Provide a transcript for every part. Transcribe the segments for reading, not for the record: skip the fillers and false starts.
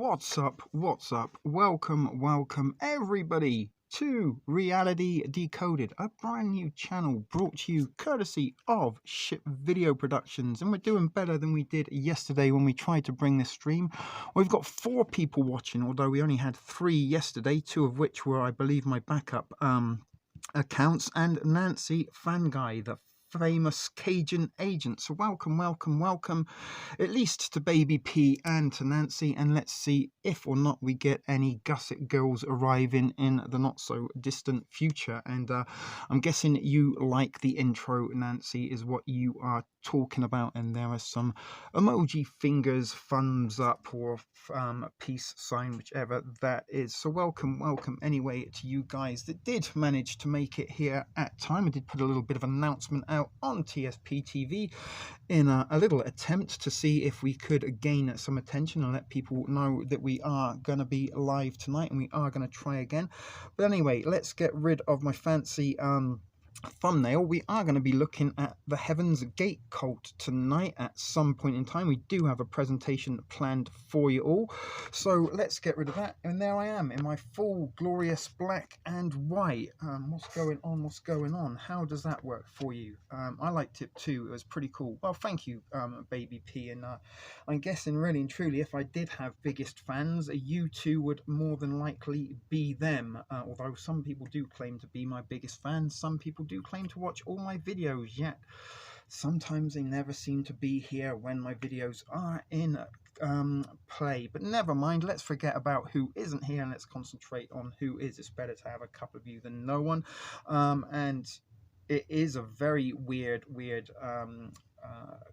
What's up? What's up? Welcome everybody to Reality Decoded, a brand new channel brought to you courtesy of Ship Video Productions, and we're doing better than we did yesterday when we tried to bring this stream. We've got 4 people watching, although we only had 3 yesterday, 2 of which were, I believe, my backup accounts, and Nancy Fanguy, the famous Cajun agent. So welcome, at least to Baby P and to Nancy, and let's see if or not we get any Gusset girls arriving in the not so distant future. And I'm guessing you like the intro, Nancy, is what you are talking about, and there are some emoji fingers, thumbs up, or peace sign, whichever that is. So welcome anyway to you guys that did manage to make it here at time. I did put a little bit of announcement out on TSP TV in a little attempt to see if we could gain some attention and let people know that we are going to be live tonight, and we are going to try again. But anyway, let's get rid of my fancy thumbnail. We are going to be looking at the Heaven's Gate cult tonight at some point in time. We do have a presentation planned for you all, so let's get rid of that. And there I am in my full glorious black and white. What's going on? How does that work for you? I liked it too. It was pretty cool. Well, thank you, Baby P. And I'm guessing really and truly, if I did have biggest fans, you two would more than likely be them. Although some people do claim to be my biggest fans, some people do claim to watch all my videos, yet sometimes they never seem to be here when my videos are in play. But never mind, let's forget about who isn't here and let's concentrate on who is. It's better to have a couple of you than no one. And it is a very weird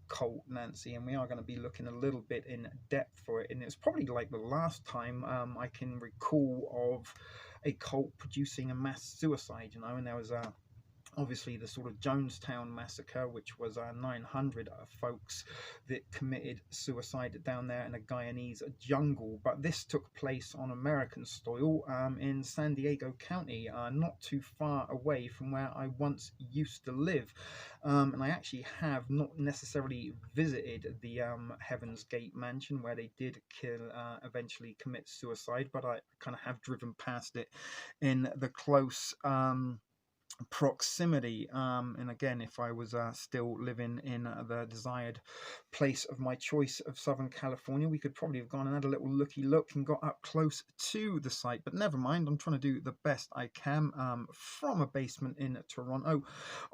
cult, Nancy, and we are going to be looking a little bit in depth for it. And it's probably like the last time I can recall of a cult producing a mass suicide, you know. And there was obviously the sort of Jonestown massacre, which was 900 folks that committed suicide down there in a Guyanese jungle. But this took place on American soil in San Diego County, not too far away from where I once used to live. And I actually have not necessarily visited the Heaven's Gate mansion where they did eventually commit suicide, but I kind of have driven past it in the close proximity. And again, if I was still living in the desired place of my choice of Southern California, we could probably have gone and had a little look and got up close to the site. But never mind, I'm trying to do the best I can from a basement in Toronto,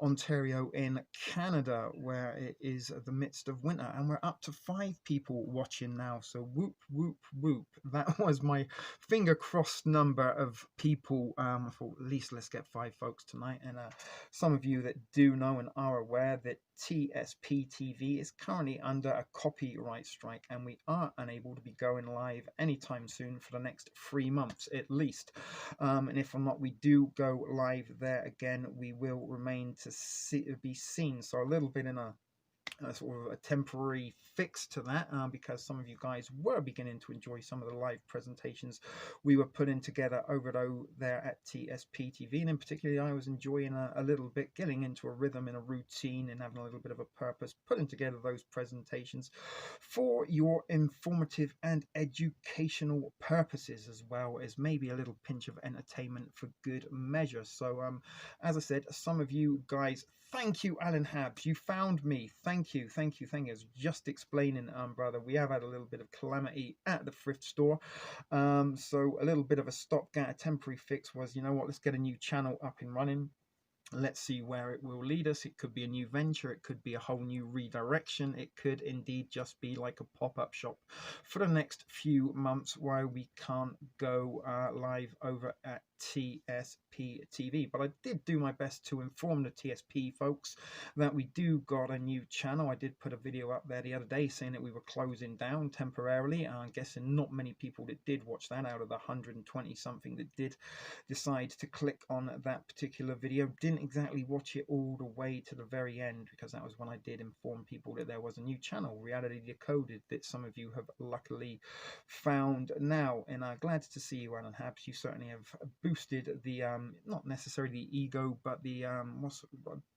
Ontario in Canada, where it is the midst of winter, and we're up to 5 people watching now. So whoop that was my finger crossed number of people. I thought at least let's get 5 folks tonight. And some of you that do know and are aware that TSP TV is currently under a copyright strike, and we are unable to be going live anytime soon for the next 3 months at least. And if or not we do go live there again, we will remain to be seen. So a little bit in a sort of a temporary fix to that, because some of you guys were beginning to enjoy some of the live presentations we were putting together over there at TSP TV, and in particular I was enjoying a little bit getting into a rhythm and a routine and having a little bit of a purpose, putting together those presentations for your informative and educational purposes, as well as maybe a little pinch of entertainment for good measure. So as I said, some of you guys, thank you, Alan Habs. You found me. Thank you. I was just explaining, brother, we have had a little bit of calamity at the thrift store. So a little bit of a stopgap, a temporary fix was, you know what, let's get a new channel up and running. Let's see where it will lead us. It could be a new venture. It could be a whole new redirection. It could indeed just be like a pop-up shop for the next few months while we can't go live over at TSP TV. But I did do my best to inform the TSP folks that we do got a new channel. I did put a video up there the other day saying that we were closing down temporarily. I'm guessing not many people that did watch that out of the 120 something that did decide to click on that particular video didn't exactly watch it all the way to the very end, because that was when I did inform people that there was a new channel, Reality Decoded, that some of you have luckily found now. And glad to see you, Alan Habs. You certainly have boosted the not necessarily the ego, but the I've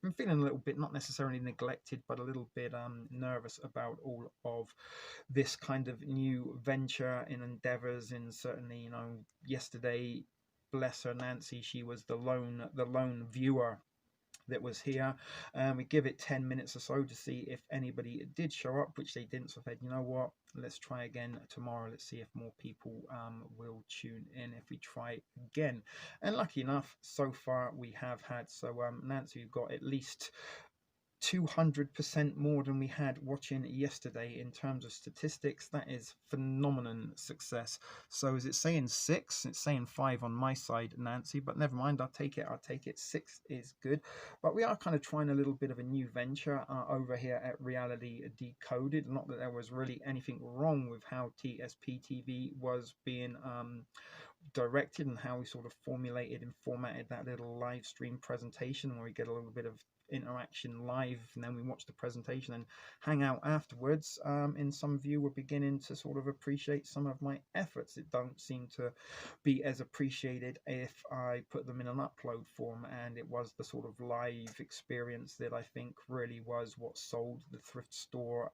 been feeling a little bit, not necessarily neglected, but a little bit nervous about all of this kind of new venture in endeavors. And certainly, yesterday, bless her, Nancy, she was the lone viewer that was here. We give it 10 minutes or so to see if anybody did show up, which they didn't. So I said, you know what, let's try again tomorrow. Let's see if more people will tune in if we try again. And lucky enough, so far we have had. So Nancy, you've got at least 200% more than we had watching yesterday in terms of statistics. That is phenomenal success. So is it saying 6? It's saying 5 on my side, Nancy, but never mind. I'll take it. 6 is good. But we are kind of trying a little bit of a new venture over here at Reality Decoded. Not that there was really anything wrong with how TSP TV was being directed and how we sort of formulated and formatted that little live stream presentation, where we get a little bit of interaction live and then we watch the presentation and hang out afterwards. And some of you were beginning to sort of appreciate some of my efforts. It don't seem to be as appreciated if I put them in an upload form, and it was the sort of live experience that I think really was what sold the thrift store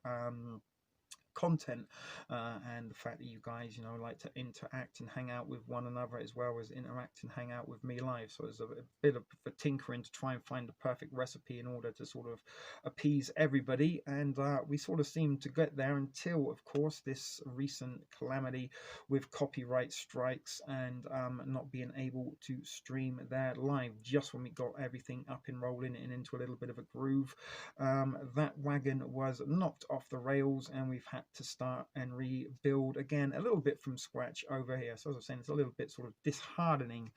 content, and the fact that you guys like to interact and hang out with one another as well as interact and hang out with me live. So there's a bit of a tinkering to try and find the perfect recipe in order to sort of appease everybody, and we sort of seemed to get there until, of course, this recent calamity with copyright strikes and not being able to stream there live. Just when we got everything up and rolling and into a little bit of a groove, that wagon was knocked off the rails, and we've had to start and rebuild again a little bit from scratch over here. So as I was saying, it's a little bit sort of disheartening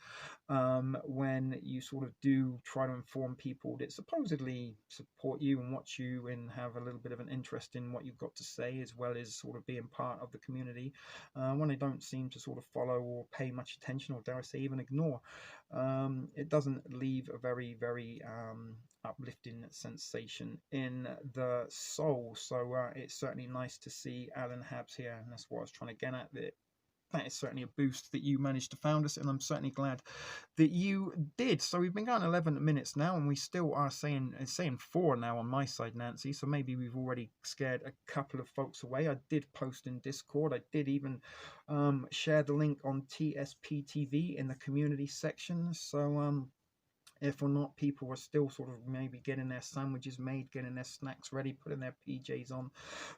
when you sort of do try to inform people that supposedly support you and watch you and have a little bit of an interest in what you've got to say, as well as sort of being part of the community, when they don't seem to sort of follow or pay much attention, or dare I say even ignore. It doesn't leave a very, very uplifting sensation in the soul. So it's certainly nice to see Alan Habs here, and that's what I was trying to get at. That is certainly a boost that you managed to found us, and I'm certainly glad that you did. So we've been going 11 minutes now, and we still are saying 4 now on my side, Nancy. So maybe we've already scared a couple of folks away. I did post in Discord. I did even share the link on TSP TV in the community section. So if or not, people are still sort of maybe getting their sandwiches made, getting their snacks ready, putting their PJs on,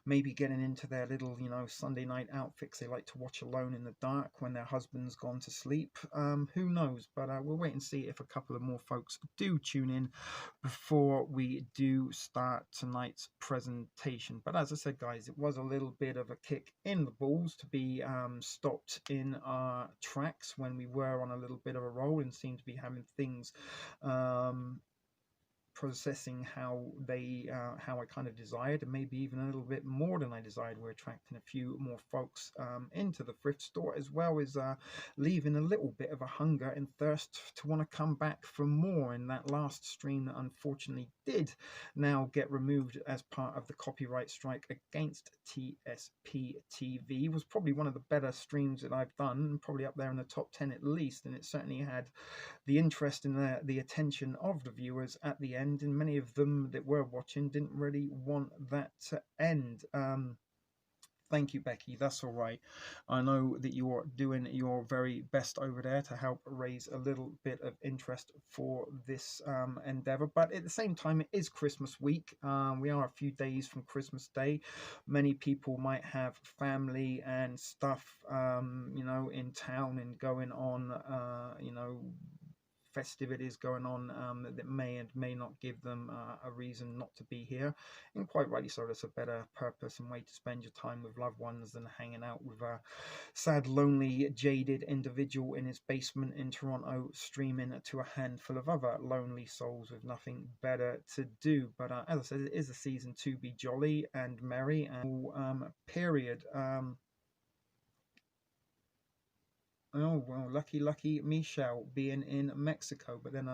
maybe getting into their little, Sunday night outfits they like to watch alone in the dark when their husband's gone to sleep. Who knows? But we'll wait and see if a couple of more folks do tune in before we do start tonight's presentation. But as I said, guys, it was a little bit of a kick in the balls to be stopped in our tracks when we were on a little bit of a roll and seemed to be having things processing how I kind of desired, and maybe even a little bit more than I desired. We're attracting a few more folks into the thrift store, as well as leaving a little bit of a hunger and thirst to want to come back for more. And that last stream that unfortunately did now get removed as part of the copyright strike against TSP TV was probably one of the better streams that I've done, probably up there in the top 10 at least, and it certainly had the interest and the attention of the viewers at the end, and many of them that were watching didn't really want that to end. Thank you, Becky. That's all right. I know that you're doing your very best over there to help raise a little bit of interest for this endeavor. But at the same time, it is Christmas week. We are a few days from Christmas Day. Many people might have family and stuff, in town and going on, festivities going on that may and may not give them a reason not to be here, and quite rightly so. That's a better purpose and way to spend your time with loved ones than hanging out with a sad, lonely, jaded individual in his basement in Toronto, streaming to a handful of other lonely souls with nothing better to do. But as I said, it is a season to be jolly and merry, and period. Oh well, lucky Michelle being in Mexico, but then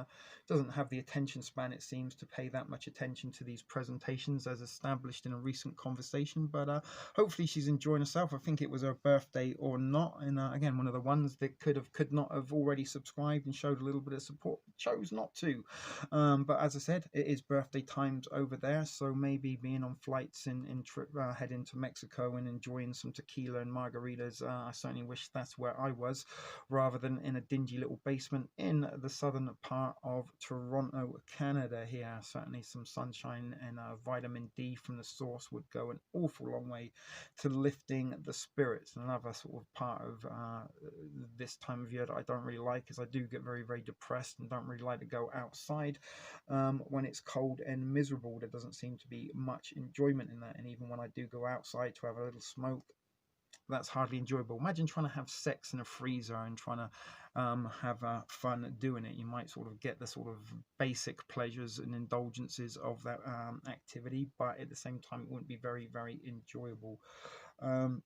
doesn't have the attention span, it seems, to pay that much attention to these presentations, as established in a recent conversation. But hopefully she's enjoying herself. I think it was her birthday or not, and again, one of the ones that could not have already subscribed and showed a little bit of support, chose not to. But as I said, it is birthday times over there, so maybe being on flights in trip heading to Mexico and enjoying some tequila and margaritas. I certainly wish that's where I was, rather than in a dingy little basement in the southern part of Toronto, Canada. Here, certainly some sunshine and vitamin D from the source would go an awful long way to lifting the spirits. Another sort of part of this time of year that I don't really like is I do get very depressed and don't really like to go outside when it's cold and miserable. There doesn't seem to be much enjoyment in that, and even when I do go outside to have a little smoke, that's hardly enjoyable. Imagine trying to have sex in a freezer and trying to have fun doing it. You might sort of get the sort of basic pleasures and indulgences of that activity, but at the same time, it wouldn't be very enjoyable. Um,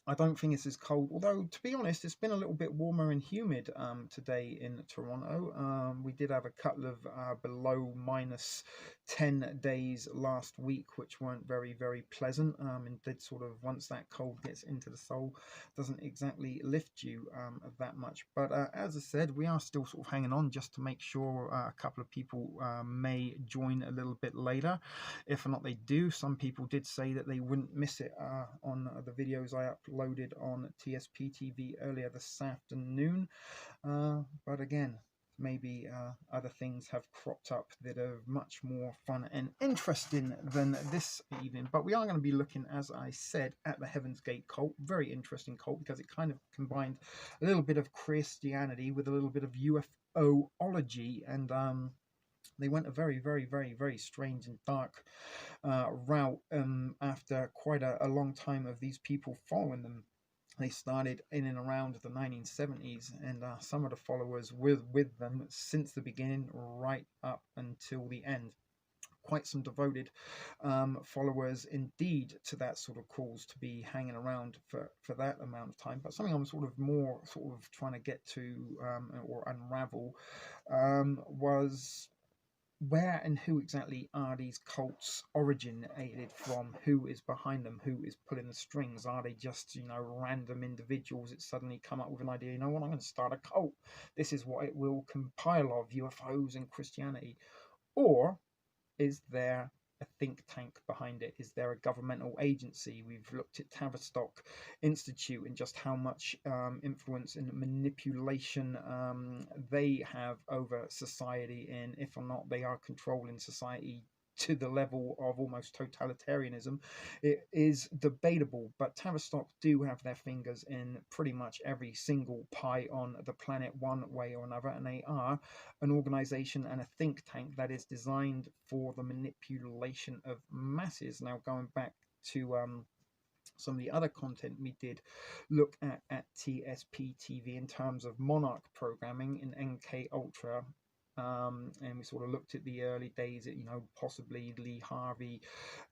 I don't think it's as cold, although to be honest, it's been a little bit warmer and humid today in Toronto. We did have a couple of below -10 days last week, which weren't very pleasant, and did sort of, once that cold gets into the soul, doesn't exactly lift you that much. But as I said, we are still sort of hanging on just to make sure a couple of people may join a little bit later. If or not they do, some people did say that they wouldn't miss it on the videos I uploaded on TSP TV earlier this afternoon. But again, maybe other things have cropped up that are much more fun and interesting than this evening. But we are going to be looking, as I said, at the Heaven's Gate cult. Very interesting cult, because it kind of combined a little bit of Christianity with a little bit of UFOlogy, and they went a very strange and dark route after quite a long time of these people following them. They started in and around the 1970s, and some of the followers with them since the beginning right up until the end. Quite some devoted followers indeed to that sort of cause to be hanging around for that amount of time. But something I'm sort of more sort of trying to get to or unravel was, where and who exactly are these cults originated from? Who is behind them? Who is pulling the strings? Are they just, random individuals that suddenly come up with an idea, you know what, I'm going to start a cult. This is what it will compile of, UFOs and Christianity. Or is there a think tank behind it? Is there a governmental agency? We've looked at Tavistock Institute and just how much influence and manipulation they have over society, and if or not they are controlling society to the level of almost totalitarianism, it is debatable. But Tavistock do have their fingers in pretty much every single pie on the planet, one way or another, and they are an organization and a think tank that is designed for the manipulation of masses. Now, going back to some of the other content we did look at TSP TV in terms of Monarch programming in MK Ultra, and we sort of looked at the early days at, possibly Lee Harvey,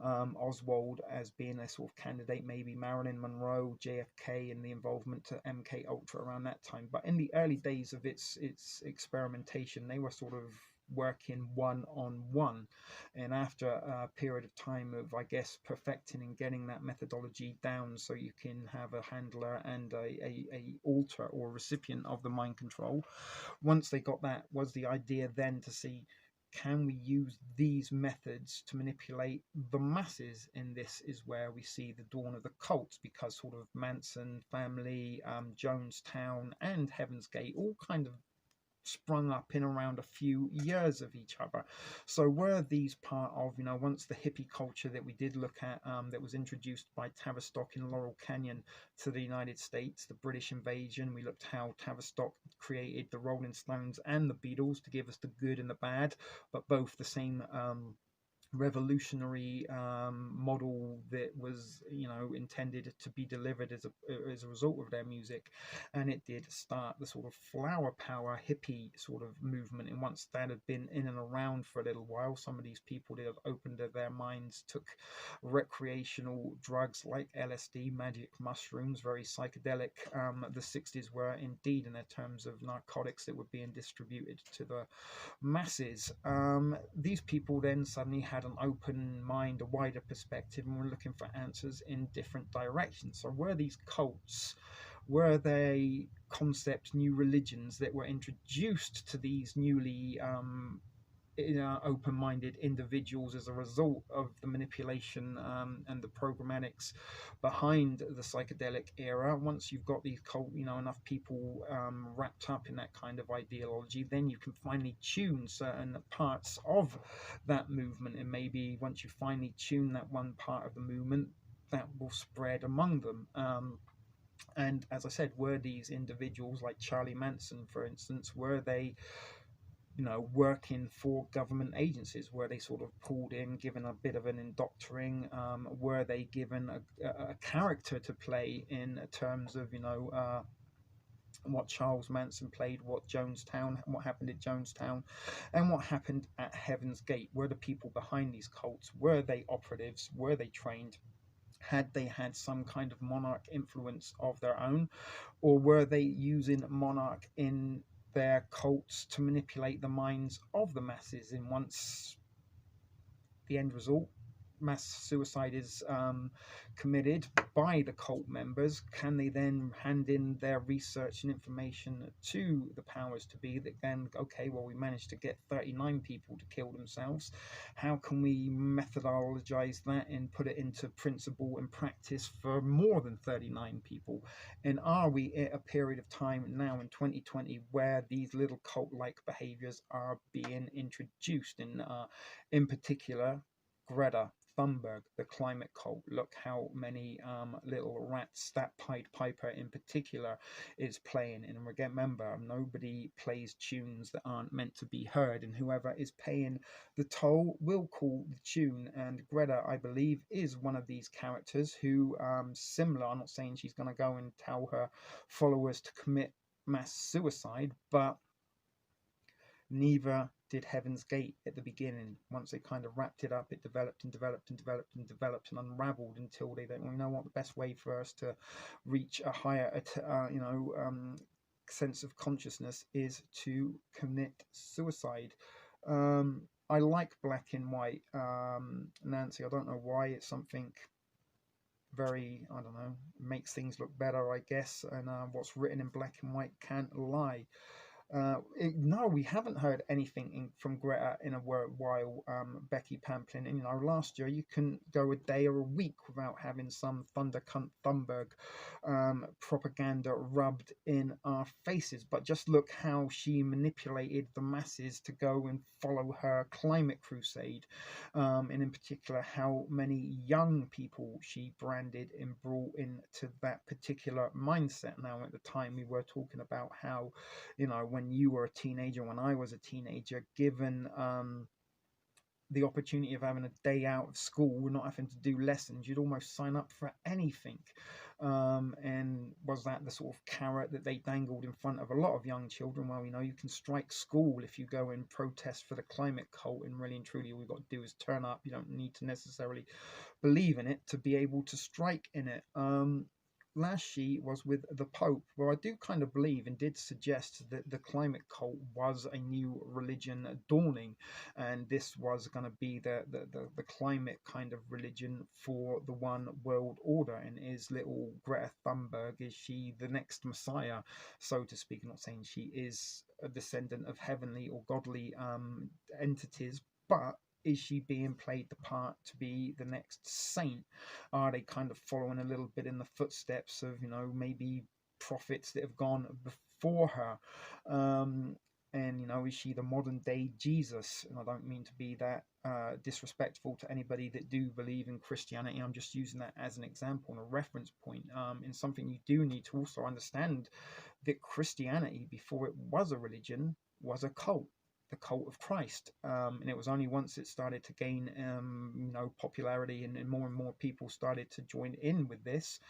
Oswald as being a sort of candidate, maybe Marilyn Monroe, JFK, and the involvement to MK Ultra around that time. But in the early days of its experimentation, they were sort of working one-on-one, and after a period of time of, I guess, perfecting and getting that methodology down so you can have a handler and a alter or recipient of the mind control, once they got that, was the idea then to see, can we use these methods to manipulate the masses? And this is where we see the dawn of the cults, because sort of Manson family, Jonestown, and Heaven's Gate all kind of sprung up in around a few years of each other. So were these part of, once the hippie culture that we did look at, that was introduced by Tavistock in Laurel Canyon to the United States, the British invasion, we looked how Tavistock created the Rolling Stones and the Beatles to give us the good and the bad, but both the same revolutionary model that was, you know, intended to be delivered as a result of their music. And it did start the sort of flower power hippie sort of movement. And once that had been in and around for a little while, some of these people that have opened their minds took recreational drugs like LSD, magic mushrooms, very psychedelic. The 60s were indeed, in their terms of narcotics that were being distributed to the masses. These people then suddenly had an open mind, a wider perspective, and were looking for answers in different directions. So, were these cults? Were they concepts, new religions that were introduced to these newly open-minded individuals as a result of the manipulation and the programmatics behind the psychedelic era? Once you've got these cult, you know, enough people wrapped up in that kind of ideology, then you can finally tune certain parts of that movement. And maybe once you finally tune that one part of the movement, that will spread among them. And as I said, were these individuals like Charlie Manson, for instance, were they, you know, working for government agencies? Were they sort of pulled in, given a bit of an indoctoring? Were they given a character to play in terms of, you know, what Charles Manson played, what happened at Jonestown, and what happened at Heaven's Gate? Were the people behind these cults, were they operatives? Were they trained? Had they had some kind of monarch influence of their own? Or were they using monarch in their cults to manipulate the minds of the masses? And once the end result, mass suicide, is committed by the cult members, can they then hand in their research and information to the powers to be that then, okay, well, we managed to get 39 people to kill themselves. How can we methodologize that and put it into principle and practice for more than 39 people? And are we at a period of time now in 2020 where these little cult-like behaviors are being introduced? And in particular, Greta Thunberg, the climate cult. Look how many little rats that Pied Piper in particular is playing. And remember, nobody plays tunes that aren't meant to be heard, and whoever is paying the toll will call the tune. And Greta, I believe, is one of these characters who, similar, I'm not saying she's going to go and tell her followers to commit mass suicide, but neither did Heaven's Gate at the beginning. Once they kind of wrapped it up, it developed and developed and developed and developed and unraveled until they don't, well, you know what, the best way for us to reach a higher, sense of consciousness is to commit suicide. I like black and white, Nancy. I don't know why. It's something very, I don't know, makes things look better, I guess. And what's written in black and white can't lie. No, we haven't heard anything from Greta in a while, Becky Pamplin. And, you know, last year you couldn't go a day or a week without having some Thunder Cunt Thunberg propaganda rubbed in our faces. But just look how she manipulated the masses to go and follow her climate crusade, and in particular how many young people she branded and brought into that particular mindset. Now, at the time, we were talking about how, you know, when you were a teenager, when I was a teenager, given the opportunity of having a day out of school, not having to do lessons, you'd almost sign up for anything. And was that the sort of carrot that they dangled in front of a lot of young children? Well, you know, you can strike school if you go and protest for the climate cult, and really and truly all you've got to do is turn up. You don't need to necessarily believe in it to be able to strike in it. Last sheet was with the Pope, where I do kind of believe and did suggest that the climate cult was a new religion dawning, and this was going to be the climate kind of religion for the one world order. And is little Greta Thunberg, is she the next Messiah, so to speak? I'm not saying she is a descendant of heavenly or godly entities, but is she being played the part to be the next saint? Are they kind of following a little bit in the footsteps of, you know, maybe prophets that have gone before her? And, you know, is she the modern day Jesus? And I don't mean to be that disrespectful to anybody that do believe in Christianity. I'm just using that as an example and a reference point. And something you do need to also understand, that Christianity, before it was a religion, was a cult. the cult of Christ. And it was only once it started to gain, popularity, and more people started to join in with this,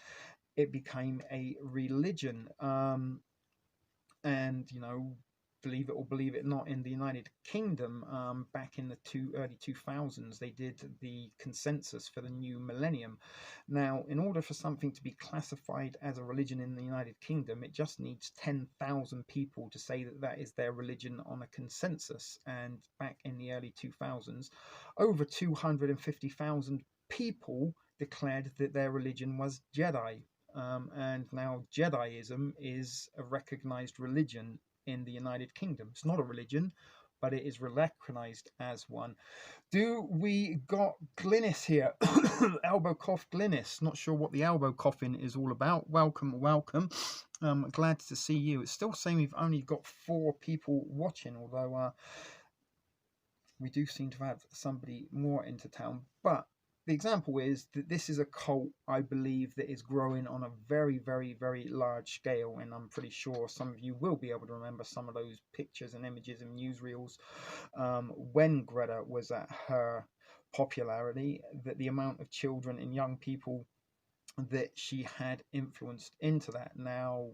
it became a religion. And believe it or believe it not, in the United Kingdom, back in the early 2000s, they did the consensus for the new millennium. Now, in order for something to be classified as a religion in the United Kingdom, it just needs 10,000 people to say that that is their religion on a consensus. And back in the early 2000s, over 250,000 people declared that their religion was Jedi. And now Jediism is a recognized religion in the United Kingdom. It's not a religion, but it is recognized as one. Do we got Glynis here? Elbow cough Glynis. Not sure what the elbow coughing is all about. Welcome, welcome. Glad to see you. It's still saying we've only got 4 people watching, although we do seem to have somebody more into town. But the example is that this is a cult, I believe, that is growing on a very, very, very large scale. And I'm pretty sure some of you will be able to remember some of those pictures and images and newsreels when Greta was at her popularity, that the amount of children and young people that she had influenced into that. Now,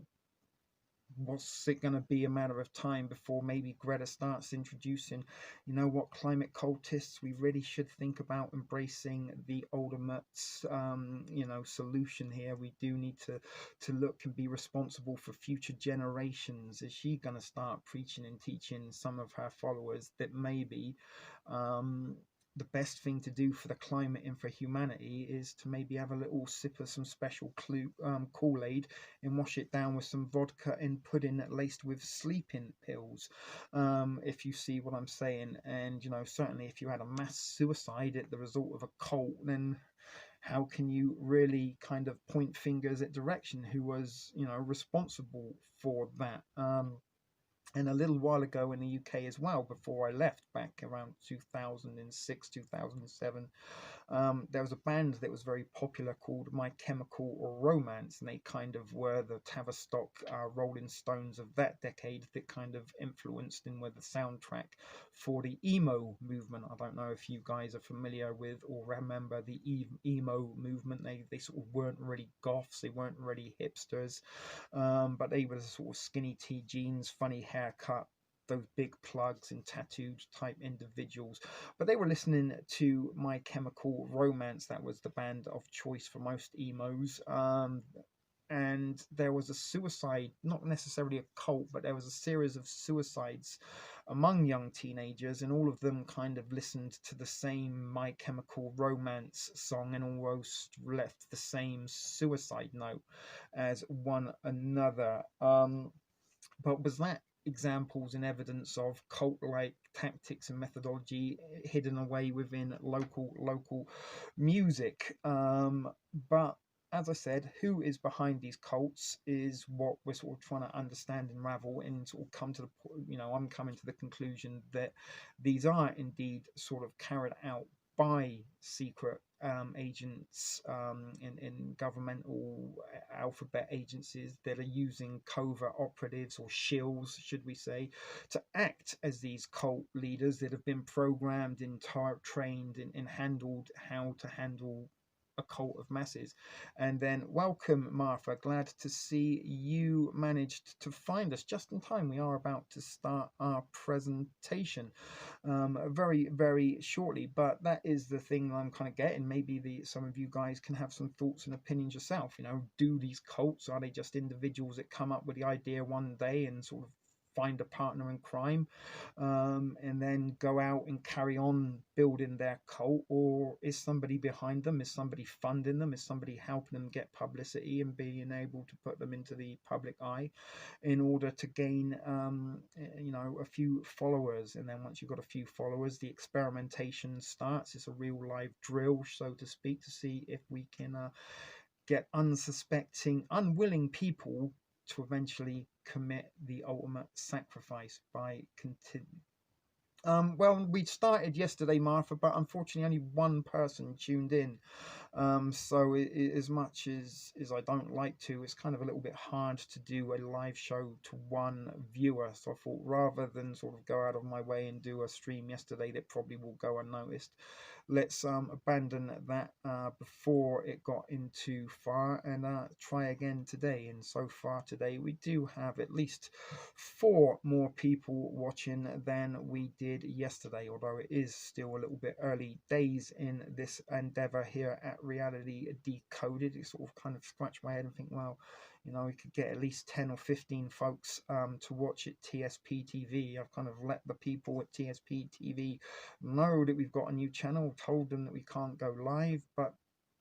what's it going to be a matter of time before maybe Greta starts introducing, climate cultists? We really should think about embracing the ultimate, solution here. We do need to look and be responsible for future generations. Is she going to start preaching and teaching some of her followers that maybe the best thing to do for the climate and for humanity is to maybe have a little sip of some special Kool-Aid and wash it down with some vodka and pudding laced with sleeping pills, if you see what I'm saying? And certainly if you had a mass suicide at the result of a cult, then how can you really kind of point fingers at direction who was responsible for that? And a little while ago in the UK as well, before I left back around 2006, 2007, there was a band that was very popular called My Chemical Romance, and they kind of were the Tavistock Rolling Stones of that decade that kind of influenced and were the soundtrack for the emo movement. I don't know if you guys are familiar with or remember the emo movement. They sort of weren't really goths, they weren't really hipsters, but they were sort of skinny tee jeans, funny haircut, those big plugs and tattooed type individuals. But they were listening to My Chemical Romance. That was the band of choice for most emos. And there was a suicide, not necessarily a cult, but there was a series of suicides among young teenagers, and all of them kind of listened to the same My Chemical Romance song and almost left the same suicide note as one another. But was that examples and evidence of cult-like tactics and methodology hidden away within local music? But as I said, who is behind these cults is what we're sort of trying to understand and unravel, and sort of come to the I'm coming to the conclusion that these are indeed sort of carried out by secret agents in governmental alphabet agencies that are using covert operatives, or shills, should we say, to act as these cult leaders that have been programmed and trained and handled how to handle a cult of masses. And then welcome, Martha, glad to see you managed to find us just in time. We are about to start our presentation very, very shortly, but that is the thing I'm kind of getting. Maybe some of you guys can have some thoughts and opinions yourself. Do these cults, are they just individuals that come up with the idea one day and sort of find a partner in crime, and then go out and carry on building their cult? Or is somebody behind them? Is somebody funding them? Is somebody helping them get publicity and being able to put them into the public eye in order to gain a few followers? And then once you've got a few followers, the experimentation starts. It's a real live drill, so to speak, to see if we can get unsuspecting, unwilling people to eventually commit the ultimate sacrifice by Well, we started yesterday, Martha, but unfortunately only one person tuned in. So as much as I don't like to, it's kind of a little bit hard to do a live show to one viewer. So I thought rather than sort of go out of my way and do a stream yesterday that probably will go unnoticed, let's abandon that before it got in too far and try again today. And so far today we do have at least 4 more people watching than we did yesterday, although it is still a little bit early days in this endeavor here at Reality Decoded. It sort of kind of scratch my head and think, well, you know, we could get at least 10 or 15 folks to watch at TSP TV. I've kind of let the people at TSP TV know that we've got a new channel, told them that we can't go live, but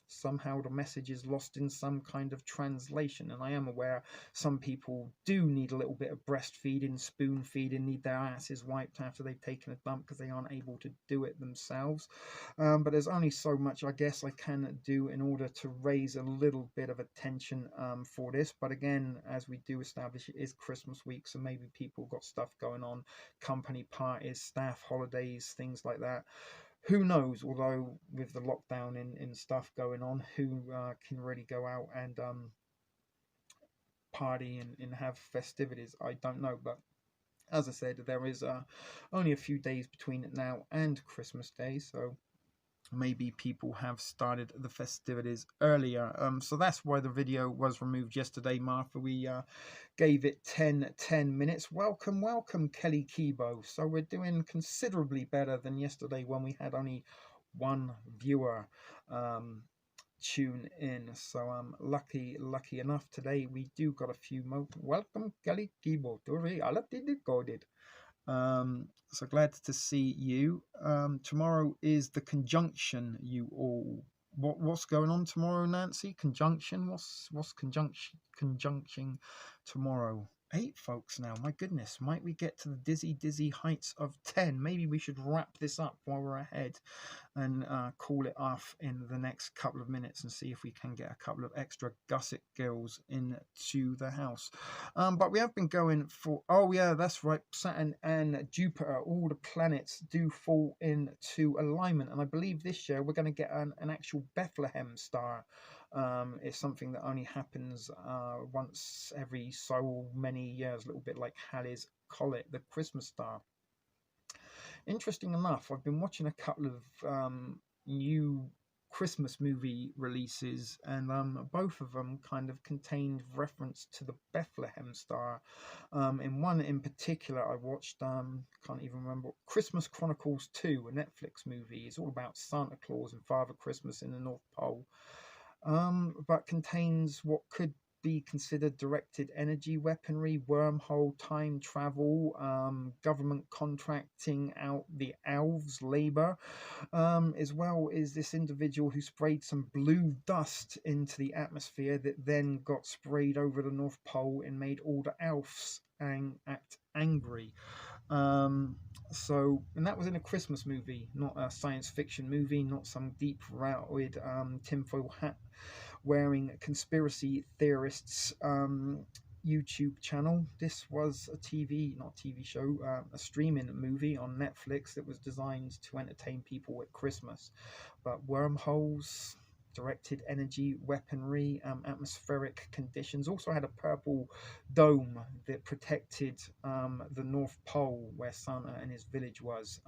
somehow the message is lost in some kind of translation. And I am aware some people do need a little bit of breastfeeding, spoon feeding, need their asses wiped after they've taken a dump because they aren't able to do it themselves. But there's only so much I guess I can do in order to raise a little bit of attention for this. But again, as we do establish, it is Christmas week, so maybe people got stuff going on, company parties, staff holidays, things like that. Who knows? Although with the lockdown and stuff going on, who can really go out and party and have festivities? I don't know. But as I said, there is only a few days between now and Christmas Day, so maybe people have started the festivities earlier. So that's why the video was removed yesterday, Martha. We gave it 10 minutes. Welcome, Kelly Kibo. So we're doing considerably better than yesterday when we had only one viewer tune in. So lucky enough today we do got a few more. Welcome, Kelly Kibo to Reality Decoded. So glad to see you. Tomorrow is the conjunction, you all. What's going on tomorrow, Nancy? Conjunction? What's conjunction tomorrow? 8 folks now. My goodness, might we get to the dizzy heights of 10? Maybe we should wrap this up while we're ahead and call it off in the next couple of minutes and see if we can get a couple of extra gusset girls into the house. But we have been going for, oh yeah, that's right, Saturn and Jupiter, all the planets do fall into alignment, and I believe this year we're going to get an actual Bethlehem star. It's something that only happens once every so many years, a little bit like Halley's Comet, the Christmas star. Interesting enough, I've been watching a couple of new Christmas movie releases, and both of them kind of contained reference to the Bethlehem star. In one in particular I watched, can't even remember, Christmas Chronicles 2, a Netflix movie. It's all about Santa Claus and Father Christmas in the North Pole, but contains what could be considered directed energy weaponry, wormhole, time travel, government contracting out the elves' labor, as well as this individual who sprayed some blue dust into the atmosphere that then got sprayed over the North Pole and made all the elves act angry. So, and that was in a Christmas movie, not a science fiction movie, not some deep routed tinfoil hat wearing conspiracy theorists YouTube channel. This was a not TV show, a streaming movie on Netflix that was designed to entertain people at Christmas. But wormholes, directed energy weaponry, atmospheric conditions, also had a purple dome that protected the North Pole where Santa and his village was.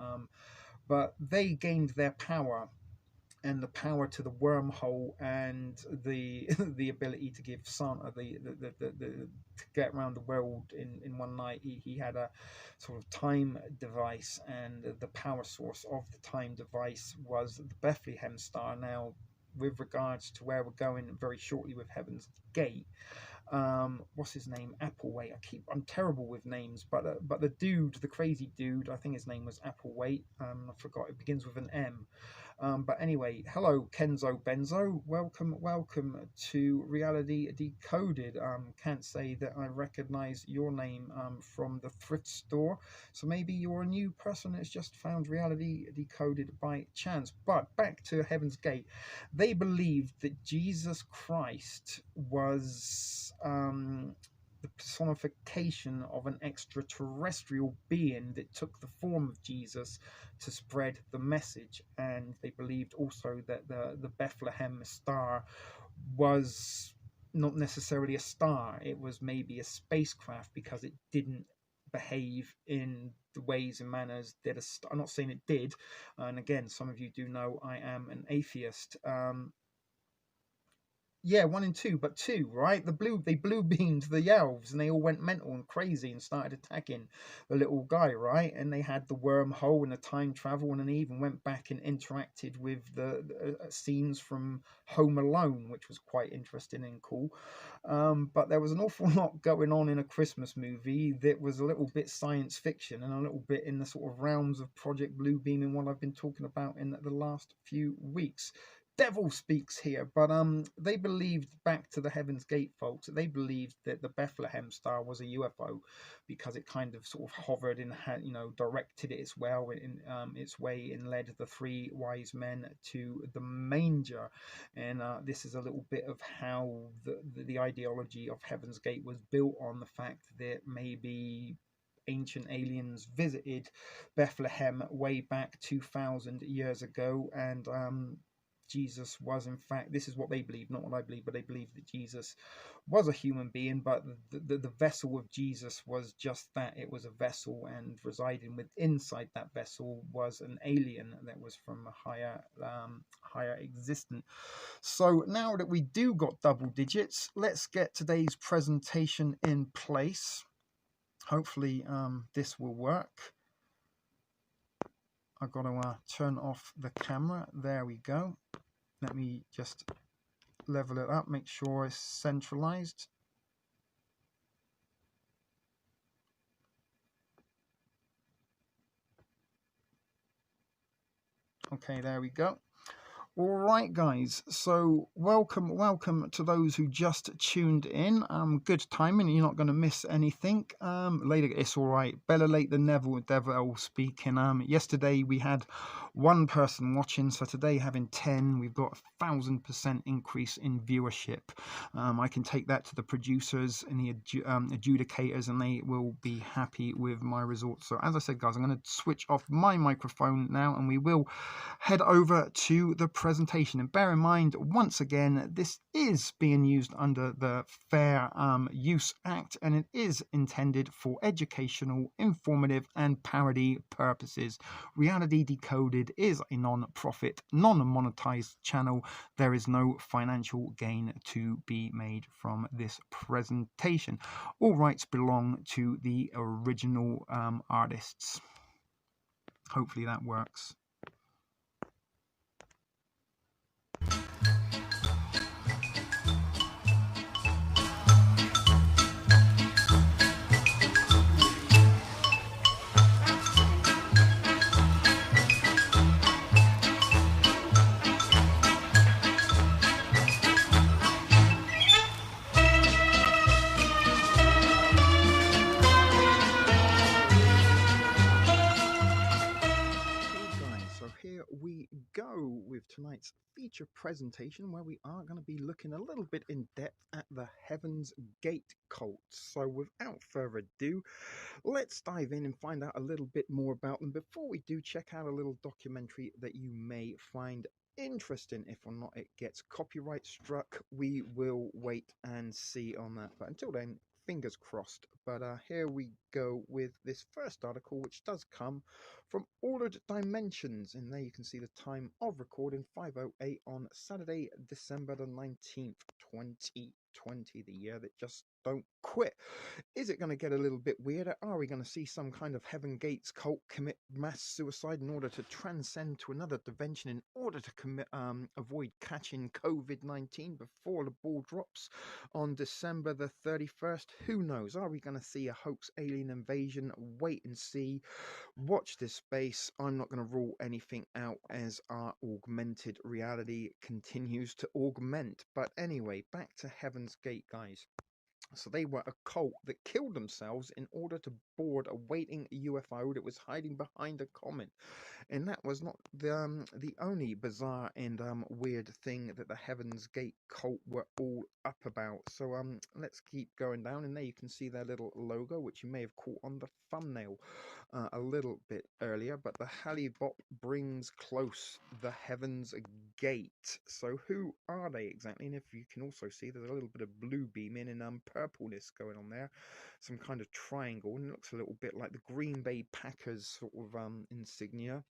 But they gained their power, and the power to the wormhole, and the the ability to give Santa the to get around the world in one night. He had a sort of time device, and the power source of the time device was the Bethlehem star. Now, with regards to where we're going very shortly with Heaven's Gate, what's his name, Applewhite, I'm terrible with names, but the dude, the crazy dude, I think his name was Applewhite, I forgot, it begins with an M. But anyway, hello Kenzo Benzo, welcome to Reality Decoded. Can't say that I recognize your name from the thrift store, so maybe you're a new person that's just found Reality Decoded by chance. But back to Heaven's Gate, they believed that Jesus Christ was the the personification of an extraterrestrial being that took the form of Jesus to spread the message. And they believed also that the Bethlehem star was not necessarily a star, it was maybe a spacecraft because it didn't behave in the ways and manners that a star. I'm not saying it did, and again, some of you do know I am an atheist. Yeah, one and two, but two, right? They blue beamed the elves, and they all went mental and crazy and started attacking the little guy, right? And they had the wormhole and the time travel, and then they even went back and interacted with the scenes from Home Alone, which was quite interesting and cool. But there was an awful lot going on in a Christmas movie that was a little bit science fiction and a little bit in the sort of realms of Project Bluebeam and what I've been talking about in the last few weeks. Devil speaks here, but they believed, back to the Heaven's Gate folks, they believed that the Bethlehem star was a UFO because it kind of sort of hovered and had, directed it its well in its way and led the three wise men to the manger. And this is a little bit of how the ideology of Heaven's Gate was built on the fact that maybe ancient aliens visited Bethlehem way back 2,000 years ago, and Jesus was, in fact, this is what they believe, not what I believe, but they believe that Jesus was a human being, but the vessel of Jesus was just that. It was a vessel, and residing inside that vessel was an alien that was from a higher existence. So now that we do got double digits, let's get today's presentation in place. Hopefully this will work. I've got to turn off the camera. There we go. Let me just level it up, make sure it's centralized. Okay, there we go. All right, guys. So welcome to those who just tuned in. Good timing. You're not going to miss anything. Later, it's all right. Better late than never with Devil speaking. Yesterday we had one person watching, so today having 10. We've got 1,000% increase in viewership. I can take that to the producers and the adjudicators, and they will be happy with my results. So as I said, guys, I'm going to switch off my microphone now, and we will head over to the presentation. And bear in mind, once again, this is being used under the Fair Use Act, and it is intended for educational, informative, and parody purposes. Reality Decoded is a non-profit, non-monetized channel. There is no financial gain to be made from this presentation. All rights belong to the original artists. Hopefully that works. Here we go with tonight's feature presentation, where we are going to be looking a little bit in depth at the Heaven's Gate cult. So without further ado, let's dive in and find out a little bit more about them. Before we do, check out a little documentary that you may find interesting. If or not it gets copyright struck, we will wait and see on that. But until then, fingers crossed. But here we go with this first article, which does come from Ordered Dimensions, and there you can see the time of recording, 5:08 on Saturday, December the 19th, 2020, the year that just don't quit. Is it going to get a little bit weirder? Are we going to see some kind of Heaven Gates cult commit mass suicide in order to transcend to another dimension, in order to avoid catching COVID-19 before the ball drops on December the 31st? Who knows? Are we going to see a hoax alien invasion? Wait and see. Watch this space. I'm not going to rule anything out as our augmented reality continues to augment. But anyway, back to Heaven's Gate, guys. So they were a cult that killed themselves in order to board a waiting UFO that was hiding behind a comet. And that was not the only bizarre and weird thing that the Heaven's Gate cult were all up about. So let's keep going down, and there you can see their little logo, which you may have caught on the thumbnail a little bit earlier. But the Halibop brings close the Heaven's Gate. So who are they exactly? And if you can also see, there's a little bit of blue beaming and purpleness going on there, some kind of triangle, and it looks a little bit like the Green Bay Packers sort of insignia,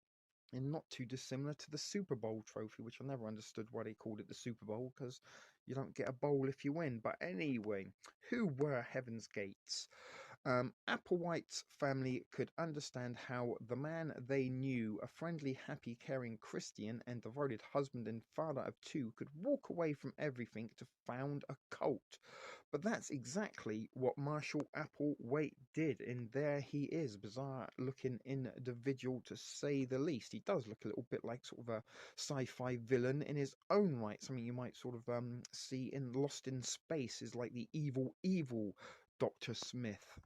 and not too dissimilar to the Super Bowl trophy, which I never understood why they called it the Super Bowl, because you don't get a bowl if you win. But anyway, who were Heaven's Gates? Applewhite's family could understand how the man they knew, a friendly, happy, caring Christian and devoted husband and father of two, could walk away from everything to found a cult. But that's exactly what Marshall Applewhite did, and there he is, bizarre looking individual to say the least. He does look a little bit like sort of a sci-fi villain in his own right, something you might sort of see in Lost in Space, is like the evil Dr. Smith.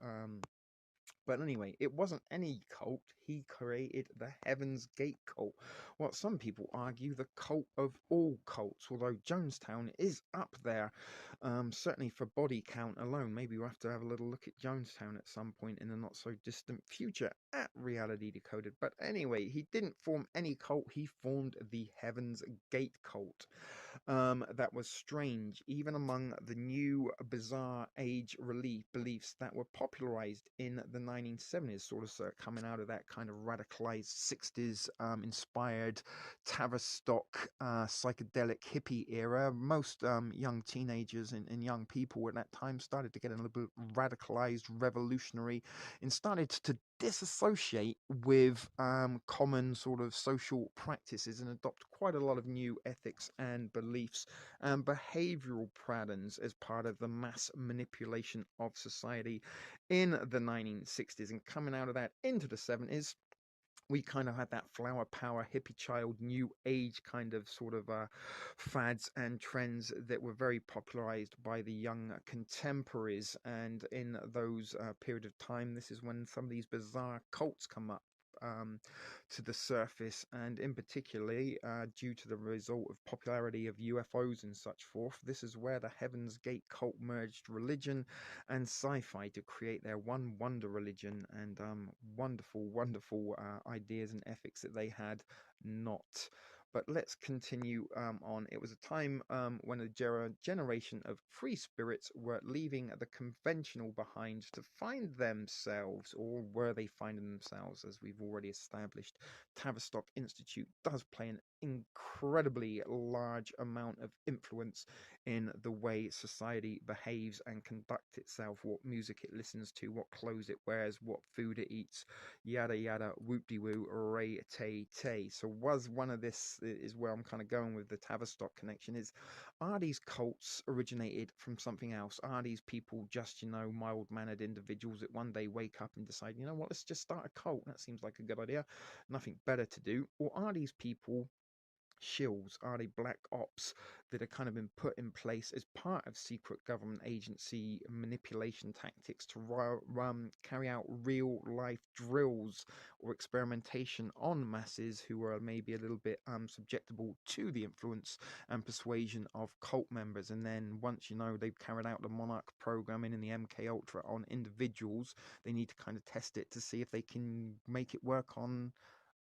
But anyway, it wasn't any cult. He created the Heaven's Gate cult. Well, some people argue the cult of all cults, although Jonestown is up there, certainly for body count alone. Maybe we'll have to have a little look at Jonestown at some point in the not so distant future at Reality Decoded. But anyway, he didn't form any cult. He formed the Heaven's Gate cult. That was strange, even among the new bizarre age relief beliefs that were popularized in the 1970s, sort of coming out of that kind of radicalized 60s inspired Tavistock psychedelic hippie era. Most young teenagers and young people at that time started to get a little bit radicalized, revolutionary, and started to disassociate with common sort of social practices and adopt quite a lot of new ethics and beliefs and behavioral patterns as part of the mass manipulation of society in the 1960s. And coming out of that into the 70s, we kind of had that flower power, hippie child, new age kind of sort of fads and trends that were very popularized by the young contemporaries. And in those period of time, this is when some of these bizarre cults come up to the surface, and in particularly due to the result of popularity of UFOs and such forth. This is where the Heaven's Gate cult merged religion and sci-fi to create their one wonder religion, and wonderful ideas and ethics that they had not. But let's continue on. It was a time when a generation of free spirits were leaving the conventional behind to find themselves, or were they finding themselves? As we've already established, Tavistock Institute does play an incredibly large amount of influence in the way society behaves and conducts itself, what music it listens to, what clothes it wears, what food it eats, yada yada, whoop-de-woo, ray tay tay. So was one of this is where I'm kind of going with the Tavistock connection, is are these cults originated from something else? Are these people just, mild-mannered individuals that one day wake up and decide, you know what, let's just start a cult? That seems like a good idea. Nothing better to do. Or are these people shills? Are they black ops that are kind of been put in place as part of secret government agency manipulation tactics to carry out real life drills or experimentation on masses who are maybe a little bit subjectable to the influence and persuasion of cult members? And then once they've carried out the Monarch programming and the MK Ultra on individuals, they need to kind of test it to see if they can make it work on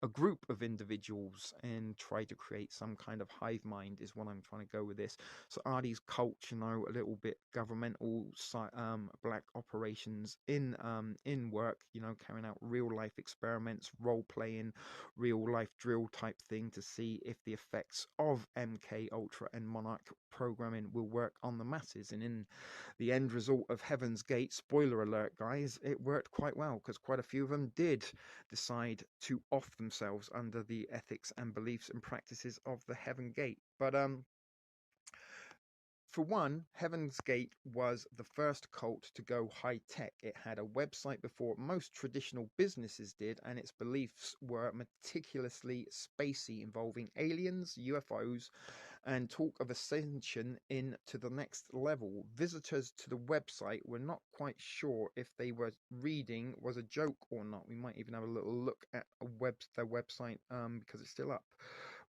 a group of individuals and try to create some kind of hive mind, is what I'm trying to go with this. So are these cults, a little bit governmental black operations in work, carrying out real life experiments, role playing, real life drill type thing to see if the effects of MK Ultra and Monarch programming will work on the masses? And in the end result of Heaven's Gate, spoiler alert guys, it worked quite well, because quite a few of them did decide to off themselves under the ethics and beliefs and practices of the Heaven Gate. But for one, Heaven's Gate was the first cult to go high tech. It had a website before most traditional businesses did, and its beliefs were meticulously spacey, involving aliens, UFOs, and talk of ascension into the next level. Visitors to the website were not quite sure if they were reading was a joke or not. We might even have a little look at their website because it's still up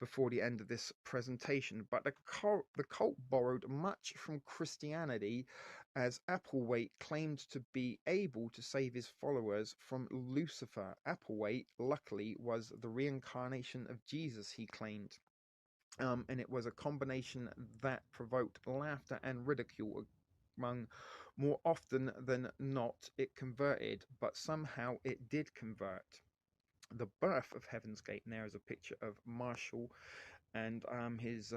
before the end of this presentation. But the cult borrowed much from Christianity, as Applewhite claimed to be able to save his followers from Lucifer. Applewhite, luckily, was the reincarnation of Jesus, he claimed. And it was a combination that provoked laughter and ridicule among, more often than not, it converted, but somehow it did convert. The birth of Heaven's Gate, and there is a picture of Marshall and his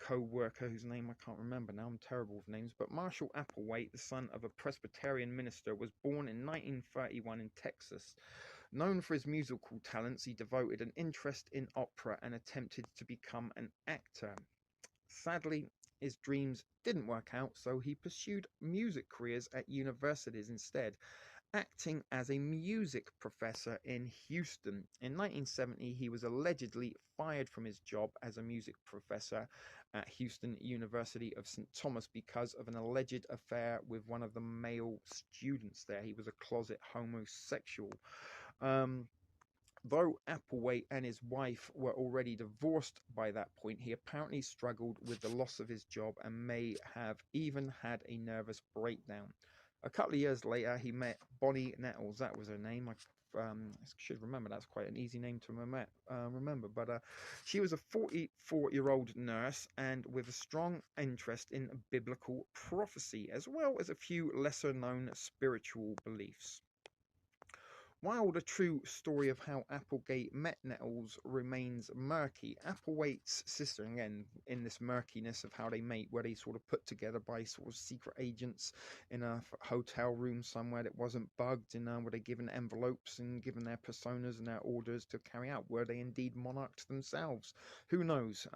co-worker, whose name I can't remember now. I'm terrible with names. But Marshall Applewhite, the son of a Presbyterian minister, was born in 1931 in Texas. Known for his musical talents, he devoted an interest in opera and attempted to become an actor. Sadly, his dreams didn't work out, so he pursued music careers at universities instead, acting as a music professor in Houston. In 1970, he was allegedly fired from his job as a music professor at Houston University of St. Thomas because of an alleged affair with one of the male students there. He was a closet homosexual. Though Applewhite and his wife were already divorced by that point, he apparently struggled with the loss of his job and may have even had a nervous breakdown. A couple of years later, he met Bonnie Nettles. That was her name. I should remember. That's quite an easy name to remember. But she was a 44-year-old nurse and with a strong interest in biblical prophecy, as well as a few lesser-known spiritual beliefs. While the true story of how Applegate met Nettles remains murky, Applewhite's sister, again, in this murkiness of how they mate, where they sort of put together by sort of secret agents in a hotel room somewhere that wasn't bugged, and were they given envelopes and given their personas and their orders to carry out? Were they indeed monarchs themselves? Who knows?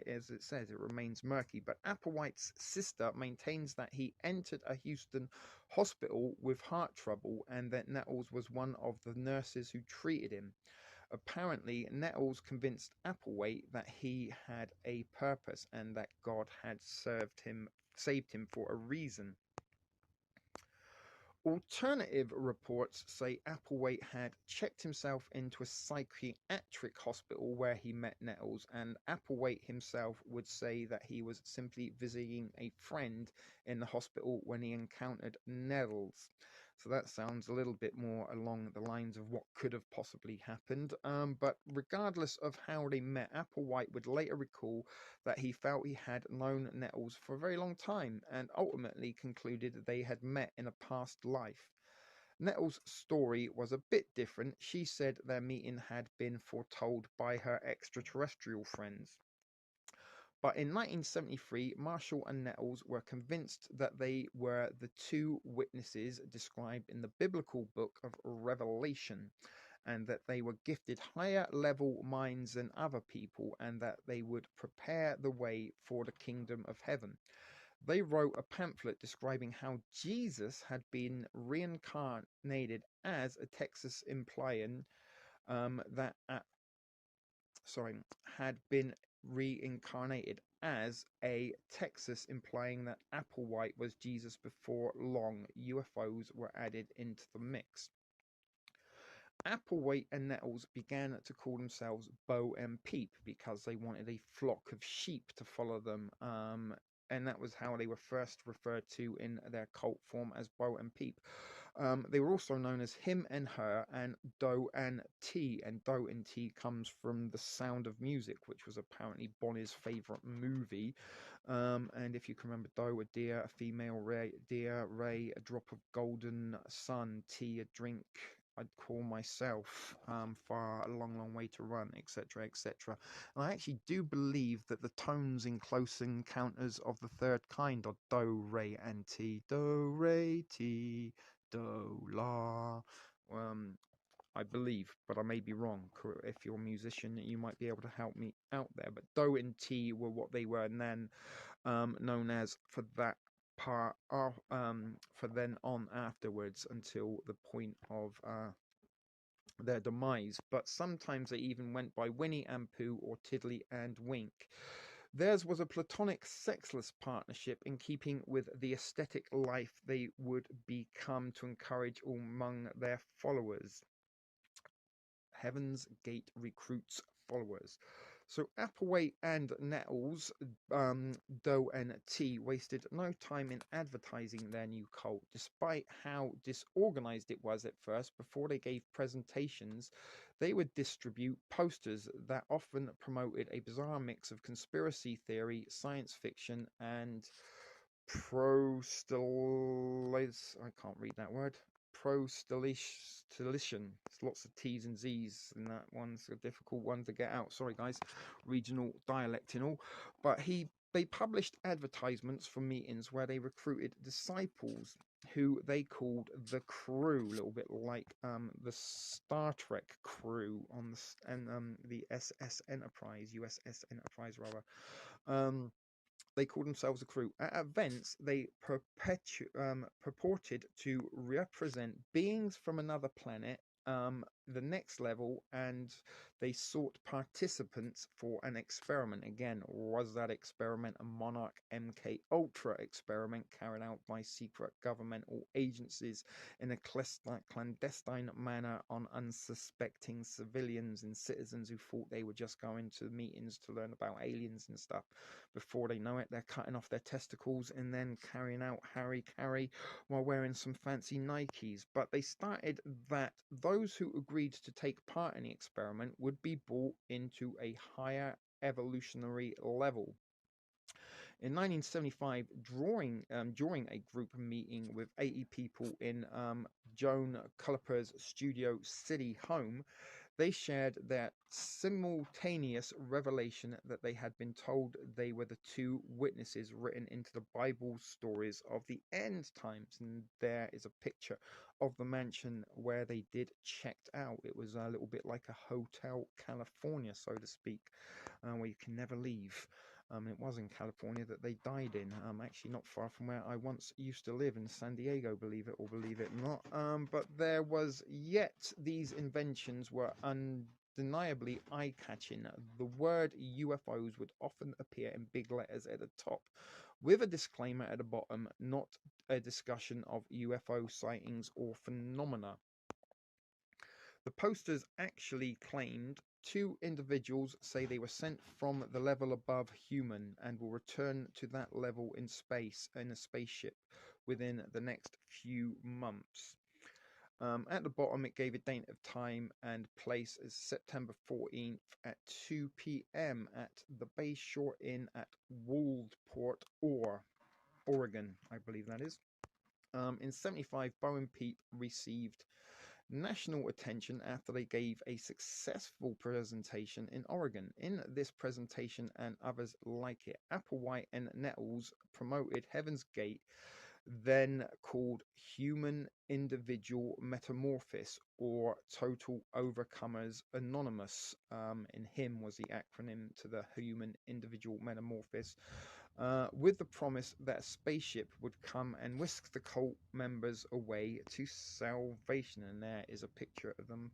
As it says, it remains murky. But Applewhite's sister maintains that he entered a Houston hospital with heart trouble and that Nettles was one of the nurses who treated him. Apparently, Nettles convinced Applewhite that he had a purpose and that God had saved him for a reason. Alternative reports say Applewhite had checked himself into a psychiatric hospital where he met Nettles, and Applewhite himself would say that he was simply visiting a friend in the hospital when he encountered Nettles. So that sounds a little bit more along the lines of what could have possibly happened. But regardless of how they met, Applewhite would later recall that he felt he had known Nettles for a very long time and ultimately concluded that they had met in a past life. Nettles' story was a bit different. She said their meeting had been foretold by her extraterrestrial friends. But in 1973, Marshall and Nettles were convinced that they were the two witnesses described in the biblical book of Revelation, and that they were gifted higher level minds than other people, and that they would prepare the way for the kingdom of heaven. They wrote a pamphlet describing how Jesus had been reincarnated as a Texas implying that had been reincarnated as a Texas, implying that Applewhite was Jesus. Before long, UFOs were added into the mix. Applewhite and Nettles began to call themselves Bo and Peep because they wanted a flock of sheep to follow them, and that was how they were first referred to in their cult form, as Bo and Peep. They were also known as Him and Her and Doe and T, and Doe and T comes from The Sound of Music, which was apparently Bonnie's favourite movie. And if you can remember, Doe, a deer, a female deer, Ray, a drop of golden sun, T, a drink I'd call myself, far a long, long way to run, etc., etc. And I actually do believe that the tones in Close Encounters of the Third Kind are Do, Re, and Ti. Do, Re, Ti, Do, La. I believe, but I may be wrong. If you're a musician, you might be able to help me out there. But Do and Ti were what they were then known as for that part of, for then on afterwards until the point of their demise. But sometimes they even went by Winnie and Pooh or Tiddly and Wink. Theirs was a platonic, sexless partnership in keeping with the aesthetic life they would become to encourage among their followers. Heaven's Gate recruits followers. So Applewhite and Nettles, Doe and T, wasted no time in advertising their new cult, despite how disorganized it was at first. Before they gave presentations, they would distribute posters that often promoted a bizarre mix of conspiracy theory, science fiction, and I can't read that word. Prostillation. It's lots of T's and Z's, and that one's a difficult one to get out. Sorry, guys. Regional dialect and all. But they published advertisements for meetings where they recruited disciples who they called the crew, a little bit like the Star Trek crew on the SS Enterprise, USS Enterprise rather. They called themselves a crew. At events, they purported to represent beings from another planet, the next level, and they sought participants for an experiment. Again, was that experiment a Monarch MK Ultra experiment carried out by secret governmental agencies in a clandestine manner on unsuspecting civilians and citizens who thought they were just going to meetings to learn about aliens and stuff? Before they know it, they're cutting off their testicles and then carrying out Harry Carry while wearing some fancy Nikes. But they started that those who agreed to take part in the experiment would be brought into a higher evolutionary level. In 1975, during a group meeting with 80 people in Joan Culper's Studio City home, they shared their simultaneous revelation that they had been told they were the two witnesses written into the Bible stories of the end times. And there is a picture of the mansion where they did checked out. It was a little bit like a Hotel California, so to speak, where you can never leave. It was in California that they died in, actually not far from where I once used to live in San Diego, believe it or believe it not. But there was yet these inventions were undeniably eye-catching. The word UFOs would often appear in big letters at the top, with a disclaimer at the bottom, not a discussion of UFO sightings or phenomena. The posters actually claimed two individuals say they were sent from the level above human and will return to that level in space in a spaceship within the next few months. At the bottom, it gave a date of time and place as September 14th at 2 p.m. at the Bay Shore Inn at Waldport, Oregon, I believe that is. In 75, Bo and Peep received national attention after they gave a successful presentation in Oregon. In this presentation and others like it, Applewhite and Nettles promoted Heaven's Gate, then called Human Individual Metamorphosis or Total Overcomers Anonymous. In HIM was the acronym to the Human Individual Metamorphosis. With the promise that a spaceship would come and whisk the cult members away to salvation. And there is a picture of them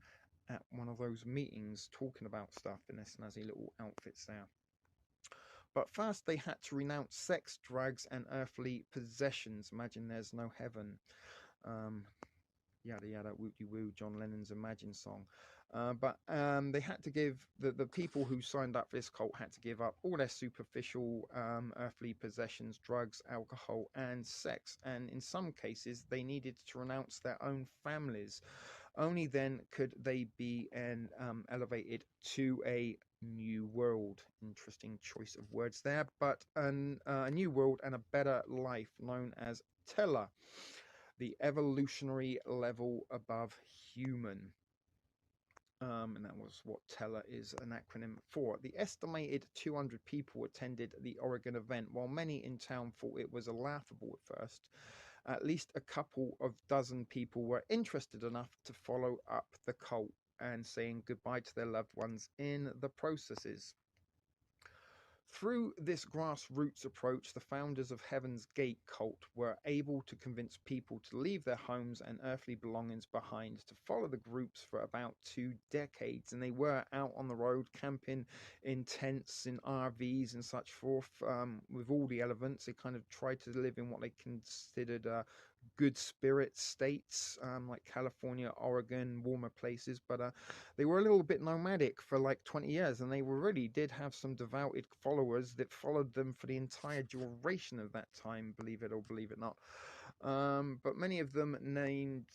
at one of those meetings talking about stuff in their snazzy little outfits there. But first, they had to renounce sex, drugs, and earthly possessions. Imagine there's no heaven. Yada yada, woo woo, John Lennon's Imagine song. But they had to give the people who signed up for this cult had to give up all their superficial earthly possessions, drugs, alcohol, and sex. And in some cases, they needed to renounce their own families. Only then could they be elevated to a new world. Interesting choice of words there, but a new world and a better life known as Tela, the evolutionary level above human. And that was what Tela is an acronym for. The estimated 200 people attended the Oregon event. While many in town thought it was laughable at first, at least a couple of dozen people were interested enough to follow up the cult and saying goodbye to their loved ones in the processes. Through this grassroots approach, the founders of Heaven's Gate cult were able to convince people to leave their homes and earthly belongings behind to follow the groups for about 2 decades. And they were out on the road camping in tents, in RVs, and such forth, with all the elements. They kind of tried to live in what they considered good spirit states, like California, Oregon, warmer places, but they were a little bit nomadic for like 20 years, and they really did have some devoted followers that followed them for the entire duration of that time, believe it or believe it not. But many of them named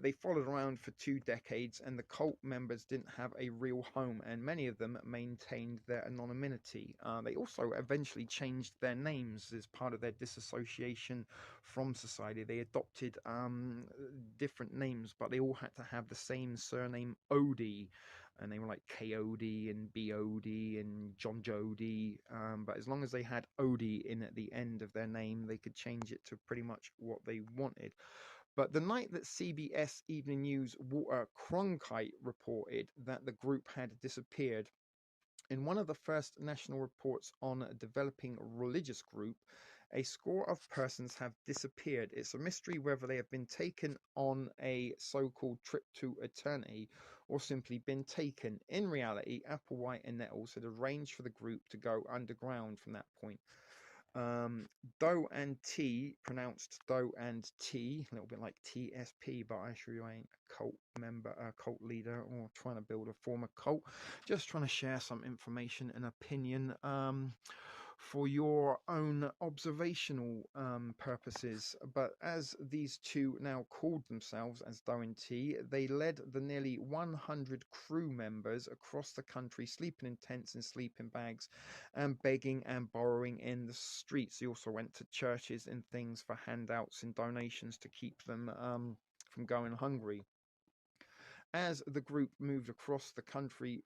they followed around for 2 decades, and the cult members didn't have a real home, and many of them maintained their anonymity. They also eventually changed their names as part of their disassociation from society. They adopted different names, but they all had to have the same surname Odie. And they were like K.O.D. and B.O.D. and John Jody. But as long as they had Odie in at the end of their name, they could change it to pretty much what they wanted. But the night that CBS Evening News Walter Cronkite reported that the group had disappeared, in one of the first national reports on a developing religious group, a score of persons have disappeared. It's a mystery whether they have been taken on a so-called trip to eternity or simply been taken. In reality, Applewhite and Nettles had arranged for the group to go underground from that point. Doe and T, pronounced Doe and T, a little bit like TSP, but I assure you I ain't a cult member, a cult leader, or trying to build a former cult. Just trying to share some information and opinion for your own observational purposes. But as these two now called themselves as Doe and T, they led the nearly 100 crew members across the country, sleeping in tents and sleeping bags, and begging and borrowing in the streets. They also went to churches and things for handouts and donations to keep them from going hungry. As the group moved across the country,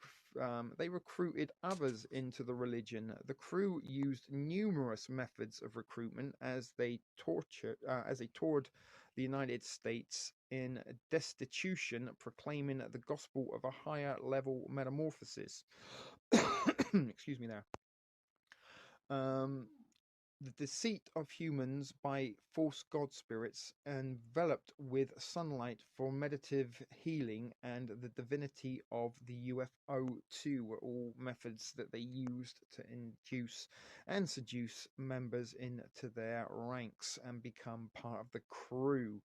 they recruited others into the religion. The crew used numerous methods of recruitment as they toured the United States in destitution, proclaiming the gospel of a higher level metamorphosis. Excuse me there. Um, the deceit of humans by false god spirits, enveloped with sunlight for meditative healing, and the divinity of the UFO too were all methods that they used to induce and seduce members into their ranks and become part of the crew.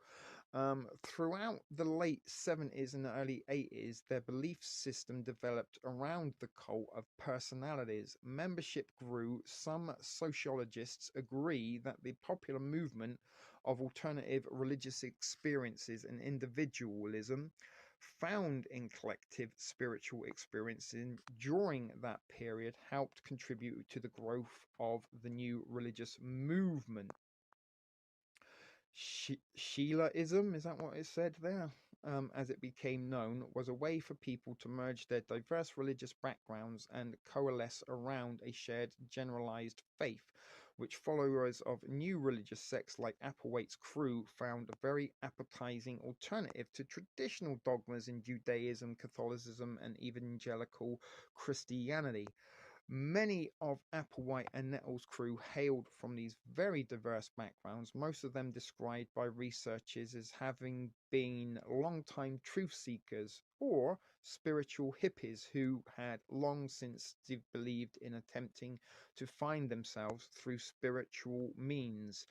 Throughout the late 70s and the early 80s, their belief system developed around the cult of personalities. Membership grew. Some sociologists agree that the popular movement of alternative religious experiences and individualism found in collective spiritual experiencing during that period helped contribute to the growth of the new religious movement. Sheilaism, is that what it said there? As it became known, was a way for people to merge their diverse religious backgrounds and coalesce around a shared generalized faith, which followers of new religious sects like Applewhite's crew found a very appetizing alternative to traditional dogmas in Judaism, Catholicism, and evangelical Christianity. Many of Applewhite and Nettles' crew hailed from these very diverse backgrounds, most of them described by researchers as having been long-time truth seekers or spiritual hippies who had long since believed in attempting to find themselves through spiritual means.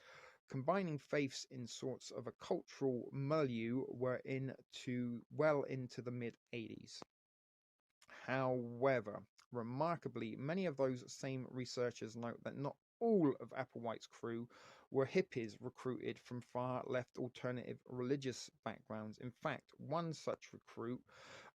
Combining faiths in sorts of a cultural milieu were well into the mid 80s. However, remarkably, many of those same researchers note that not all of Applewhite's crew were hippies recruited from far left alternative religious backgrounds. In fact, one such recruit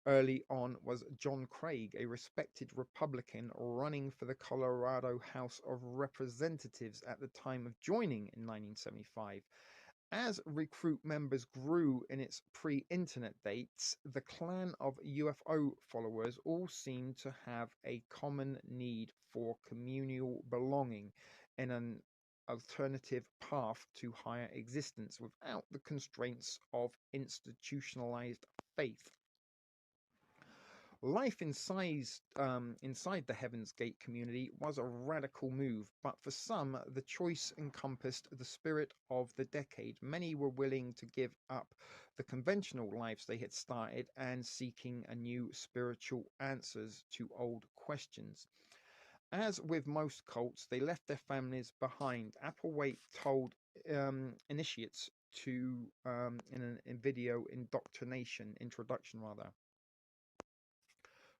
early on was John Craig, a respected Republican running for the Colorado House of Representatives at the time of joining in 1975. As recruit members grew in its pre-internet dates, the clan of UFO followers all seemed to have a common need for communal belonging and an alternative path to higher existence without the constraints of institutionalized faith. Life inside the Heaven's Gate community was a radical move, but for some, the choice encompassed the spirit of the decade. Many were willing to give up the conventional lives they had started and seeking a new spiritual answers to old questions. As with most cults, they left their families behind. Applewhite told initiates to in a video indoctrination introduction rather.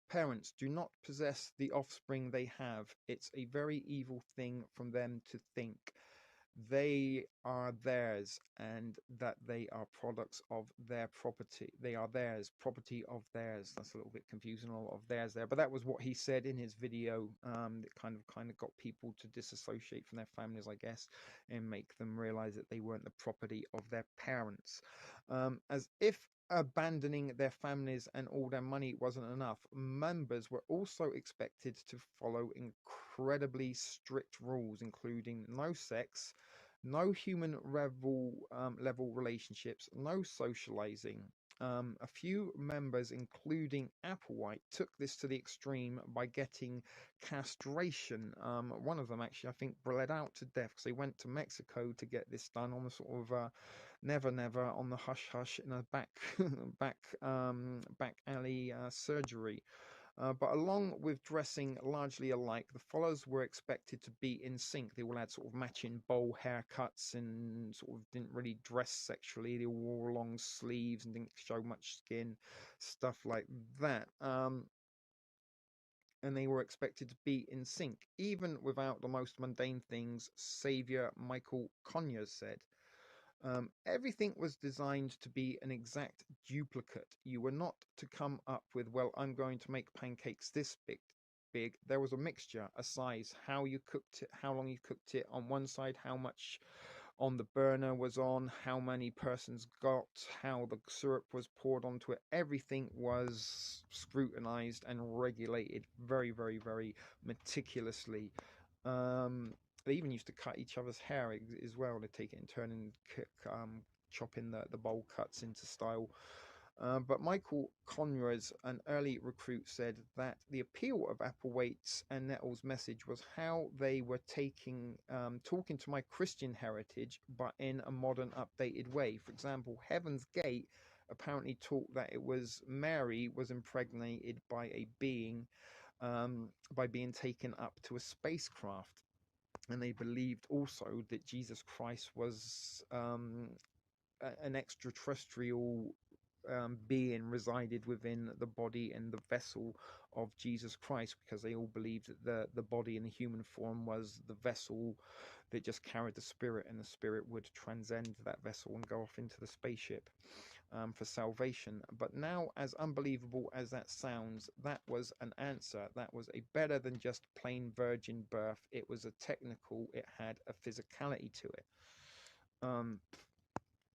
Parents do not possess the offspring they have. It's a very evil thing from them to think they are theirs and that they are products of their property. They are theirs, property of theirs. That's a little bit confusing, a lot of theirs there. But that was what he said in his video. That kind of got people to disassociate from their families, I guess, and make them realize that they weren't the property of their parents. As if abandoning their families and all their money wasn't enough, members were also expected to follow incredibly strict rules, including no sex, no human level relationships, no socializing. A few members, including Applewhite, took this to the extreme by getting castration. One of them actually, I think, bled out to death because they went to Mexico to get this done on the sort of never never on the hush hush in a back back alley surgery. But along with dressing largely alike, the followers were expected to be in sync. They all had sort of matching bowl haircuts and sort of didn't really dress sexually. They all wore long sleeves and didn't show much skin, stuff like that. And they were expected to be in sync, even without the most mundane things, Savior Michael Conyers said. Everything was designed to be an exact duplicate. You were not to come up with, well, I'm going to make pancakes this big. There was a mixture, a size, how you cooked it, how long you cooked it on one side, how much on the burner was on, how many persons got, how the syrup was poured onto it. Everything was scrutinized and regulated very, very, very meticulously. Um, they even used to cut each other's hair as well. They take it in turn and chopping the bowl cuts into style. But Michael Conrad, an early recruit, said that the appeal of Applewaite's and Nettle's message was how they were talking to my Christian heritage, but in a modern, updated way. For example, Heaven's Gate apparently taught that it was Mary was impregnated by a being by being taken up to a spacecraft. And they believed also that Jesus Christ was an extraterrestrial being resided within the body and the vessel of Jesus Christ, because they all believed that the body in the human form was the vessel that just carried the spirit, and the spirit would transcend that vessel and go off into the spaceship for salvation. But now, as unbelievable as that sounds, that was an answer. That was a better than just plain virgin birth. It was a technical, it had a physicality to it. Um,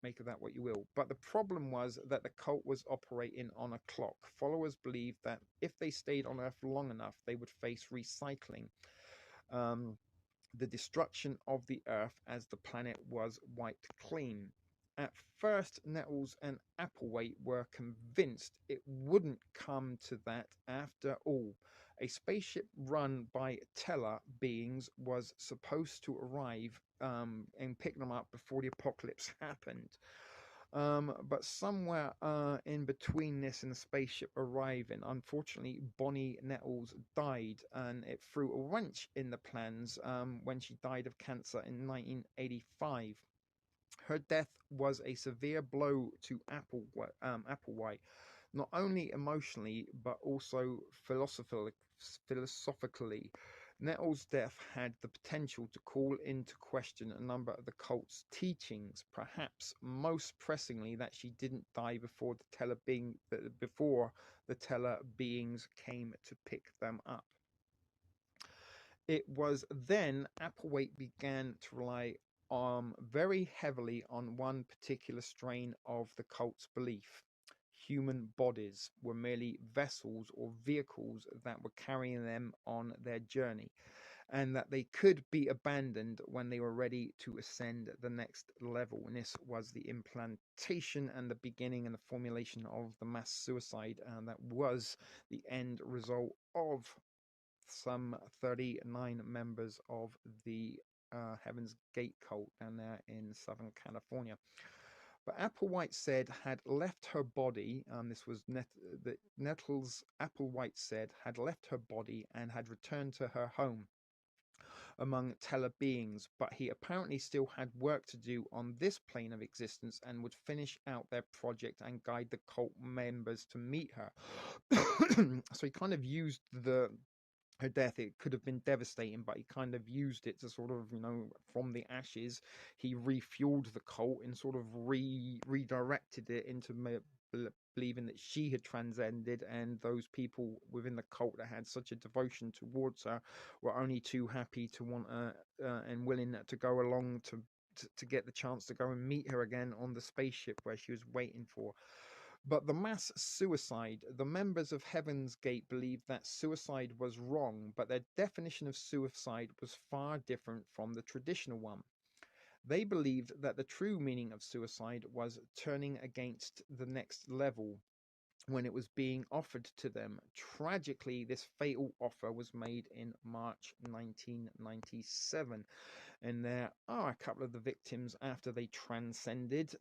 Make of that what you will. But the problem was that the cult was operating on a clock. Followers believed that if they stayed on Earth long enough, they would face recycling. Um, the destruction of the Earth as the planet was wiped clean. At first, Nettles and Applewhite were convinced it wouldn't come to that after all. A spaceship run by Teller beings was supposed to arrive and pick them up before the apocalypse happened. But somewhere in between this and the spaceship arriving, unfortunately, Bonnie Nettles died, and it threw a wrench in the plans when she died of cancer in 1985. Her death was a severe blow to Applewhite, not only emotionally but also philosophically. Nettles' death had the potential to call into question a number of the cult's teachings, perhaps most pressingly that she didn't die before the Teller beings came to pick them up. It was then Applewhite began to rely very heavily on one particular strain of the cult's belief. Human bodies were merely vessels or vehicles that were carrying them on their journey. and that they could be abandoned when they were ready to ascend the next level. And this was the implantation and the beginning and the formulation of the mass suicide, and that was the end result of some 39 members of the Heaven's Gate cult down there in Southern California. But Applewhite said had left her body. This was Nettles. Applewhite said had left her body and had returned to her home among teller beings, but he apparently still had work to do on this plane of existence and would finish out their project and guide the cult members to meet her. So he kind of used her death. It could have been devastating, but he kind of used it to sort of, from the ashes, he refueled the cult and sort of redirected it into believing that she had transcended, and those people within the cult that had such a devotion towards her were only too happy to want and willing to go along to get the chance to go and meet her again on the spaceship where she was waiting for. But the mass suicide, the members of Heaven's Gate believed that suicide was wrong, but their definition of suicide was far different from the traditional one. They believed that the true meaning of suicide was turning against the next level when it was being offered to them. Tragically, this fatal offer was made in March 1997. And there are a couple of the victims after they transcended,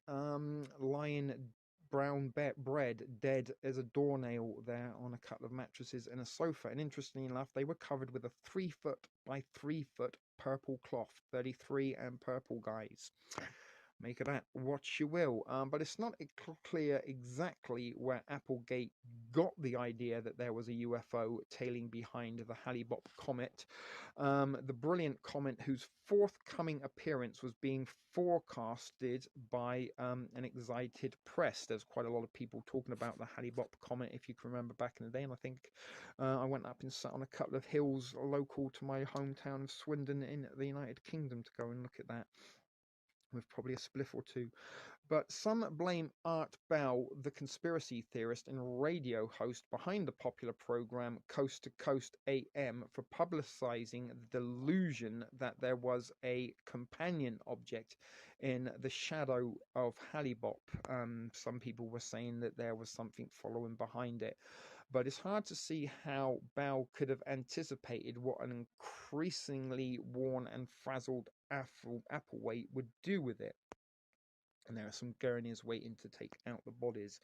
lying brown bread dead as a doornail there on a couple of mattresses and a sofa. And interestingly enough, they were covered with a 3 foot by 3 foot purple cloth. 33 and purple, guys. Make of that what you will. But it's not clear exactly where Applegate got the idea that there was a UFO tailing behind the Hale-Bopp comet. The brilliant comet whose forthcoming appearance was being forecasted by an excited press. There's quite a lot of people talking about the Hale-Bopp comet, if you can remember back in the day. And I think I went up and sat on a couple of hills local to my hometown of Swindon in the United Kingdom to go and look at that, with probably a spliff or two. But some blame Art Bell, the conspiracy theorist and radio host behind the popular program Coast to Coast AM, for publicizing the delusion that there was a companion object in the shadow of Hale-Bopp. Some people were saying that there was something following behind it. But it's hard to see how Bell could have anticipated what an increasingly worn and frazzled Applewhite would do with it. And there are some gurneys waiting to take out the bodies.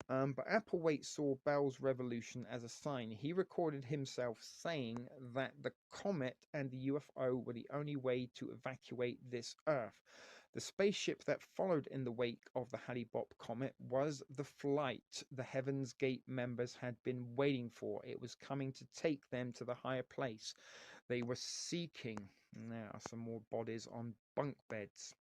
But Applewhite saw Bell's revolution as a sign. He recorded himself saying that the comet and the UFO were the only way to evacuate this Earth. The spaceship that followed in the wake of the Hale-Bopp comet was the flight the Heaven's Gate members had been waiting for. It was coming to take them to the higher place they were seeking. And there are some more bodies on bunk beds.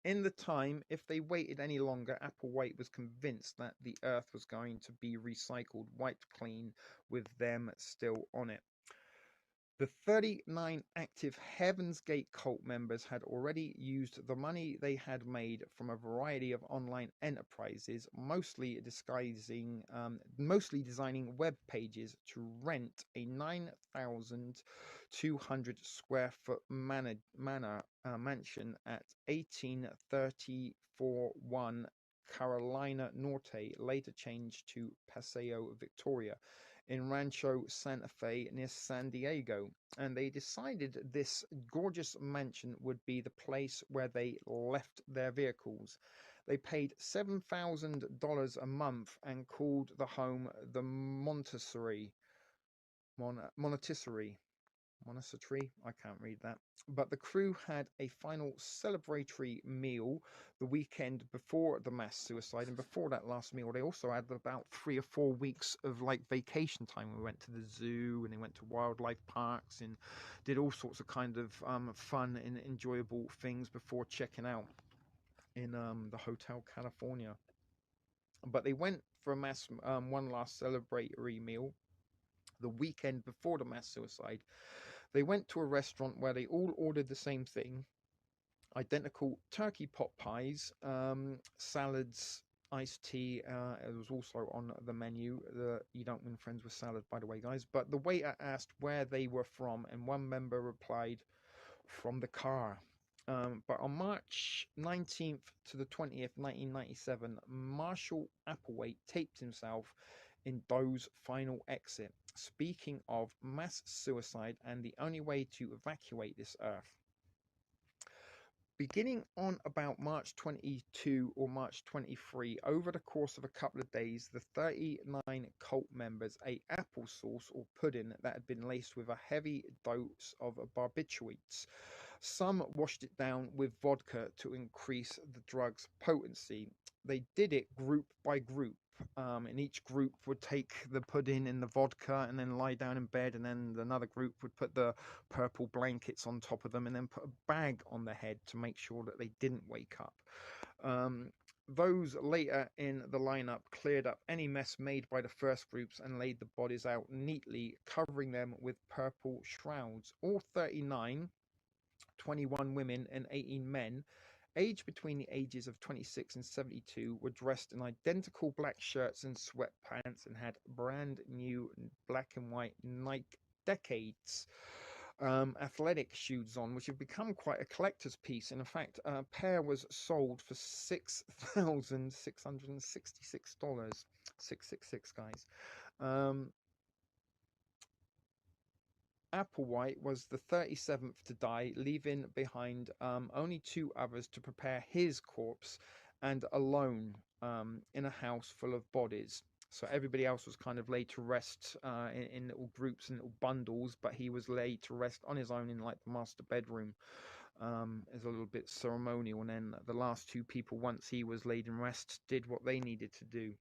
In the time, if they waited any longer, Applewhite was convinced that the Earth was going to be recycled wiped clean with them still on it. The 39 active Heaven's Gate cult members had already used the money they had made from a variety of online enterprises, mostly designing web pages, to rent a 9,200 square foot mansion at 18341 Carolina Norte, later changed to Paseo Victoria, in Rancho Santa Fe near San Diego. And they decided this gorgeous mansion would be the place where they left their vehicles. They paid $7,000 a month and called the home the Montessori. Monastery, I can't read that. But the crew had a final celebratory meal the weekend before the mass suicide, and before that last meal they also had about 3 or 4 weeks of like vacation time. We went to the zoo and they went to wildlife parks and did all sorts of kind of fun and enjoyable things before checking out in the Hotel California. But they went for one last celebratory meal the weekend before the mass suicide. They went to a restaurant where they all ordered the same thing: identical turkey pot pies, salads, iced tea. It was also on the menu. You don't win friends with salad, by the way, guys. But the waiter asked where they were from, and one member replied, "From the car." But on March 19th to the 20th, 1997, Marshall Applewhite taped himself in Doe's final exit, speaking of mass suicide and the only way to evacuate this earth. Beginning on about March 22 or March 23, over the course of a couple of days, the 39 cult members ate applesauce or pudding that had been laced with a heavy dose of barbiturates. Some washed it down with vodka to increase the drug's potency. They did it group by group, and each group would take the pudding and the vodka and then lie down in bed, and then another group would put the purple blankets on top of them and then put a bag on their head to make sure that they didn't wake up. Those later in the lineup cleared up any mess made by the first groups and laid the bodies out neatly, covering them with purple shrouds. All 39, 21 women and 18 men, aged between the ages of 26 and 72, were dressed in identical black shirts and sweatpants and had brand new black and white Nike Decades athletic shoes on, which have become quite a collector's piece. And in fact, a pair was sold for $6,666. 666, guys. Applewhite was the 37th to die, leaving behind only 2 others to prepare his corpse, and alone in a house full of bodies. So everybody else was kind of laid to rest in little groups and little bundles, but he was laid to rest on his own in like the master bedroom. As a little bit ceremonial, and then the last 2 people, once he was laid in rest, did what they needed to do.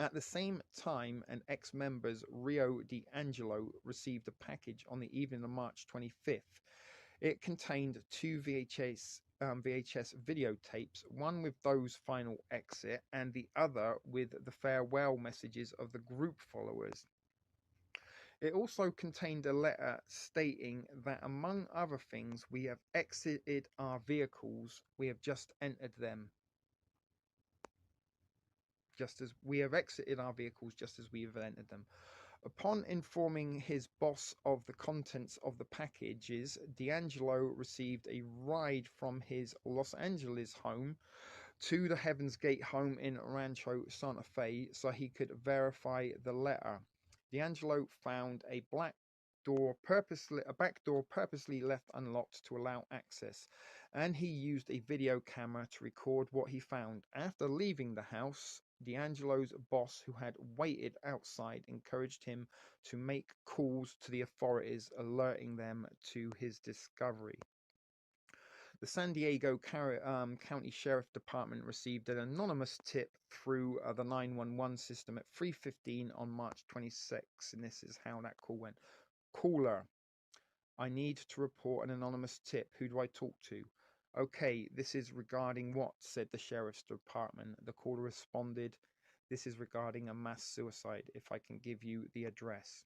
At the same time, an ex-member's Rio D'Angelo received a package on the evening of March 25th. It contained 2 VHS videotapes, one with Doe's final exit and the other with the farewell messages of the group followers. It also contained a letter stating that, among other things, "We have exited our vehicles, we have just entered them. Just as we have exited our vehicles, just as we have entered them." Upon informing his boss of the contents of the packages, D'Angelo received a ride from his Los Angeles home to the Heaven's Gate home in Rancho Santa Fe so he could verify the letter. D'Angelo found a back door purposely left unlocked to allow access, and he used a video camera to record what he found. After leaving the house, D'Angelo's boss, who had waited outside, encouraged him to make calls to the authorities, alerting them to his discovery. The San Diego County Sheriff Department received an anonymous tip through the 911 system at 3:15 on March 26, and this is how that call went. "Caller, I need to report an anonymous tip. Who do I talk to?" "Okay, this is regarding what?" said the Sheriff's Department. The caller responded, "This is regarding a mass suicide. If I can give you the address."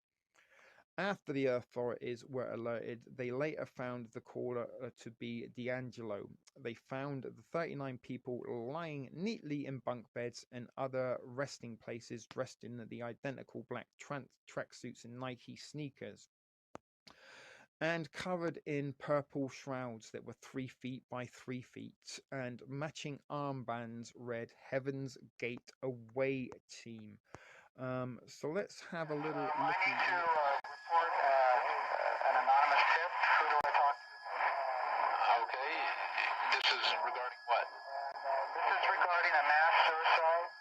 After the authorities were alerted, they later found the caller to be D'Angelo. They found the 39 people lying neatly in bunk beds and other resting places, dressed in the identical black tracksuits and Nike sneakers, and covered in purple shrouds that were 3 feet by 3 feet, and matching armbands read "Heaven's Gate Away Team." So let's have a little look. I need to report an anonymous tip. Who do I talk to? Okay. This is regarding what? This is regarding a mass suicide,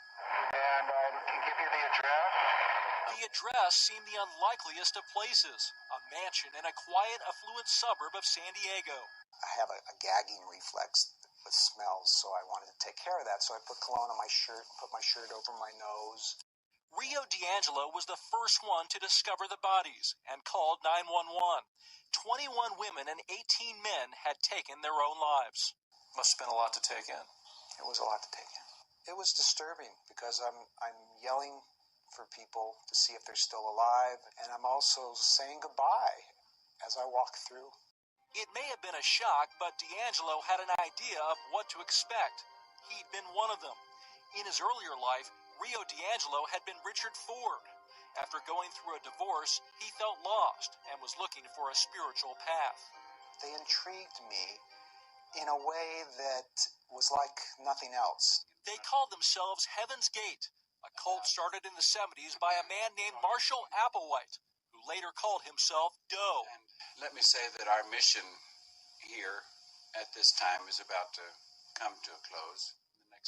and I can give you the address. The address seemed the unlikeliest of places, a mansion in a quiet, affluent suburb of San Diego. I have a gagging reflex with smells, so I wanted to take care of that. So I put cologne on my shirt, put my shirt over my nose. Rio D'Angelo was the first one to discover the bodies and called 911. 21 women and 18 men had taken their own lives. Must have been a lot to take in. It was a lot to take in. It was disturbing because I'm yelling for people to see if they're still alive, and I'm also saying goodbye as I walk through. It may have been a shock, but D'Angelo had an idea of what to expect. He'd been one of them. In his earlier life, Rio D'Angelo had been Richard Ford. After going through a divorce, he felt lost and was looking for a spiritual path. They intrigued me in a way that was like nothing else. They called themselves Heaven's Gate, a cult started in the 70s by a man named Marshall Applewhite, who later called himself Doe. And let me say that our mission here at this time is about to come to a close.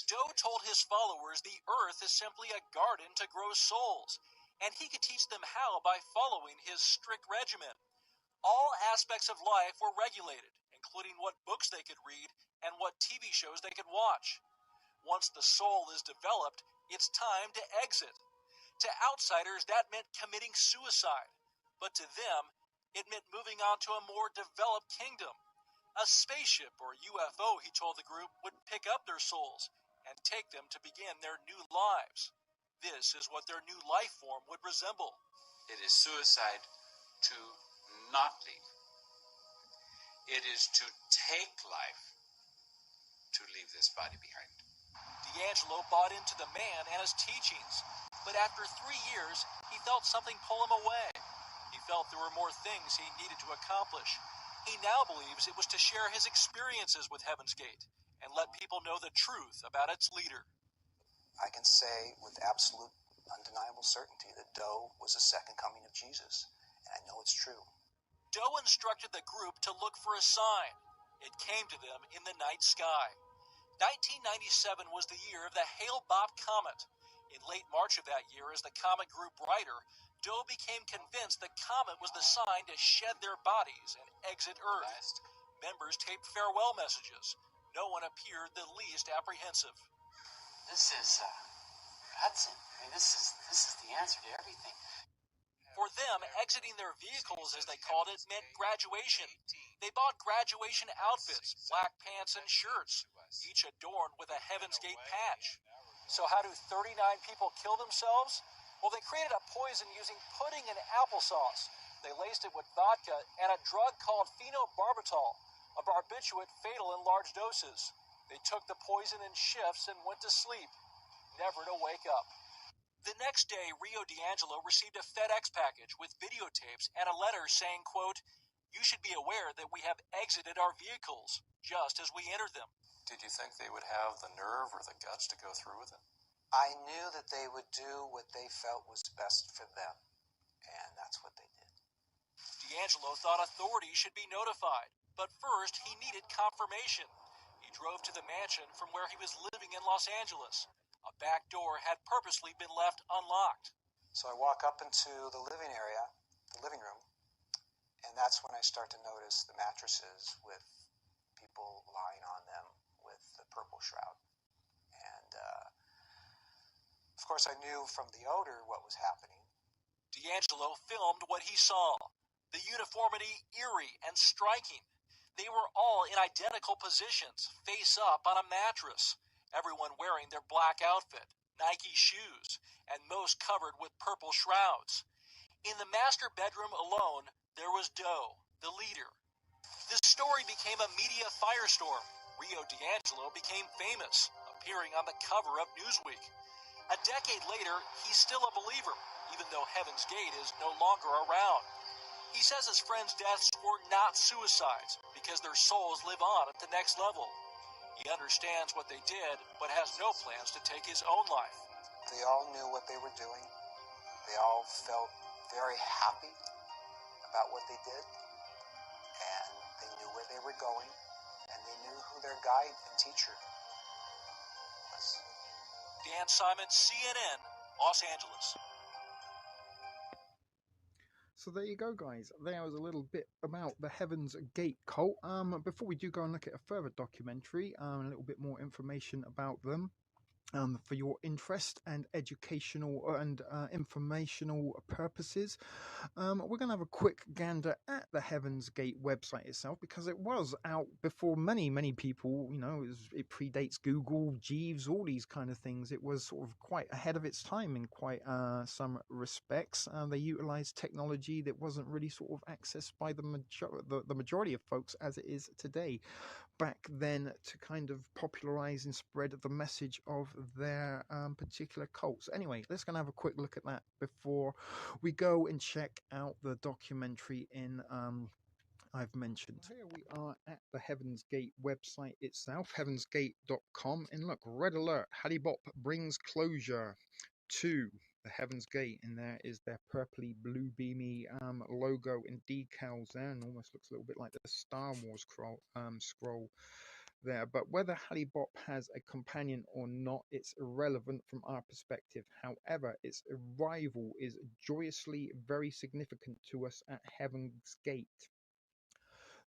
Doe told his followers the earth is simply a garden to grow souls, and he could teach them how by following his strict regimen. All aspects of life were regulated, including what books they could read and what TV shows they could watch. Once the soul is developed, it's time to exit. To outsiders, that meant committing suicide, but to them, it meant moving on to a more developed kingdom. A spaceship or UFO, he told the group, would pick up their souls and take them to begin their new lives. This is what their new life form would resemble. It is suicide to not leave. It is to take life to leave this body behind. D'Angelo bought into the man and his teachings, but after 3 years, he felt something pull him away. He felt there were more things he needed to accomplish. He now believes it was to share his experiences with Heaven's Gate and let people know the truth about its leader. I can say with absolute, undeniable certainty that Doe was the second coming of Jesus, and I know it's true. Doe instructed the group to look for a sign. It came to them in the night sky. 1997 was the year of the Hale-Bopp comet. In late March of that year, as the comet grew brighter, Doe became convinced the comet was the sign to shed their bodies and exit Earth. Members taped farewell messages. No one appeared the least apprehensive. This is Hudson. I mean, this is the answer to everything. For them, exiting their vehicles, as they called it, meant graduation. They bought graduation outfits, black pants and shirts, each adorned with a Heaven's Gate patch. So how do 39 people kill themselves? Well, they created a poison using pudding and applesauce. They laced it with vodka and a drug called phenobarbital, a barbiturate fatal in large doses. They took the poison in shifts and went to sleep, never to wake up. The next day, Rio D'Angelo received a FedEx package with videotapes and a letter saying, quote, "You should be aware that we have exited our vehicles, just as we entered them." Did you think they would have the nerve or the guts to go through with it? I knew that they would do what they felt was best for them, and that's what they did. D'Angelo thought authorities should be notified, but first he needed confirmation. He drove to the mansion from where he was living in Los Angeles. A back door had purposely been left unlocked. So I walk up into the living area, the living room, and that's when I start to notice the mattresses with people lying on them with the purple shroud. And, of course, I knew from the odor what was happening. D'Angelo filmed what he saw. The uniformity eerie and striking. They were all in identical positions, face up on a mattress. Everyone wearing their black outfit, Nike shoes, and most covered with purple shrouds. In the master bedroom alone, there was Doe, the leader. This story became a media firestorm. Rio D'Angelo became famous, appearing on the cover of Newsweek. A decade later, he's still a believer, even though Heaven's Gate is no longer around. He says his friends' deaths were not suicides because their souls live on at the next level. He understands what they did, but has no plans to take his own life. They all knew what they were doing. They all felt very happy about what they did. And they knew where they were going. And they knew who their guide and teacher was. Dan Simon, CNN, Los Angeles. So there you go, guys. There was a little bit about the Heaven's Gate cult. Before we do go and look at a further documentary, a little bit more information about them. For your interest and educational and informational purposes. We're going to have a quick gander at the Heaven's Gate website itself because it was out before many people, it predates Google, Jeeves, all these kind of things. It was sort of quite ahead of its time in quite some respects. They utilized technology that wasn't really sort of accessed by the majority of folks as it is today. Back then, to kind of popularize and spread the message of their particular cults. Anyway, let's go and have a quick look at that before we go and check out the documentary in I've mentioned. Here we are at the Heaven's Gate website itself, heavensgate.com, and look, red alert, Halibop brings closure to the Heaven's Gate, and there is their purpley blue beamy logo and decals there, and almost looks a little bit like the Star Wars scroll there. But whether Halibop has a companion or not, it's irrelevant from our perspective. However, its arrival is joyously very significant to us at Heaven's Gate.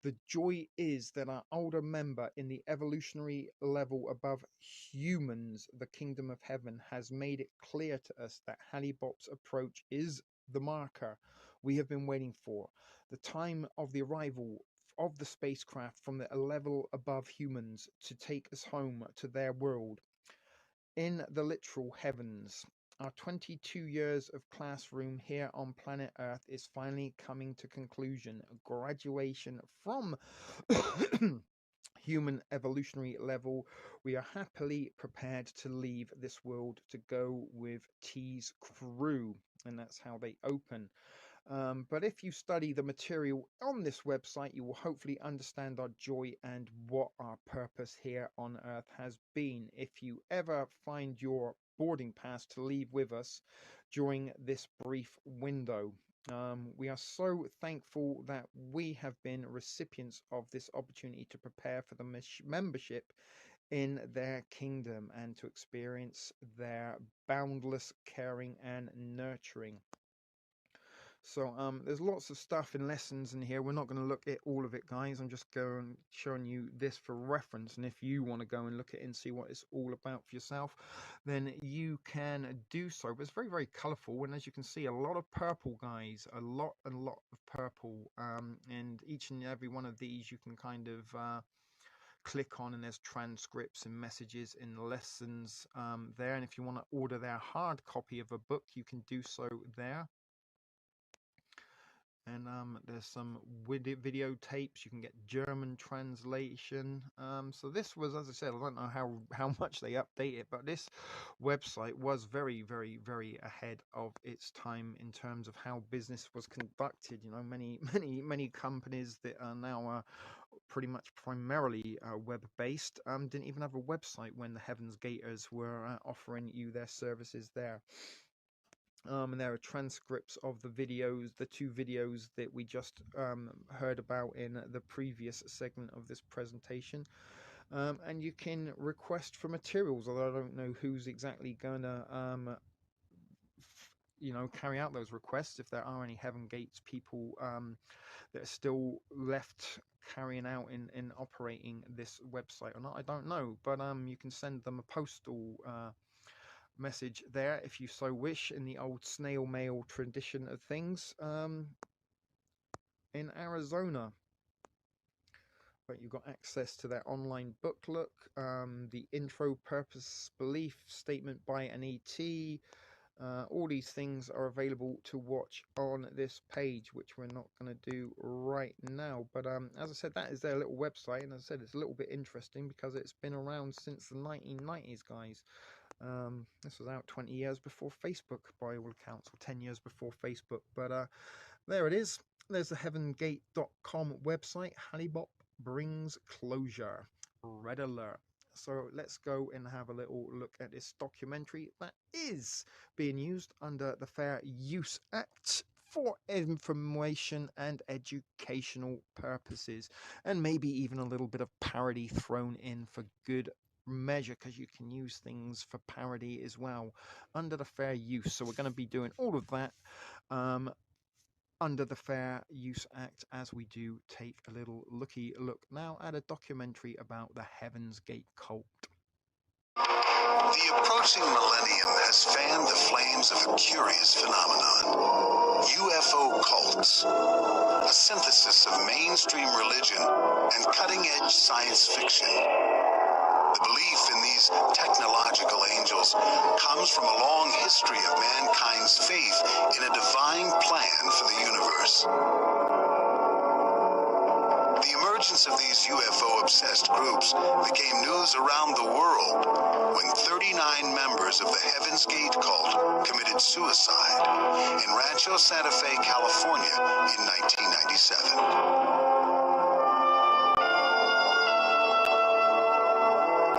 The joy is that our older member in the evolutionary level above humans, the kingdom of heaven, has made it clear to us that Halibop's approach is the marker we have been waiting for. The time of the arrival of the spacecraft from the level above humans to take us home to their world. In the literal heavens, our 22 years of classroom here on planet Earth is finally coming to conclusion. Graduation from human evolutionary level. We are happily prepared to leave this world to go with T's crew, and that's how they open. But if you study the material on this website, you will hopefully understand our joy and what our purpose here on Earth has been. If you ever find your boarding pass to leave with us during this brief window, we are so thankful that we have been recipients of this opportunity to prepare for the membership in their kingdom and to experience their boundless caring and nurturing. So there's lots of stuff and lessons in here. We're not going to look at all of it, guys. I'm just showing you this for reference, and if you want to go and look at it and see what it's all about for yourself, then you can do so. But it's very, very colourful, and as you can see, a lot of purple, guys, a lot of purple, and each and every one of these you can kind of click on, and there's transcripts and messages and lessons there. And if you want to order their hard copy of a book, you can do so there. And there's some videotapes. You can get German translation. So this was, as I said, I don't know how much they update it, but this website was very, very, very ahead of its time in terms of how business was conducted. You know, many companies that are now pretty much primarily web-based didn't even have a website when the Heaven's Gators were offering you their services there. And there are transcripts of the videos, the two videos that we just heard about in the previous segment of this presentation. And you can request for materials, although I don't know who's exactly going to, carry out those requests. If there are any Heaven Gates people that are still left carrying out in operating this website or not, I don't know. But you can send them a postal message there if you so wish, in the old snail mail tradition of things in Arizona. But you've got access to their online booklet, the intro, purpose, belief statement by an ET. All these things are available to watch on this page, which we're not going to do right now. But as I said, that is their little website, and as I said, it's a little bit interesting because it's been around since the 1990s, guys. This was out 20 years before Facebook, by all accounts, or 10 years before Facebook. But there it is. There's the heavengate.com website. Halibop brings closure. Red alert. So let's go and have a little look at this documentary that is being used under the Fair Use Act for information and educational purposes, and maybe even a little bit of parody thrown in for good measure, because you can use things for parody as well under the fair use. So we're going to be doing all of that under the Fair Use Act, as we do take a little look now at a documentary about the Heaven's Gate cult. The approaching millennium has fanned the flames of a curious phenomenon: UFO cults, a synthesis of mainstream religion and cutting-edge science fiction. The belief in these technological angels comes from a long history of mankind's faith in a divine plan for the universe. The emergence emergence of these UFO-obsessed groups became news around the world when 39 members of the Heaven's Gate cult committed suicide in Rancho Santa Fe, California in 1997.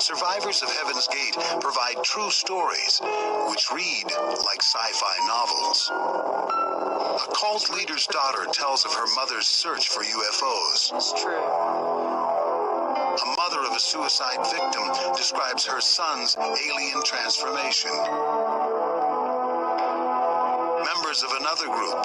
Survivors of Heaven's Gate provide true stories, which read like sci-fi novels. A cult leader's daughter tells of her mother's search for UFOs. It's true. A mother of a suicide victim describes her son's alien transformation. Members of another group,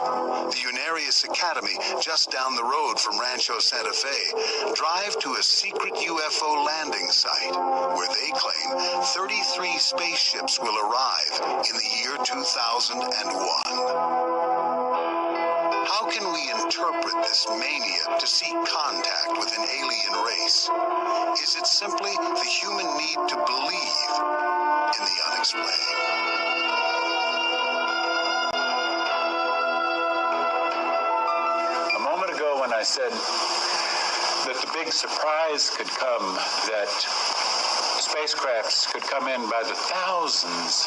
the Unarius Academy, just down the road from Rancho Santa Fe, drive to a secret UFO landing site where they claim 33 spaceships will arrive in the year 2001. How can we interpret this mania to seek contact with an alien race? Is it simply the human need to believe in the unexplained? A moment ago when I said that the big surprise could come, that spacecrafts could come in by the thousands,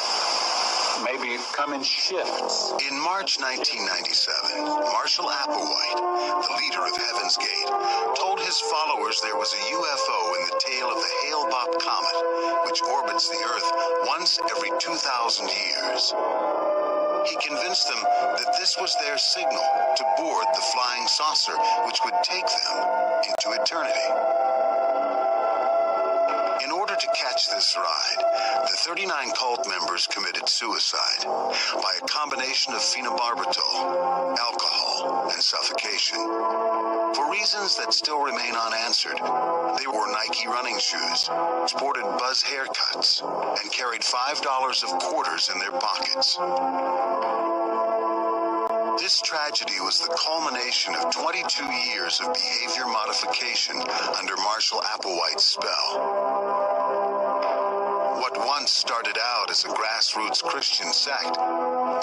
maybe come in shifts. In March 1997, Marshall Applewhite, the leader of Heaven's Gate, told his followers there was a UFO in the tail of the Hale-Bopp comet, which orbits the Earth once every 2,000 years. He convinced them that this was their signal to board the flying saucer, which would take them into eternity. In order to catch this ride, the 39 cult members committed suicide by a combination of phenobarbital, alcohol, and suffocation. For reasons that still remain unanswered, they wore Nike running shoes, sported buzz haircuts, and carried $5 of quarters in their pockets. This tragedy was the culmination of 22 years of behavior modification under Marshall Applewhite's spell. What once started out as a grassroots Christian sect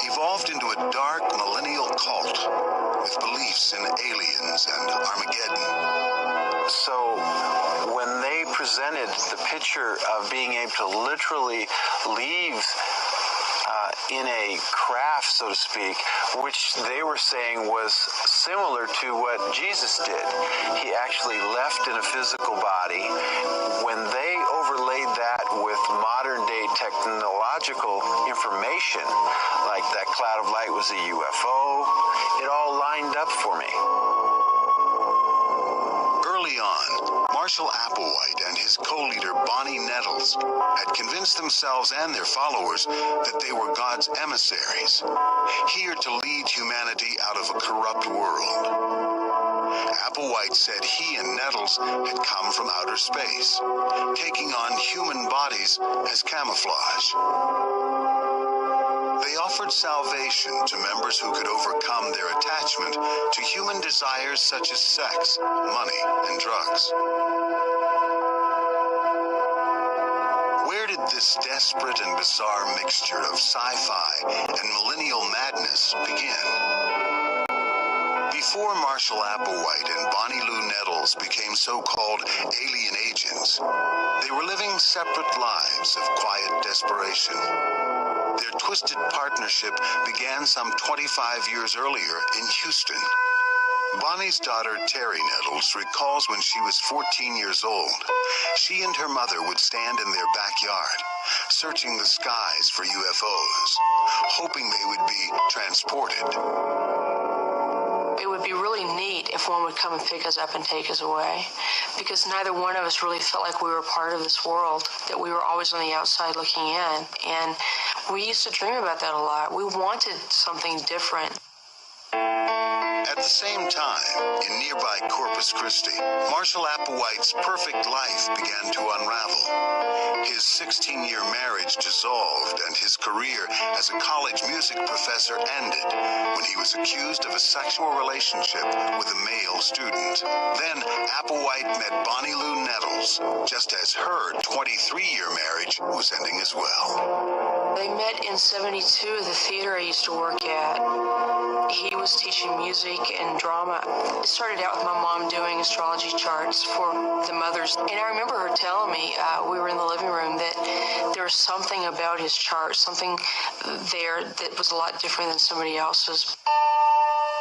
evolved into a dark millennial cult with beliefs in aliens and Armageddon. So when they presented the picture of being able to literally leave in a craft, so to speak, which they were saying was similar to what Jesus did. He actually left in a physical body. When they overlaid that with modern-day technological information, like that cloud of light was a UFO, it all lined up for me. Early on, Marshall Applewhite and his co-leader Bonnie Nettles had convinced themselves and their followers that they were God's emissaries, here to lead humanity out of a corrupt world. Applewhite said he and Nettles had come from outer space, taking on human bodies as camouflage. They offered salvation to members who could overcome their attachment to human desires such as sex, money, and drugs. Where did this desperate and bizarre mixture of sci-fi and millennial madness begin? Before Marshall Applewhite and Bonnie Lou Nettles became so-called alien agents, they were living separate lives of quiet desperation. Their twisted partnership began some 25 years earlier in Houston. Bonnie's daughter, Terry Nettles, recalls when she was 14 years old, she and her mother would stand in their backyard, searching the skies for UFOs, hoping they would be transported. It would be really neat if one would come and pick us up and take us away, because neither one of us really felt like we were part of this world, that we were always on the outside looking in. And we used to dream about that a lot. We wanted something different. At the same time, in nearby Corpus Christi, Marshall Applewhite's perfect life began to unravel. His 16-year marriage dissolved and his career as a college music professor ended when he was accused of a sexual relationship with a male student. Then Applewhite met Bonnie Lou Nettles, Nettles, just as her 23-year marriage was ending as well. They met in 72 at the theater I used to work at. He was teaching music and drama. It started out with my mom doing astrology charts for the mothers. And I remember her telling me, we were in the living room, that there was something about his chart, something there that was a lot different than somebody else's.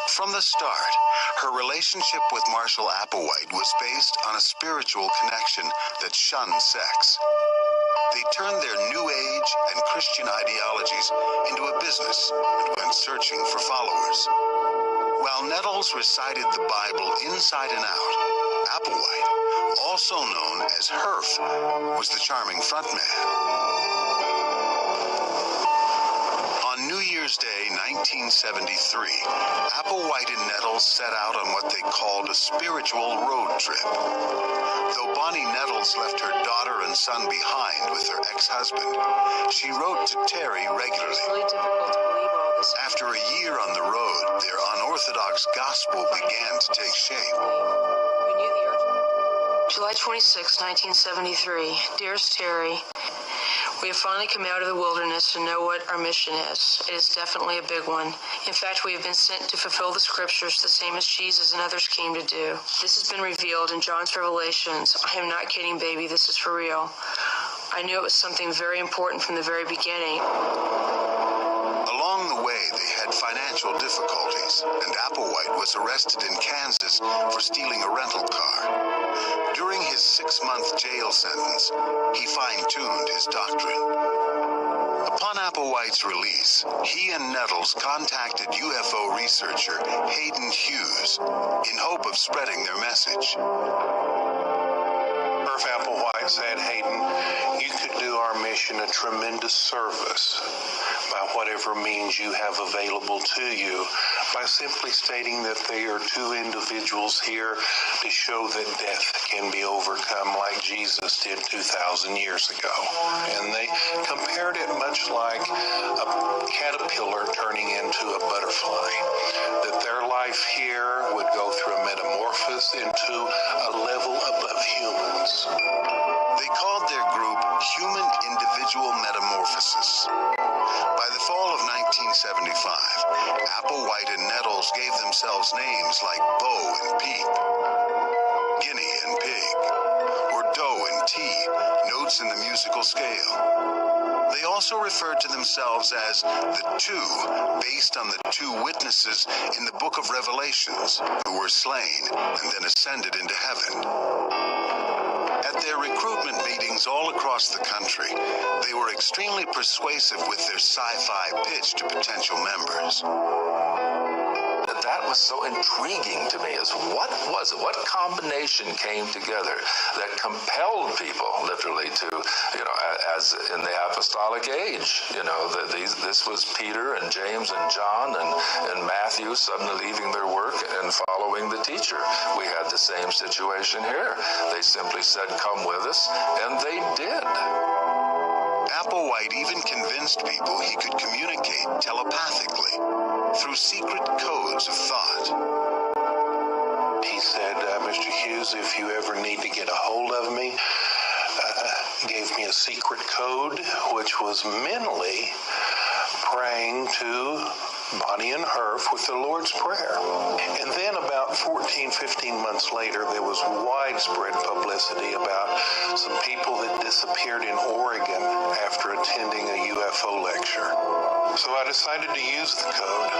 From the start, her relationship with Marshall Applewhite was based on a spiritual connection that shunned sex. They turned their New Age and Christian ideologies into a business and went searching for followers. While Nettles recited the Bible inside and out, Applewhite, also known as Herf, was the charming frontman. On New Year's Day, 1973, Applewhite and Nettles set out on what they called a spiritual road trip. Though Bonnie Nettles left her daughter and son behind with her ex-husband, she wrote to Terry regularly. It's really difficult to believe all this. After a year on the road, their unorthodox gospel began to take shape. We knew the urgency. July 26, 1973. Dearest Terry, we have finally come out of the wilderness and know what our mission is. It is definitely a big one. In fact, we have been sent to fulfill the scriptures, the same as Jesus and others came to do. This has been revealed in John's Revelations. I am not kidding, baby. This is for real. I knew it was something very important from the very beginning. Along the way, they had financial difficulties, and Applewhite was arrested in Kansas for stealing a rental car. During his 6-month jail sentence, he fine-tuned his doctrine. Upon Applewhite's release, he and Nettles contacted UFO researcher Hayden Hughes in hope of spreading their message. Herf Applewhite said, Hayden, you could do our mission a tremendous service by whatever means you have available to you, by simply stating that there are two individuals here to show that death can be overcome like Jesus did 2,000 years ago. And they compared it much like a caterpillar turning into a butterfly, that their life here would go through a metamorphosis into a level above humans. They called their group Human Individual Metamorphosis. By the fall of 1975, Applewhite and Nettles gave themselves names like Bow and Peep, Guinea and Pig, or Doe and Tea, notes in the musical scale. They also referred to themselves as the Two, based on the two witnesses in the book of Revelations who were slain and then ascended into heaven. At their recruitment meetings all across the country, they were extremely persuasive with their sci-fi pitch to potential members. That was so intriguing to me, is what was it? What combination came together that compelled people literally to, as in the apostolic age, this was Peter and James and John and Matthew suddenly leaving their work and following the teacher. We had the same situation here. They simply said, come with us, and they did. Applewhite even convinced people he could communicate telepathically through secret codes of thought. He said, Mr. Hughes, if you ever need to get a hold of me, gave me a secret code, which was mentally praying to Bonnie and Herf with the Lord's Prayer. And then about 14, 15 months later, there was widespread publicity about some people that disappeared in Oregon after attending a UFO lecture. So I decided to use the code.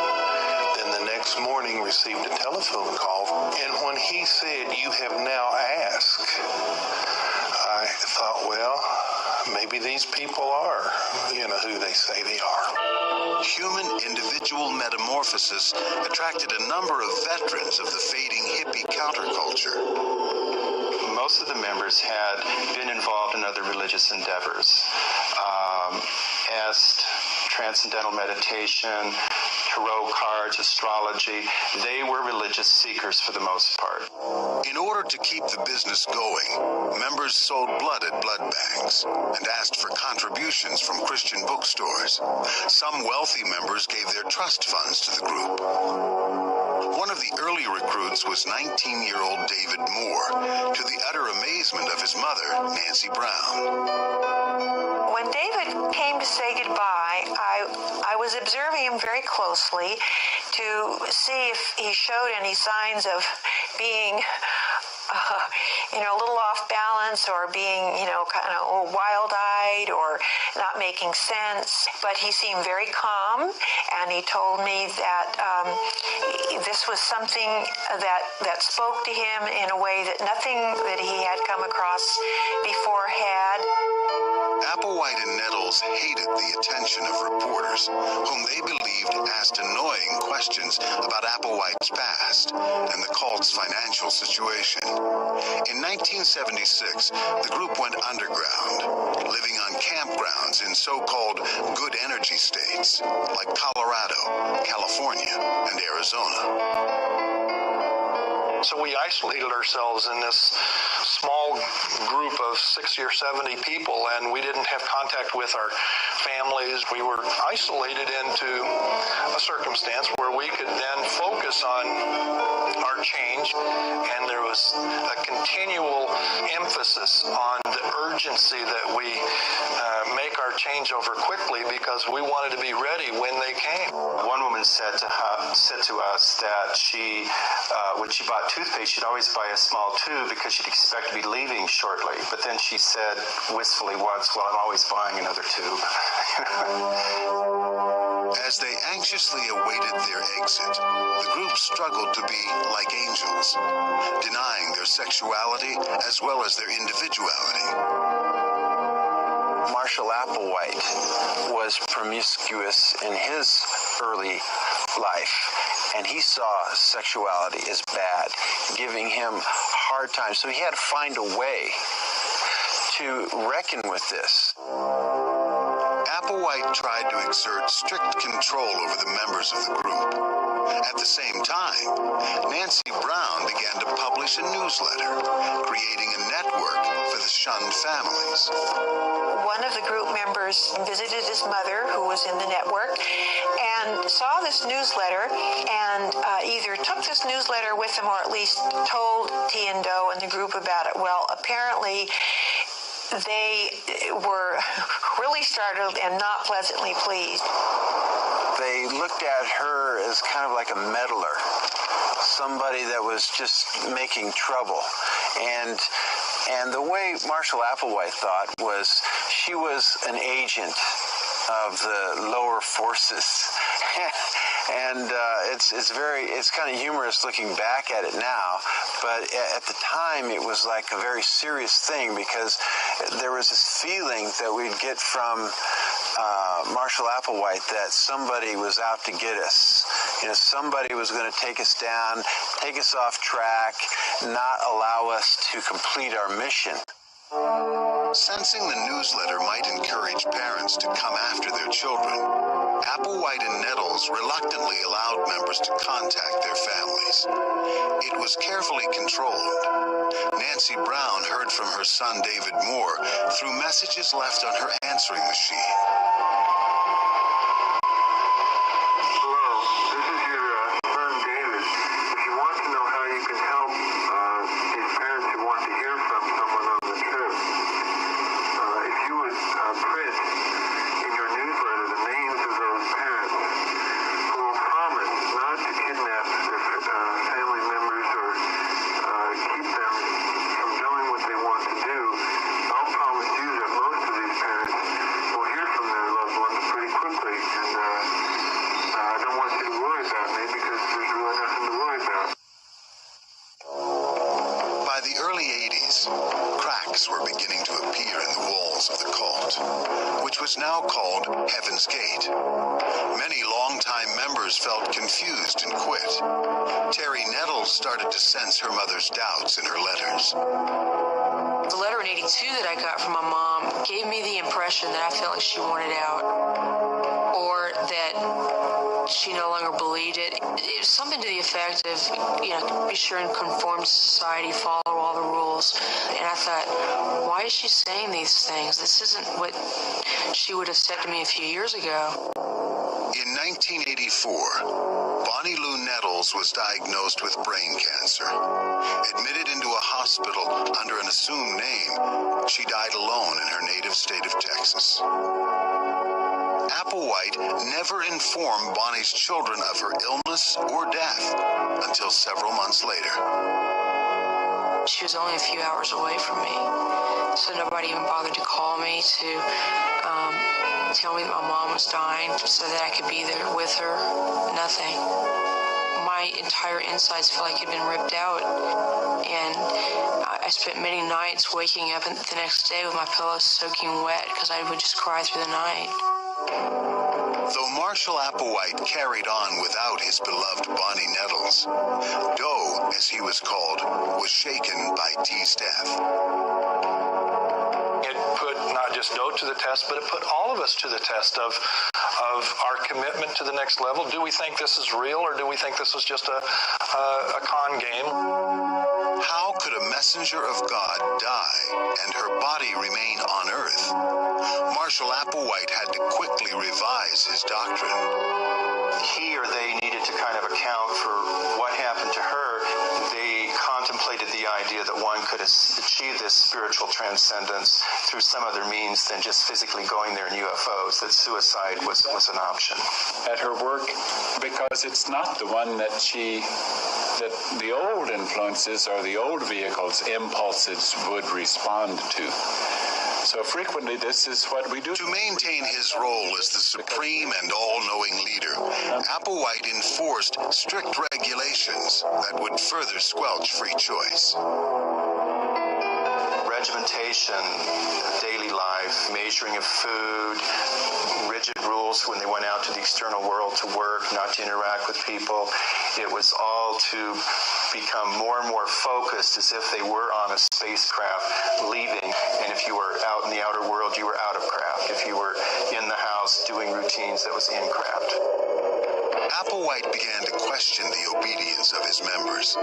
Then the next morning received a telephone call, and when he said, you have now asked, I thought, well, maybe these people are, who they say they are. Human Individual Metamorphosis attracted a number of veterans of the fading hippie counterculture. Most of the members had been involved in other religious endeavors, as transcendental meditation, tarot cards, astrology. They were religious seekers for the most part. In order to keep the business going, members sold blood at blood banks and asked for contributions from Christian bookstores. Some wealthy members gave their trust funds to the group. One of the early recruits was 19-year-old David Moore, to the utter amazement of his mother, Nancy Brown. When David came to say goodbye, I was observing him very closely to see if he showed any signs of being a little off balance, or being, kind of wild-eyed, or not making sense. But he seemed very calm, and he told me that this was something that spoke to him in a way that nothing that he had come across before had. Applewhite and Nettles hated the attention of reporters, whom they believed asked annoying questions about Applewhite's past and the cult's financial situation. In 1976, the group went underground, living on campgrounds in so-called good energy states like Colorado, California, and Arizona. So we isolated ourselves in this small group of 60 or 70 people, and we didn't have contact with our families. We were isolated into a circumstance where we could then focus on our change, and there was a continual emphasis on the urgency that we make our change over quickly, because we wanted to be ready when they came. One woman said to us that she, when she bought toothpaste, she'd always buy a small tube because she'd expect to be leaving shortly. But then she said wistfully once, well, I'm always buying another tube. As they anxiously awaited their exit, the group struggled to be like angels, denying their sexuality as well as their individuality. Marshall Applewhite was promiscuous in his early life, and he saw sexuality as bad, giving him hard time. So he had to find a way to reckon with this. Applewhite tried to exert strict control over the members of the group. At the same time, Nancy Brown began to publish a newsletter, creating a network for the shunned families. One of the group members visited his mother, who was in the network, and saw this newsletter, and either took this newsletter with him or at least told T and Doe and the group about it. Well, apparently they were really startled and not pleasantly pleased. They looked at her as kind of like a meddler, somebody that was just making trouble. And the way Marshall Applewhite thought was she was an agent of the lower forces. And it's kind of humorous looking back at it now, but at the time it was like a very serious thing, because there was this feeling that we'd get from Marshall Applewhite that somebody was out to get us. Somebody was going to take us down, take us off track, not allow us to complete our mission. Sensing the newsletter might encourage parents to come after their children, Applewhite and Nettles reluctantly allowed members to contact their families. It was carefully controlled. Nancy Brown heard from her son David Moore through messages left on her answering machine. Hello, this is your son David. If you want to know how you can help these parents who want to hear from someone on the trip, if you would print in your newsletter the names of those parents who will promise not to kidnap their family members or keep them from doing what they want to do, I'll promise you that most of these parents will hear from their loved ones pretty quickly, and I don't want you to worry about me, because there's really nothing to worry about. By the early 80s, cracks were beginning to appear in the walls of the cult, which was now called Heaven's Gate. Many longtime members felt confused and quit. Terry Nettles started to sense her mother's doubts in her letters. The letter in 82 that I got from my mom gave me the impression that I felt like she wanted out, or that she no longer believed it. It was something to the effect of, be sure and conform to society, follow all the rules. And I thought, why is she saying these things? This isn't what she would have said to me a few years ago. In 1984, Bonnie Lou Nettles was diagnosed with brain cancer. Admitted into a hospital under an assumed name, she died alone in her native state of Texas. Applewhite never informed Bonnie's children of her illness or death until several months later. She was only a few hours away from me, so nobody even bothered to call me to tell me that my mom was dying so that I could be there with her. Nothing. My entire insides felt like it had been ripped out, and I spent many nights waking up the next day with my pillows soaking wet because I would just cry through the night. Though Marshall Applewhite carried on without his beloved Bonnie Nettles, Doe, as he was called, was shaken by T's death. It put not just Doe to the test, but it put all of us to the test of our commitment to the next level. Do we think this is real, or do we think this was just a con game? How could a messenger of God die and her body remain on Earth? Marshall Applewhite had to quickly revise his doctrine. He or they needed to kind of account for what happened to her. They contemplated the idea that one could achieve this spiritual transcendence through some other means than just physically going there in UFOs, that suicide was an option. At her work, because it's not the one that the old influences or the old vehicles, impulses would respond to. So frequently, this is what we do. To maintain his role as the supreme and all-knowing leader, Applewhite enforced strict regulations that would further squelch free choice. Regimentation, daily life, measuring of food, rigid rules when they went out to the external world to work, not to interact with people. It was all to become more and more focused as if they were on a spacecraft leaving, and if you were out in the outer world, you were out of craft. If you were in the house doing routines, that was in craft. Applewhite began to question the obedience of his members.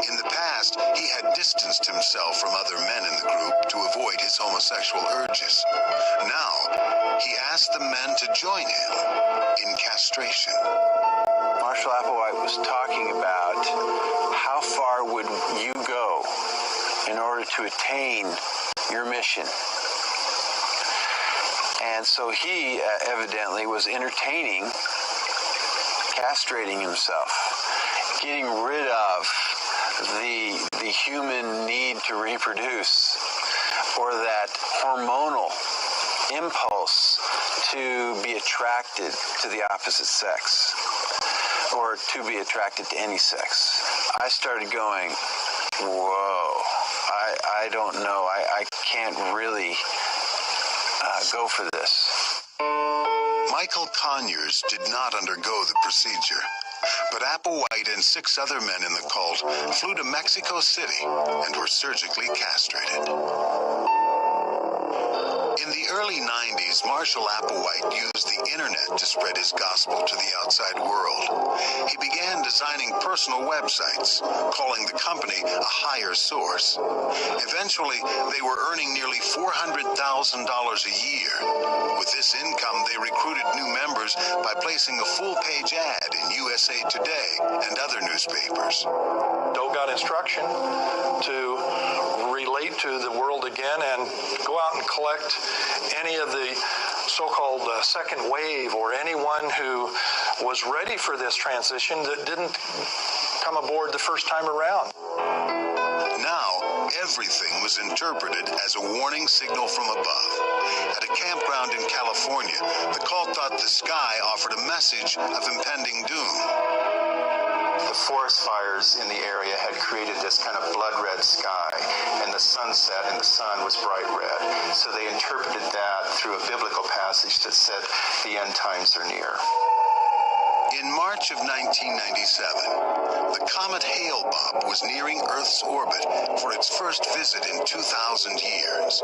In the past, he had distanced himself from other men in the group to avoid his homosexual urges. Now, he asked the men to join him in castration. Marshall Applewhite was talking about how far would you go in order to attain your mission. And so he evidently was entertaining castrating himself, getting rid of the human need to reproduce, or that hormonal impulse to be attracted to the opposite sex, or to be attracted to any sex. I started going, whoa, I don't know, I can't really go for this. Michael Conyers did not undergo the procedure, but Applewhite and 6 other men in the cult flew to Mexico City and were surgically castrated. In the early 90s, Marshall Applewhite used the internet to spread his gospel to the outside world. He began designing personal websites, calling the company a higher source. Eventually, they were earning nearly $400,000 a year. With this income, they recruited new members by placing a full-page ad in USA Today and other newspapers. Doe got instruction to relate to the world again and go out and collect any of the so-called second wave, or anyone who was ready for this transition that didn't come aboard the first time around. Now, everything was interpreted as a warning signal from above. At a campground in California, the cult thought the sky offered a message of impending doom. The forest fires in the area had created this kind of blood red sky, and the sunset and the sun was bright red. So they interpreted that through a biblical passage that said the end times are near. In March of 1997, the comet Hale-Bopp was nearing Earth's orbit for its first visit in 2,000 years.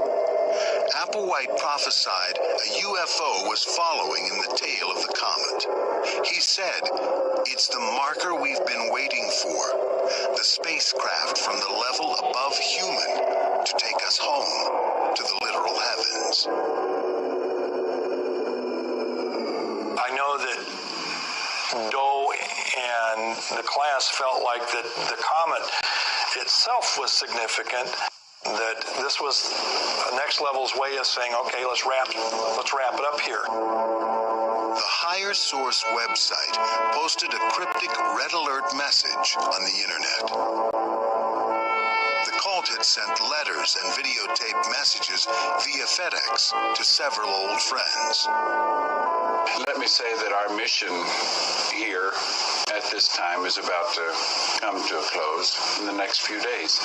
Applewhite prophesied a UFO was following in the tail of the comet. He said, "It's the marker we've been waiting for, the spacecraft from the level above human to take us home to the literal heavens." I know that Doe and the class felt like that the comet itself was significant, that this was a next level's way of saying, okay, let's wrap it up here. The Higher Source website posted a cryptic red alert message on the internet. The cult had sent letters and videotaped messages via FedEx to several old friends. Let me say that our mission here at this time is about to come to a close in the next few days.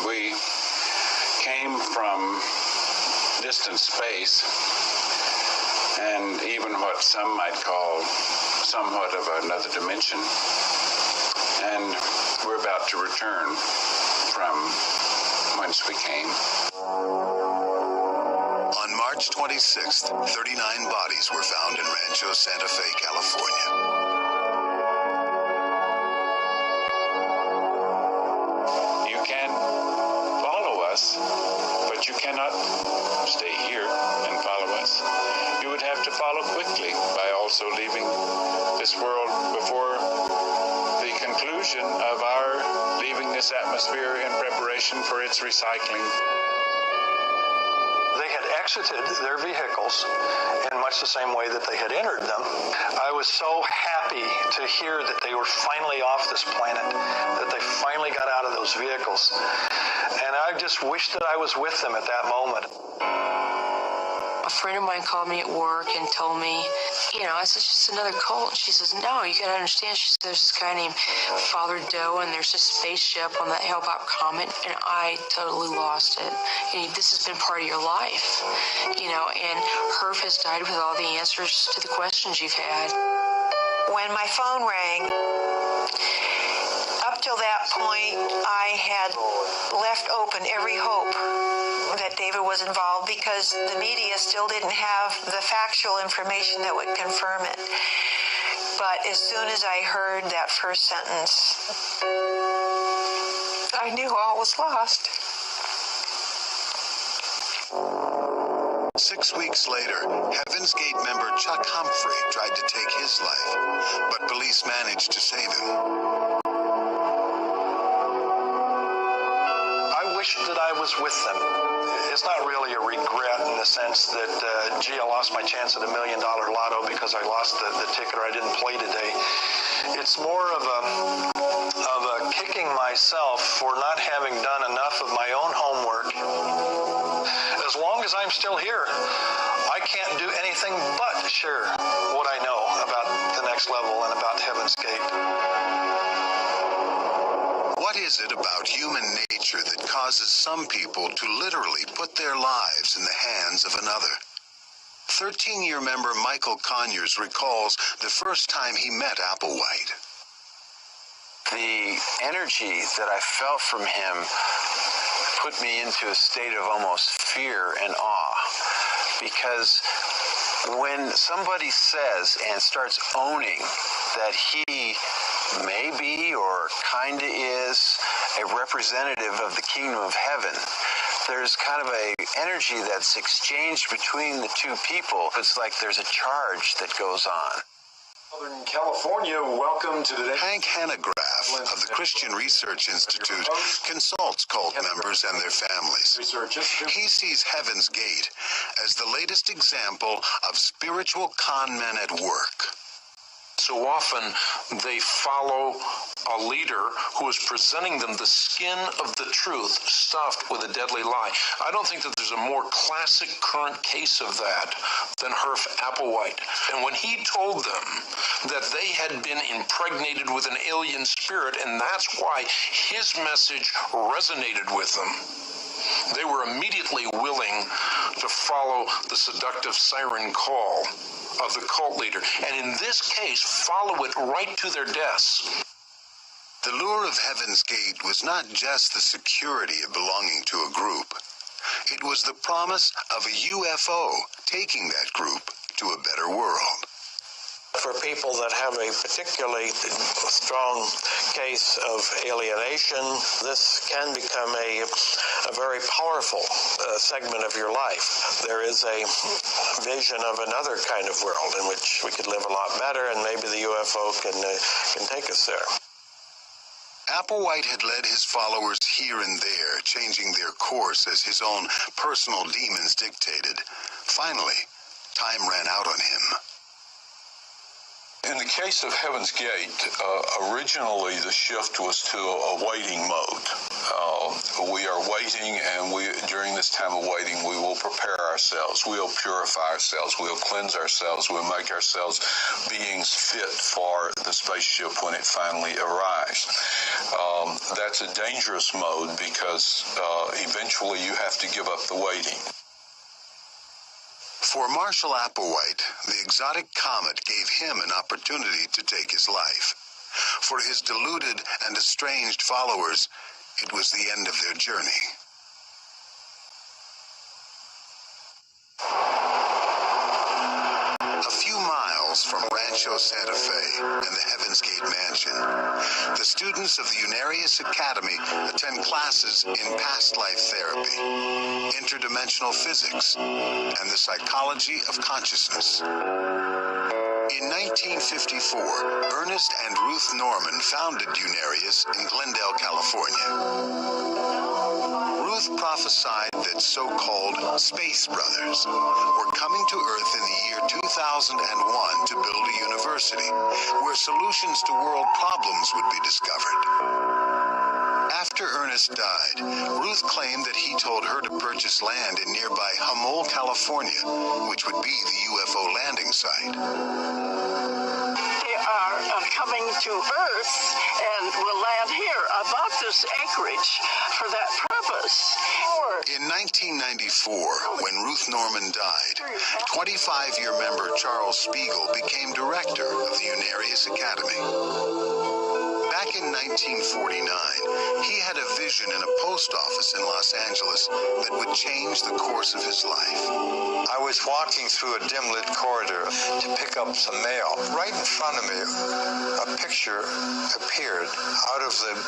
We came from distant space and even what some might call somewhat of another dimension. And we're about to return from whence we came. On March 26th, 39 bodies were found in Rancho Santa Fe, California. You can follow us, but you cannot stay here and follow us. You would have to follow quickly by also leaving this world before the conclusion of our leaving this atmosphere in preparation for its recycling. They had exited their vehicles in much the same way that they had entered them. I was so happy to hear that they were finally off this planet, that they finally got out of those vehicles. And I just wished that I was with them at that moment. A friend of mine called me at work and told me, I said, it's just another cult. She says, no, you got to understand. She says, there's this guy named Father Doe, and there's this spaceship on that Hale-Bopp comet, and I totally lost it. This has been part of your life, and Herb has died with all the answers to the questions you've had. When my phone rang, up till that point, I had left open every hope that David was involved because the media still didn't have the factual information that would confirm it. But as soon as I heard that first sentence, I knew all was lost. 6 weeks later, Heaven's Gate member Chuck Humphrey tried to take his life, but police managed to save him. I wish that I was with them. It's not really a regret in the sense that, I lost my chance at $1 million lotto because I lost the ticket or I didn't play today. It's more of a kicking myself for not having done enough of my own homework. As long as I'm still here, I can't do anything but share what I know about the next level and about Heaven's Gate. What is it about human nature that causes some people to literally put their lives in the hands of another? 13-year member Michael Conyers recalls the first time he met Applewhite. The energy that I felt from him put me into a state of almost fear and awe, because when somebody says and starts owning that he may be or kinda is a representative of the kingdom of heaven, there's kind of a energy that's exchanged between the two people. It's like there's a charge that goes on. Southern California, welcome to today. Hank Hanegraaff of the Christian Research Institute consults cult members and their families. He sees Heaven's Gate as the latest example of spiritual con men at work. So often they follow a leader who is presenting them the skin of the truth stuffed with a deadly lie. I don't think that there's a more classic current case of that than Herb Applewhite. And when he told them that they had been impregnated with an alien spirit, and that's why his message resonated with them, they were immediately willing to follow the seductive siren call of the cult leader, and in this case, follow it right to their deaths. The lure of Heaven's Gate was not just the security of belonging to a group. It was the promise of a UFO taking that group to a better world. For people that have a particularly strong case of alienation, this can become a very powerful segment of your life. There is a vision of another kind of world in which we could live a lot better, and maybe the UFO can take us there. Applewhite had led his followers here and there, changing their course as his own personal demons dictated. Finally, time ran out on him. In the case of Heaven's Gate, originally the shift was to a waiting mode. We are waiting, and during this time of waiting, we will prepare ourselves. We'll purify ourselves. We'll cleanse ourselves. We'll make ourselves beings fit for the spaceship when it finally arrives. That's a dangerous mode because eventually you have to give up the waiting. For Marshall Applewhite, the exotic comet gave him an opportunity to take his life. For his deluded and estranged followers, it was the end of their journey. A few miles from Rancho Santa Fe and the Heaven's Gate Mansion, the students of the Unarius Academy attend classes in past life therapy, interdimensional physics, and the psychology of consciousness. In 1954, Ernest and Ruth Norman founded Unarius in Glendale, California. Ruth prophesied that so-called space brothers were coming to Earth in the year 2001 to build a university where solutions to world problems would be discovered. After Ernest died, Ruth claimed that he told her to purchase land in nearby Humboldt, California, which would be the UFO landing site. They are coming to Earth and will land here. I bought this acreage for that purpose. In 1994, when Ruth Norman died, 25-year member Charles Spiegel became director of the Unarius Academy. Back in 1949, he had a vision in a post office in Los Angeles that would change the course of his life. I was walking through a dim-lit corridor to pick up some mail. Right in front of me, a picture appeared out of the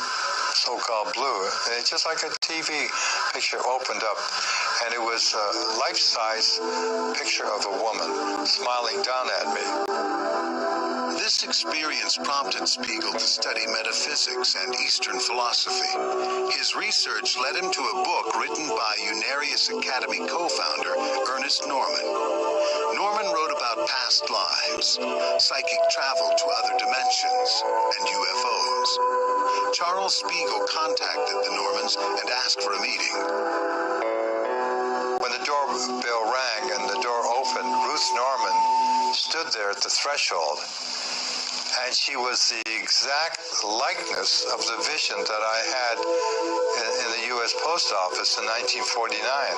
so-called blue. And it's just like a TV picture opened up, and it was a life-size picture of a woman smiling down at me. This experience prompted Spiegel to study metaphysics and Eastern philosophy. His research led him to a book written by Unarius Academy co-founder Ernest Norman. Norman wrote about past lives, psychic travel to other dimensions, and UFOs. Charles Spiegel contacted the Normans and asked for a meeting. When the doorbell rang and the door opened, Ruth Norman stood there at the threshold, and she was the exact likeness of the vision that I had in the U.S. Post Office in 1949.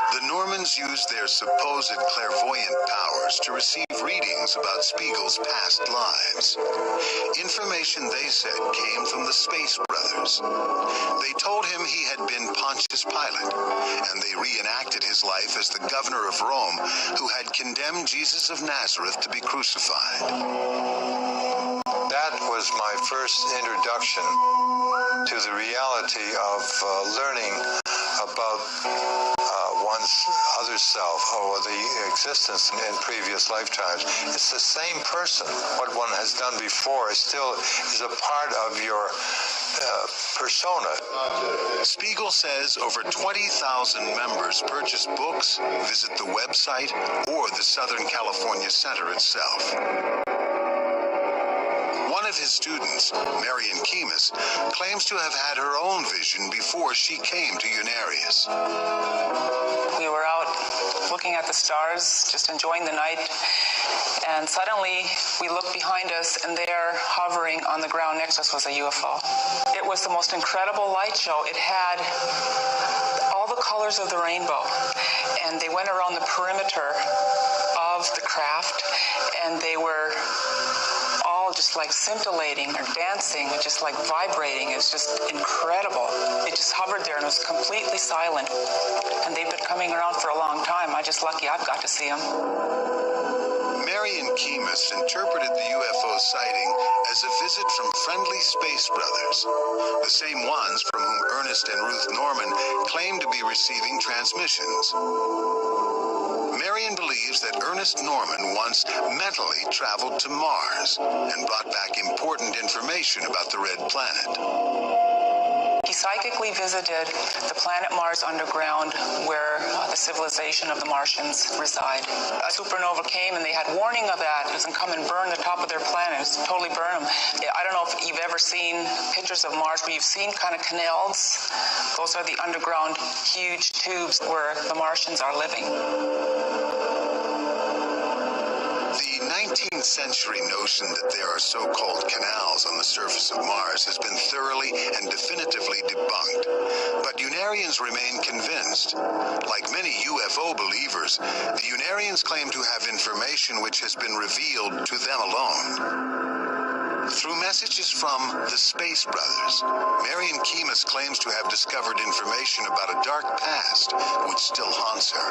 The Normans used their supposed clairvoyant powers to receive readings about Spiegel's past lives. Information, they said, came from the Space Brothers. They told him he had been Pontius Pilate, and they reenacted his life as the governor of Rome who had condemned Jesus of Nazareth to be crucified. That was my first introduction to the reality of learning about one's other self or the existence in previous lifetimes. It's the same person. What one has done before still is a part of your persona. Spiegel says over 20,000 members purchase books, visit the website, or the Southern California Center itself. One of his students, Marion Kemis, claims to have had her own vision before she came to Unarius. We were out looking at the stars, just enjoying the night, and suddenly we looked behind us, and there, hovering on the ground next to us, was a UFO. It was the most incredible light show. It had all the colors of the rainbow, and they went around the perimeter of the craft, and they were all just like scintillating or dancing, just like vibrating. It was just incredible. It just hovered there and it was completely silent. And they've been coming around for a long time. I'm just lucky I've got to see them. Marion Kemis interpreted the UFO sighting as a visit from friendly space brothers, the same ones from whom Ernest and Ruth Norman claimed to be receiving transmissions. Marion believes that Ernest Norman once mentally traveled to Mars and brought back important information about the red planet. He psychically visited the planet Mars underground where the civilization of the Martians reside. A supernova came and they had warning of that. It was going to come and burn the top of their planet. It was totally burn them. I don't know if you've ever seen pictures of Mars where you've seen kind of canals. Those are the underground huge tubes where the Martians are living. The 19th century notion that there are so-called canals on the surface of Mars has been thoroughly and definitively debunked, but Unarians remain convinced. Like many UFO believers, the Unarians claim to have information which has been revealed to them alone. Through messages from the Space Brothers, Marion Kemis claims to have discovered information about a dark past which still haunts her.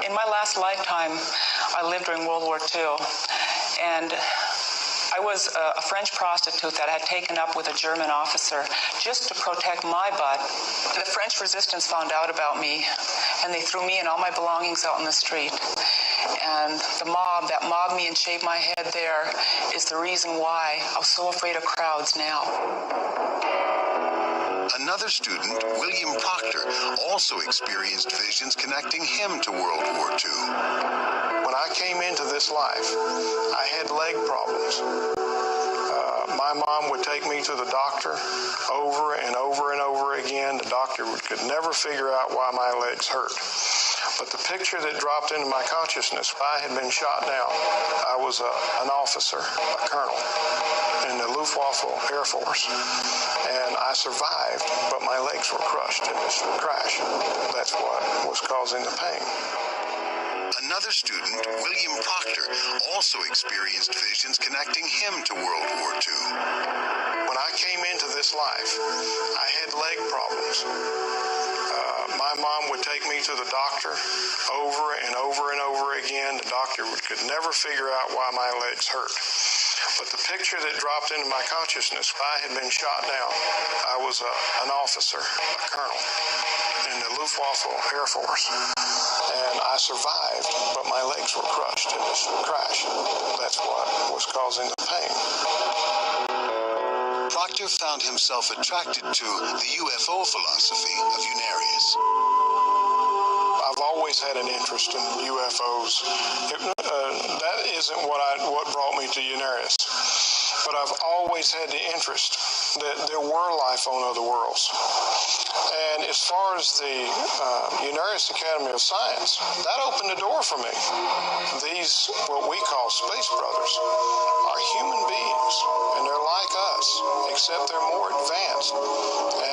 In my last lifetime, I lived during World War II, and I was a French prostitute that I had taken up with a German officer just to protect my butt. The French resistance found out about me, and they threw me and all my belongings out in the street. And the mob that mobbed me and shaved my head there is the reason why I was so afraid of crowds now. Another student, William Proctor, also experienced visions connecting him to World War II. When I came into this life, I had leg problems. My mom would take me to the doctor over and over and over again. The doctor could never figure out why my legs hurt. But the picture that dropped into my consciousness, I had been shot down. I was an officer, a colonel, in the Luftwaffe Air Force. And I survived, but my legs were crushed in this crash. That's what was causing the pain. Another student, William Proctor, also experienced visions connecting him to World War II. When I came into this life, I had leg problems. My mom would take me to the doctor over and over and over again. The doctor could never figure out why my legs hurt. But the picture that dropped into my consciousness, I had been shot down. I was an officer, a colonel, in the Luftwaffe Air Force. And I survived, but my legs were crushed in this crash. That's what was causing the pain. Proctor found himself attracted to the UFO philosophy of Unarius. I've always had an interest in UFOs. That isn't what brought me to Unarius. But I've always had the interest that there were life on other worlds. And as far as the Unarius Academy of Science, that opened the door for me. These, what we call space brothers, are human beings, and they're like us, except they're more advanced.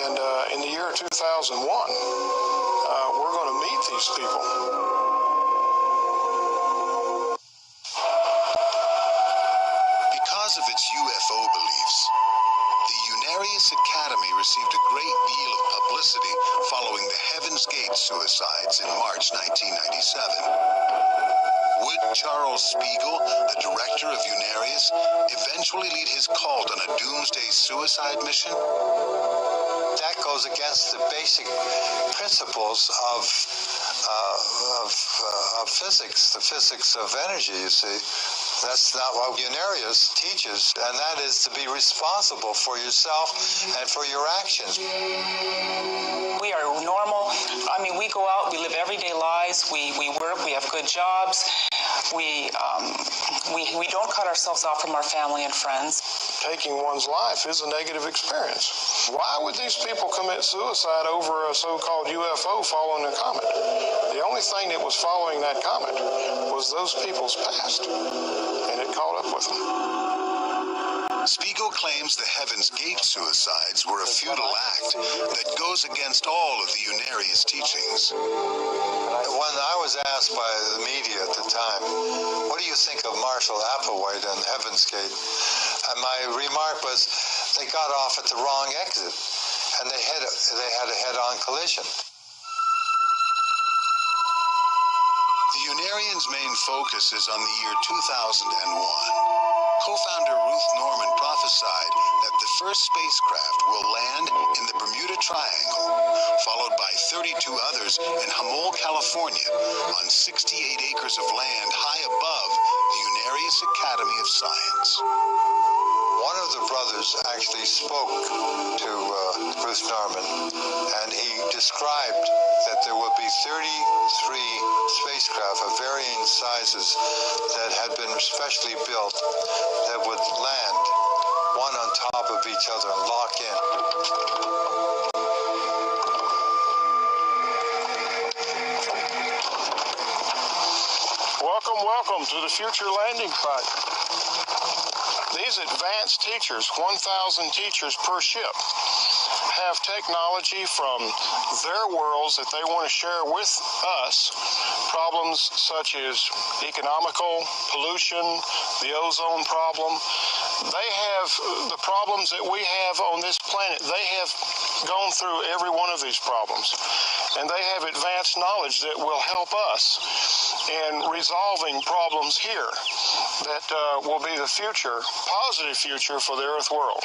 And in the year 2001, we're going to meet these people. Because of its UFO beliefs, the Unarius Academy received a great deal of publicity following the Heaven's Gate suicides in March 1997. Would Charles Spiegel, the director of Unarius, eventually lead his cult on a doomsday suicide mission? That goes against the basic principles of physics, the physics of energy, you see. That's not what Unarius teaches, and that is to be responsible for yourself and for your actions. We are normal. I mean, we go out, we live everyday lives, we work, we have good jobs. We don't cut ourselves off from our family and friends. Taking one's life is a negative experience. Why would these people commit suicide over a so-called UFO following a comet? The only thing that was following that comet was those people's past, and it caught up with them. Spiegel claims the Heaven's Gate suicides were a futile act that goes against all of the Unarius teachings. When I was asked by the media at the time, what do you think of Marshall Applewhite and Heaven's Gate? And my remark was, they got off at the wrong exit. and they had a head-on collision. The Unarians' main focus is on the year 2001. Co-founder Ruth Norman prophesied that the first spacecraft will land in the Bermuda Triangle, followed by 32 others in Hamol, California, on 68 acres of land high above the Unarius Academy of Science. One of the brothers actually spoke to Ruth Norman, and he described that there would be 33 spacecraft of varying sizes that had been specially built that would land one on top of each other and lock in. Welcome to the Future Landing Site. These advanced teachers, 1,000 teachers per ship, have technology from their worlds that they want to share with us. Problems such as economical, pollution, the ozone problem. They have the problems that we have on this planet. They have gone through every one of these problems. And they have advanced knowledge that will help us in resolving problems here that will be the future, positive future for the Earth world.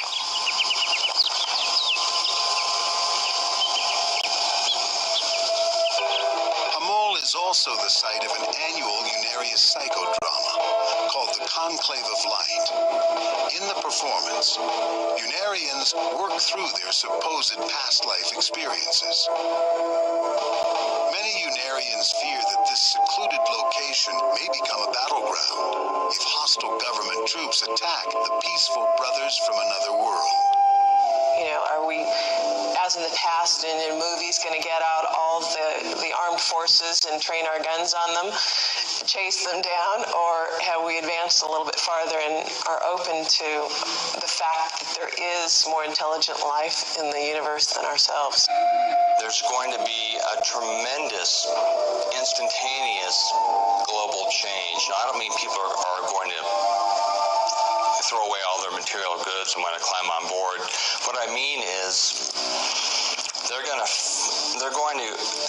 Hamol is also the site of an annual Unarius psychodrama called the Conclave of Light. In the performance, Unarians work through their supposed past life experiences. Many Unarians fear that this secluded location may become a battleground if hostile government troops attack the peaceful brothers from another world. You know, are we, as in the past and in movies, going to get out all the armed forces and train our guns on them, chase them down, or have we advanced a little bit farther and are open to the fact that there is more intelligent life in the universe than ourselves? There's going to be a tremendous, instantaneous global change. Now, I don't mean people are going to throw away all their material goods and want to climb on board. What I mean is they're going to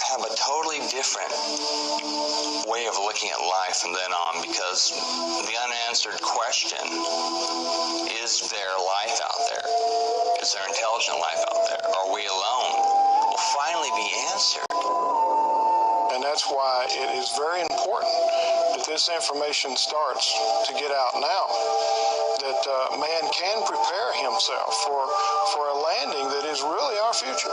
have a totally different way of looking at life from then on, because the unanswered question, is there life out there? Is there intelligent life out there? Are we alone? Will finally be answered. And that's why it is very important that this information starts to get out now, that man can prepare himself for a landing that is really our future.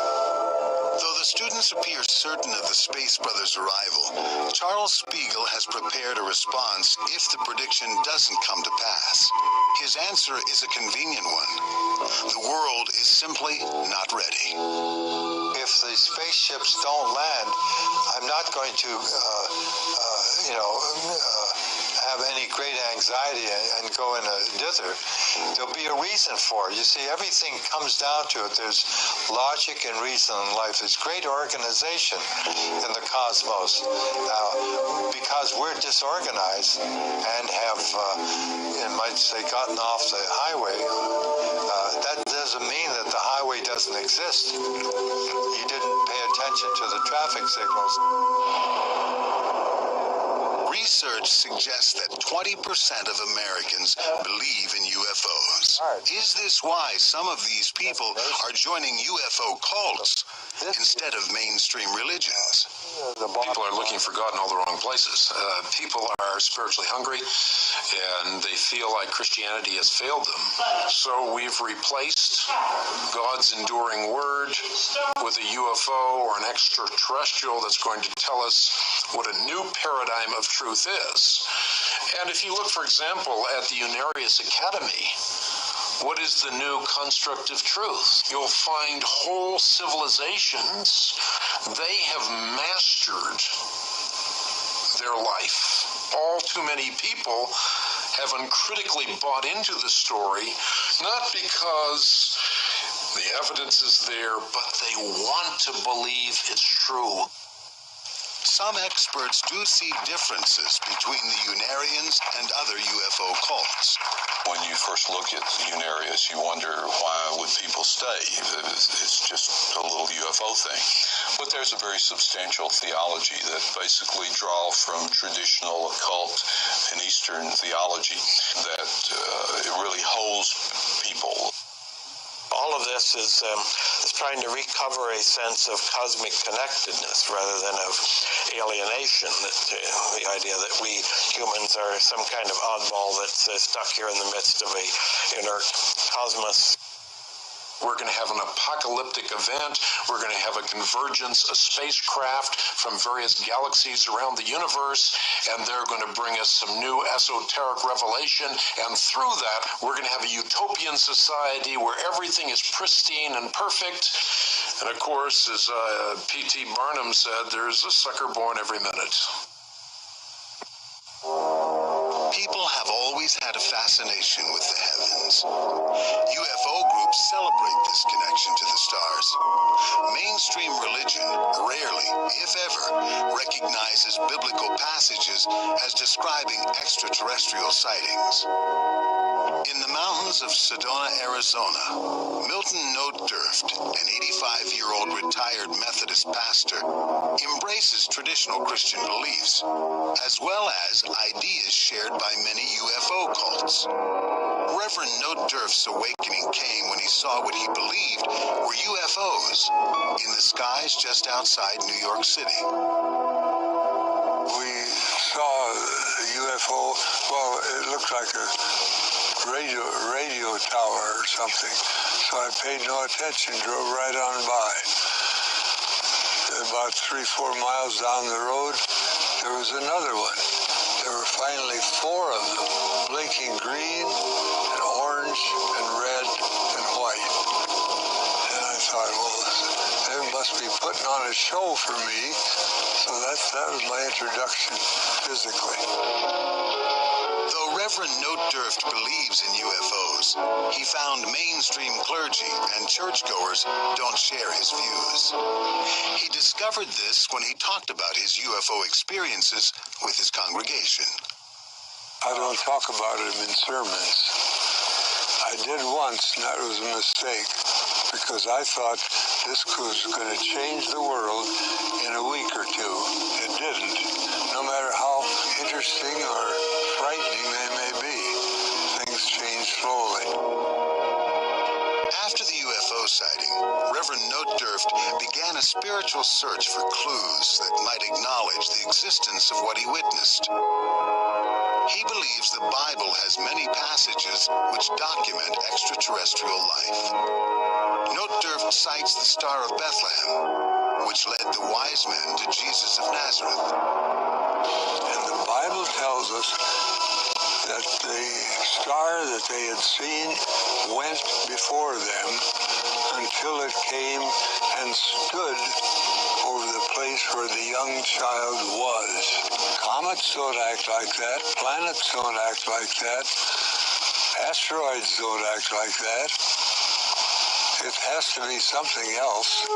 Though the students appear certain of the Space Brothers' arrival, Charles Spiegel has prepared a response if the prediction doesn't come to pass. His answer is a convenient one. The world is simply not ready. If the spaceships don't land, I'm not going to, have any great anxiety and go in a dither. There'll be a reason for it. You see, everything comes down to it. There's logic and reason in life. There's great organization in the cosmos. Now, because we're disorganized and have, you might say, gotten off the highway, that doesn't mean that the highway doesn't exist. You didn't pay attention to the traffic signals. Research suggests that 20% of Americans believe in UFOs. Is this why some of these people are joining UFO cults instead of mainstream religions? People are looking for God in all the wrong places. People are spiritually hungry, and they feel like Christianity has failed them. So we've replaced God's enduring word with a UFO or an extraterrestrial that's going to tell us what a new paradigm of truth is. And if you look, for example, at the Unarius Academy, what is the new construct of truth? You'll find whole civilizations, they have mastered their life. All too many people have uncritically bought into the story, not because the evidence is there, but they want to believe it's true. Some experts do see differences between the Unarians and other UFO cults. When you first look at Unarius, you wonder, why would people stay? It's just UFO thing. But there's a very substantial theology that basically draw from traditional occult and Eastern theology that it really holds people. All of this is trying to recover a sense of cosmic connectedness rather than of alienation. The idea that we humans are some kind of oddball that's stuck here in the midst of a inert cosmos. We're going to have an apocalyptic event. We're going to have a convergence of spacecraft from various galaxies around the universe, and they're going to bring us some new esoteric revelation. And through that, we're going to have a utopian society where everything is pristine and perfect. And of course, as P.T. Barnum said, there's a sucker born every minute. People have always had a fascination with the heavens. UFO groups celebrate this connection to the stars. Mainstream religion rarely, if ever, recognizes biblical passages as describing extraterrestrial sightings. In the mountains of Sedona, Arizona, Milton Notdurft, an 85-year-old retired Methodist pastor, embraces traditional Christian beliefs, as well as ideas shared by many UFO cults. Reverend Notdurft's awakening came when he saw what he believed were UFOs in the skies just outside New York City. We saw a UFO, well, it looked like a radio tower or something, so I paid no attention, drove right on by. About 3-4 miles down the road, there was another one. There were finally 4 of them, blinking green and orange and red and white. And I thought, well, they must be putting on a show for me. So that was my introduction physically. Though Reverend Notdurft believes in UFOs, he found mainstream clergy and churchgoers don't share his views. He discovered this when he talked about his UFO experiences with his congregation. I don't talk about it in sermons. I did once, and that was a mistake, because I thought this was going to change the world in a week or two. It didn't. No matter how interesting or frightening they may be, things change slowly. After the UFO sighting, Reverend Notdurft began a spiritual search for clues that might acknowledge the existence of what he witnessed. He believes the Bible has many passages which document extraterrestrial life. Notdurft cites the Star of Bethlehem, which led the wise men to Jesus of Nazareth. And the Bible tells us that the star that they had seen went before them until it came and stood over the place where the young child was. Comets don't act like that. Planets don't act like that. Asteroids don't act like that. It has to be something else.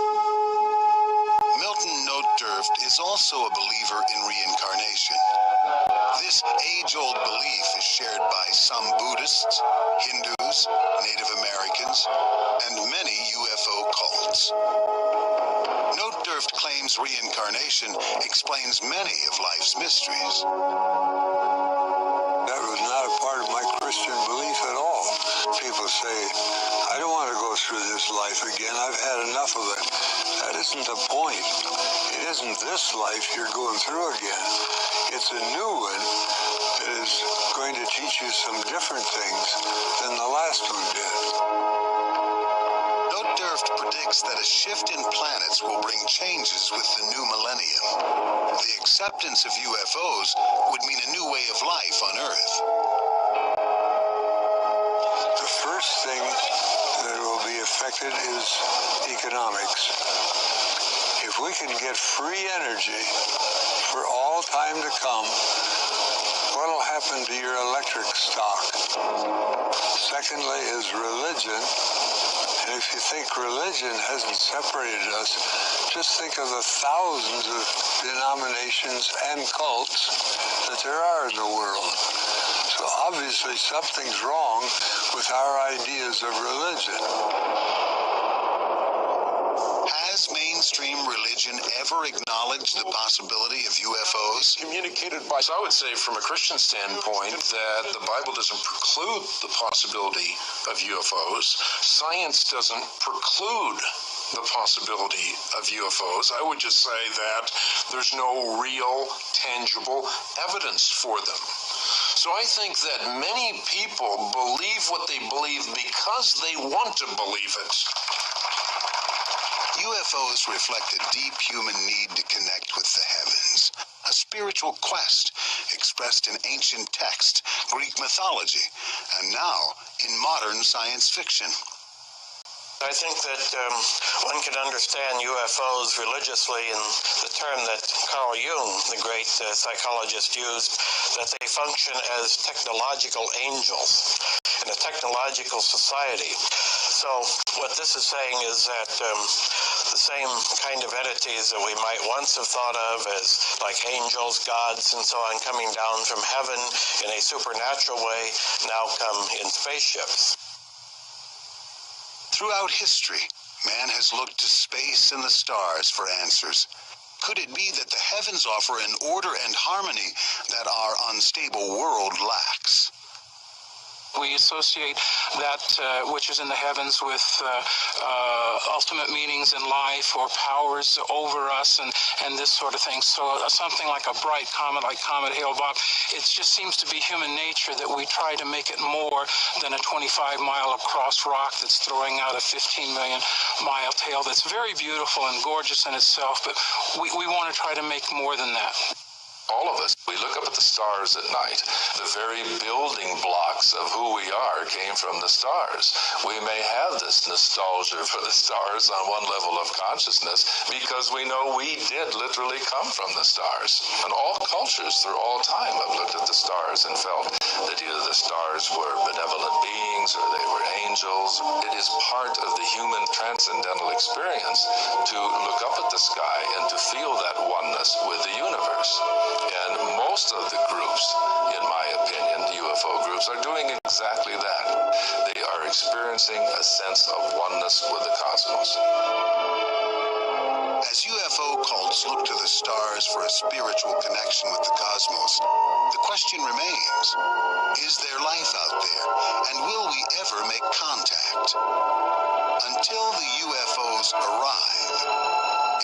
Milton Notdurft is also a believer in reincarnation. This age-old belief is shared by some Buddhists, Hindus, Native Americans, and many UFO cults. Notdurft claims reincarnation explains many of life's mysteries. That was not a part of my Christian belief at all. People say, I don't want to go through this life again. I've had enough of it. That isn't the point. It isn't this life you're going through again. It's a new one that is going to teach you some different things than the last one did. Notdurft predicts that a shift in planets will bring changes with the new millennium. The acceptance of UFOs would mean a new way of life on Earth. The first thing that will be affected is economics. If we can get free energy for all time to come, what will happen to your electric stock? Secondly is religion. And if you think religion hasn't separated us, just think of the thousands of denominations and cults that there are in the world. So obviously something's wrong with our ideas of religion. Has ever acknowledged the possibility of UFOs? Communicated by, so I would say from a Christian standpoint that the Bible doesn't preclude the possibility of UFOs. Science doesn't preclude the possibility of UFOs. I would just say that there's no real, tangible evidence for them. So I think that many people believe what they believe because they want to believe it. UFOs reflect a deep human need to connect with the heavens, a spiritual quest expressed in ancient text, Greek mythology, and now in modern science fiction. I think that one can understand UFOs religiously in the term that Carl Jung, the great psychologist, used, that they function as technological angels in a technological society. So what this is saying is that the same kind of entities that we might once have thought of as like angels, gods, and so on coming down from heaven in a supernatural way now come in spaceships. Throughout history, man has looked to space and the stars for answers. Could it be that the heavens offer an order and harmony that our unstable world lacks? We associate that which is in the heavens with ultimate meanings in life or powers over us and this sort of thing. So something like a bright comet like Comet Hale-Bopp, it just seems to be human nature that we try to make it more than a 25-mile across rock that's throwing out a 15-million-mile tail that's very beautiful and gorgeous in itself, but we want to try to make more than that. All of us, we look up at the stars at night. The very building blocks of who we are came from the stars. We may have this nostalgia for the stars on one level of consciousness because we know we did literally come from the stars. And all cultures through all time have looked at the stars and felt that either the stars were benevolent beings or they were angels. It is part of the human transcendental experience to look up at the sky and to feel that oneness with the universe. And most of the groups, in my opinion, the UFO groups, are doing exactly that. They are experiencing a sense of oneness with the cosmos. As UFO cults look to the stars for a spiritual connection with the cosmos, the question remains, is there life out there, and will we ever make contact? Until the UFOs arrive,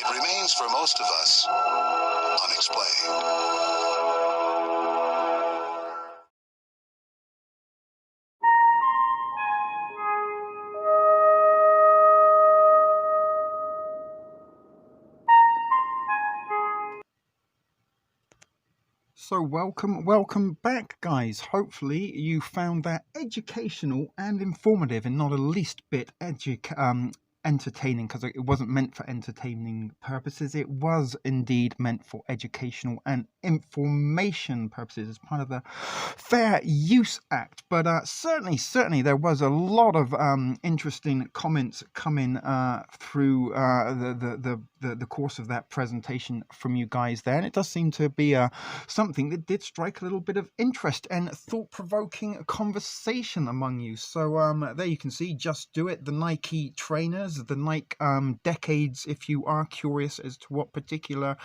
it remains for most of us unexplained. So welcome back, guys. Hopefully you found that educational and informative and not a least bit entertaining, because it wasn't meant for entertaining purposes. It was indeed meant for educational and information purposes as part of the Fair Use Act. But certainly there was a lot of interesting comments coming through the course of that presentation from you guys there, and it does seem to be something that did strike a little bit of interest and thought-provoking conversation among you. So there you can see Just Do It, the Nike trainers, the Nike decades, if you are curious as to what particular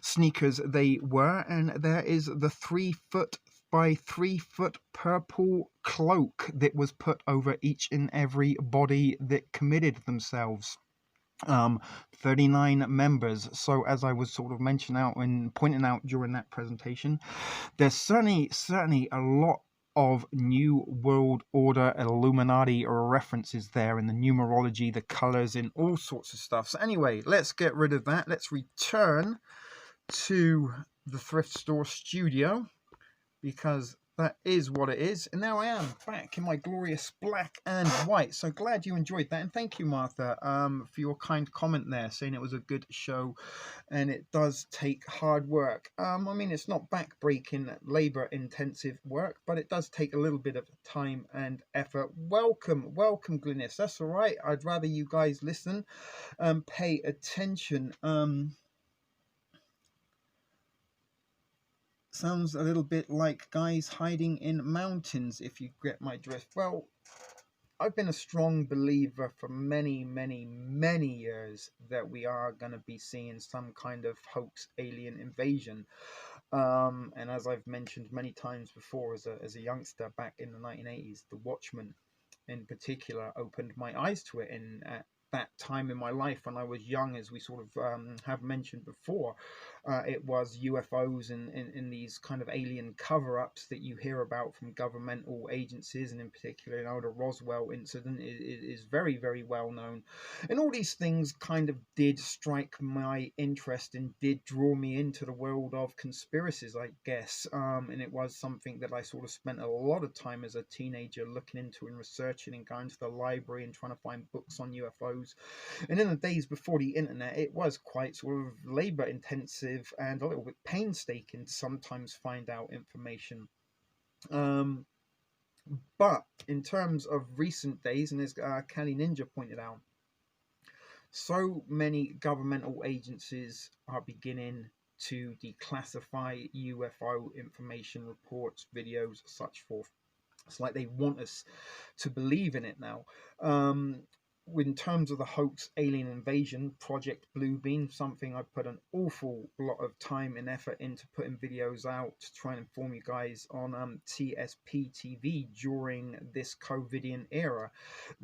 sneakers they were. And there is the 3 foot by 3 foot purple cloak that was put over each and every body that committed themselves. 39 members. So as I was sort of mentioning out and pointing out during that presentation, there's certainly a lot of New World Order Illuminati references there in the numerology, the colors, and all sorts of stuff. So anyway, let's get rid of that. Let's return to the thrift store studio, because that is what it is. And now I am back in my glorious black and white. So glad you enjoyed that. And thank you, Martha, for your kind comment there, saying it was a good show. And it does take hard work. I mean, it's not back-breaking, labor-intensive work, but it does take a little bit of time and effort. Welcome, Glynis. That's all right. I'd rather you guys listen, pay attention. Sounds a little bit like guys hiding in mountains, if you get my drift. Well, I've been a strong believer for many, many, many years that we are going to be seeing some kind of hoax alien invasion. And as I've mentioned many times before, as a youngster back in the 1980s, The Watchmen in particular opened my eyes to it. And at that time in my life when I was young, as we sort of have mentioned before, it was UFOs and these kind of alien cover-ups that you hear about from governmental agencies, and in particular, the Roswell incident is very, very well known. And all these things kind of did strike my interest and did draw me into the world of conspiracies, I guess. And it was something that I sort of spent a lot of time as a teenager looking into and researching and going to the library and trying to find books on UFOs. And in the days before the internet, it was quite sort of labor intensive and a little bit painstaking to sometimes find out information. But in terms of recent days, and as Cali Ninja pointed out, so many governmental agencies are beginning to declassify UFO information, reports, videos, such forth. It's like they want us to believe in it now. In terms of the hoax alien invasion, Project Bluebeam, something I put an awful lot of time and effort into putting videos out to try and inform you guys on TSP TV during this COVIDian era,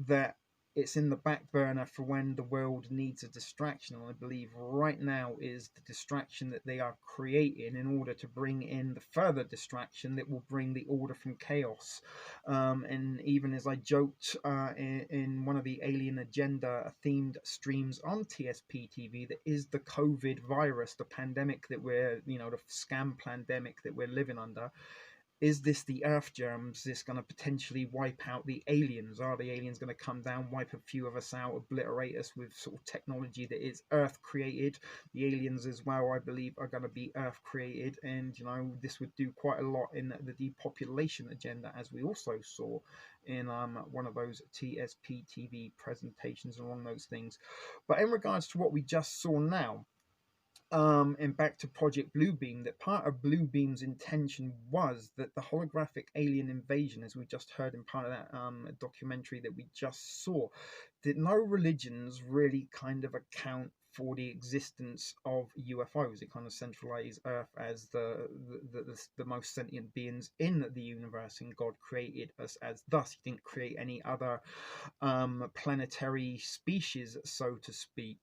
that it's in the back burner for when the world needs a distraction. And I believe right now is the distraction that they are creating in order to bring in the further distraction that will bring the order from chaos. And even as I joked in one of the Alien Agenda themed streams on TSP TV, that is the COVID virus, the pandemic that we're, the scam pandemic that we're living under. Is this the Earth germs? Is this going to potentially wipe out the aliens? Are the aliens going to come down, wipe a few of us out, obliterate us with sort of technology that is Earth created? The aliens as well, I believe, are going to be Earth created, and this would do quite a lot in the depopulation agenda, as we also saw in one of those TSP TV presentations along those things. But in regards to what we just saw now, and back to Project Bluebeam, that part of Bluebeam's intention was that the holographic alien invasion, as we just heard in part of that documentary that we just saw, that no religions really kind of account for the existence of UFOs. It kind of centralizes Earth as the most sentient beings in the universe, and God created us as thus. He didn't create any other planetary species, so to speak.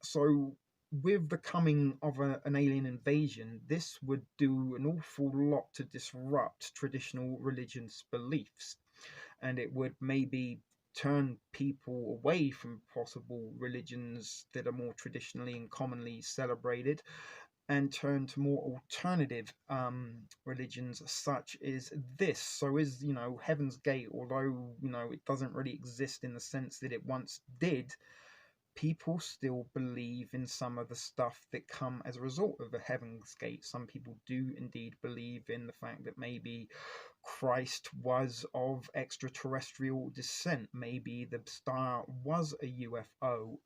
So with the coming of an alien invasion, this would do an awful lot to disrupt traditional religious beliefs, and it would maybe turn people away from possible religions that are more traditionally and commonly celebrated, and turn to more alternative religions such as this. So is Heaven's Gate, although it doesn't really exist in the sense that it once did, people still believe in some of the stuff that come as a result of the Heaven's Gate. Some people do indeed believe in the fact that maybe Christ was of extraterrestrial descent. Maybe the star was a UFO.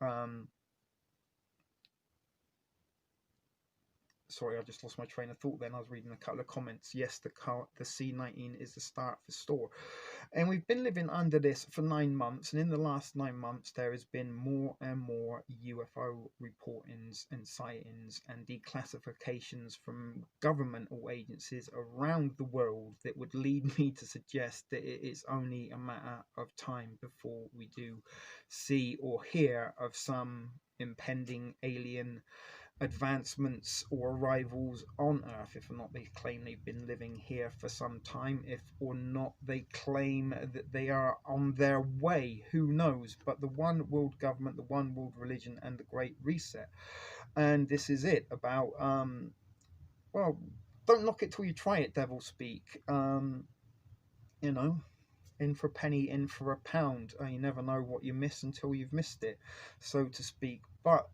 Sorry, I just lost my train of thought then. I was reading a couple of comments. Yes, the C-19 is the start for store. And we've been living under this for 9 months, and in the last 9 months there has been more and more UFO reportings and sightings and declassifications from governmental agencies around the world that would lead me to suggest that it is only a matter of time before we do see or hear of some impending alien advancements or arrivals on Earth. If or not they claim they've been living here for some time, if or not they claim that they are on their way, who knows? But the one world government, the one world religion, and the Great Reset. And this is it about well, don't knock it till you try it, devil speak. In for a penny, in for a pound. You never know what you miss until you've missed it, so to speak. But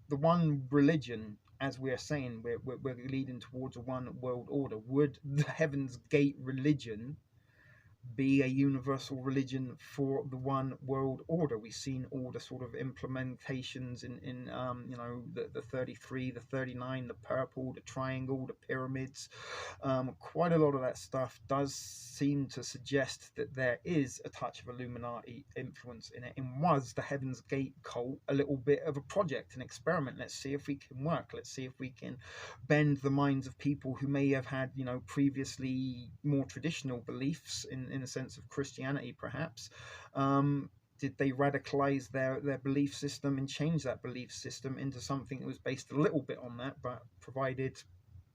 the one religion, as we're saying, we're leading towards a one world order. Would the Heaven's Gate religion be a universal religion for the one world order. We've seen all the sort of implementations in you know, the 33, the 39, the purple, the triangle, the pyramids. Quite a lot of that stuff does seem to suggest that there is a touch of Illuminati influence in it. And was the Heaven's Gate cult a little bit of a project, an experiment? Let's see if we can work. Let's see if we can bend the minds of people who may have had, you know, previously more traditional beliefs in a sense of Christianity, perhaps. Did they radicalize their belief system and change that belief system into something that was based a little bit on that, but provided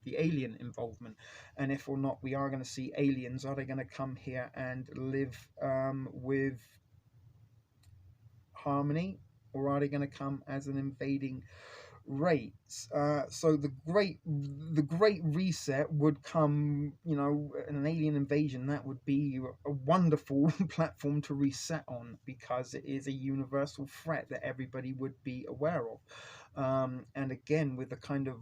the alien involvement? And if or not we are going to see aliens, are they going to come here and live with harmony, or are they going to come as an invading race? So the great reset would come, you know, an alien invasion. That would be a wonderful platform to reset on, because it is a universal threat that everybody would be aware of. And again, with the kind of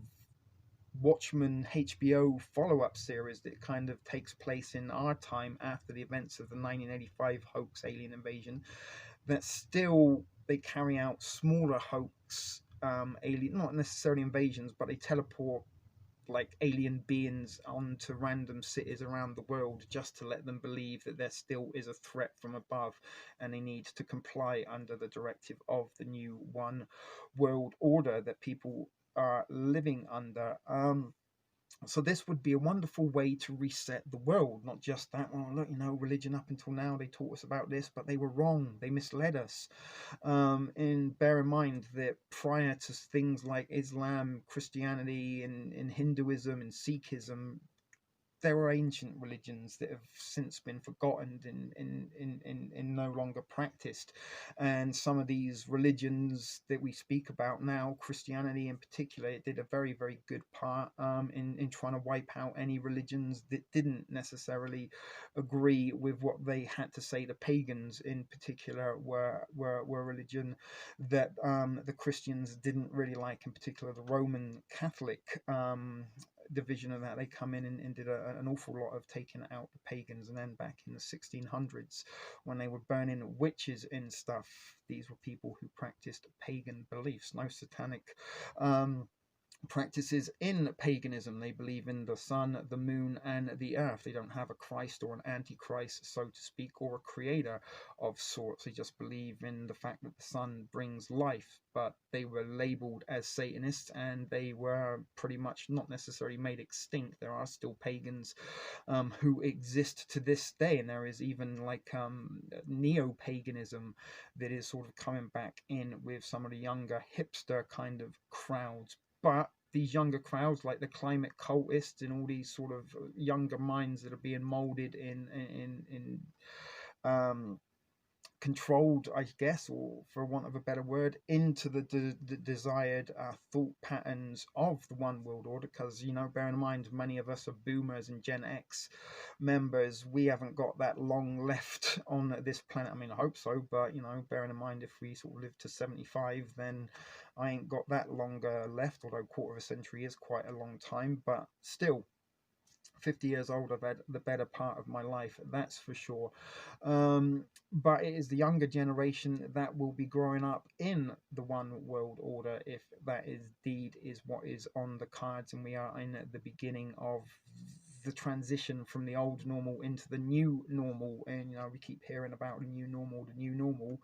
Watchmen HBO follow-up series that kind of takes place in our time after the events of the 1985 hoax alien invasion, that still they carry out smaller hoax alien, not necessarily invasions, but they teleport like alien beings onto random cities around the world just to let them believe that there still is a threat from above, and they need to comply under the directive of the new one world order that people are living under. So this would be a wonderful way to reset the world. Not just that, oh look, you know, religion up until now, they taught us about this, but they were wrong, they misled us. And bear in mind that prior to things like Islam, Christianity, and Hinduism and Sikhism, there are ancient religions that have since been forgotten and no longer practiced. And some of these religions that we speak about now, Christianity in particular, it did a very, very good part in trying to wipe out any religions that didn't necessarily agree with what they had to say. The pagans in particular were religion that the Christians didn't really like, in particular the Roman Catholic division of that. They come in and did an awful lot of taking out the pagans. And then back in the 1600s, when they were burning witches and stuff, these were people who practiced pagan beliefs, no satanic practices in paganism. They believe in the sun, the moon, and the earth. They don't have a Christ or an antichrist, so to speak, or a creator of sorts. They just believe in the fact that the sun brings life. But they were labeled as Satanists, and they were pretty much not necessarily made extinct. There are still pagans who exist to this day, and there is even like neo-paganism that is sort of coming back in with some of the younger hipster kind of crowds. But these younger crowds, like the climate cultists and all these sort of younger minds that are being molded in controlled, I guess, or for want of a better word, into the desired thought patterns of the one world order. Because, you know, bear in mind, many of us are boomers and Gen X members. We haven't got that long left on this planet. I mean, I hope so, but, you know, bearing in mind, if we sort of live to 75, then I ain't got that longer left, although quarter of a century is quite a long time. But still, 50 years old, I've had the better part of my life, that's for sure. But it is the younger generation that will be growing up in the one world order, if that indeed is what is on the cards. And we are in the beginning of the transition from the old normal into the new normal. And, you know, we keep hearing about the new normal.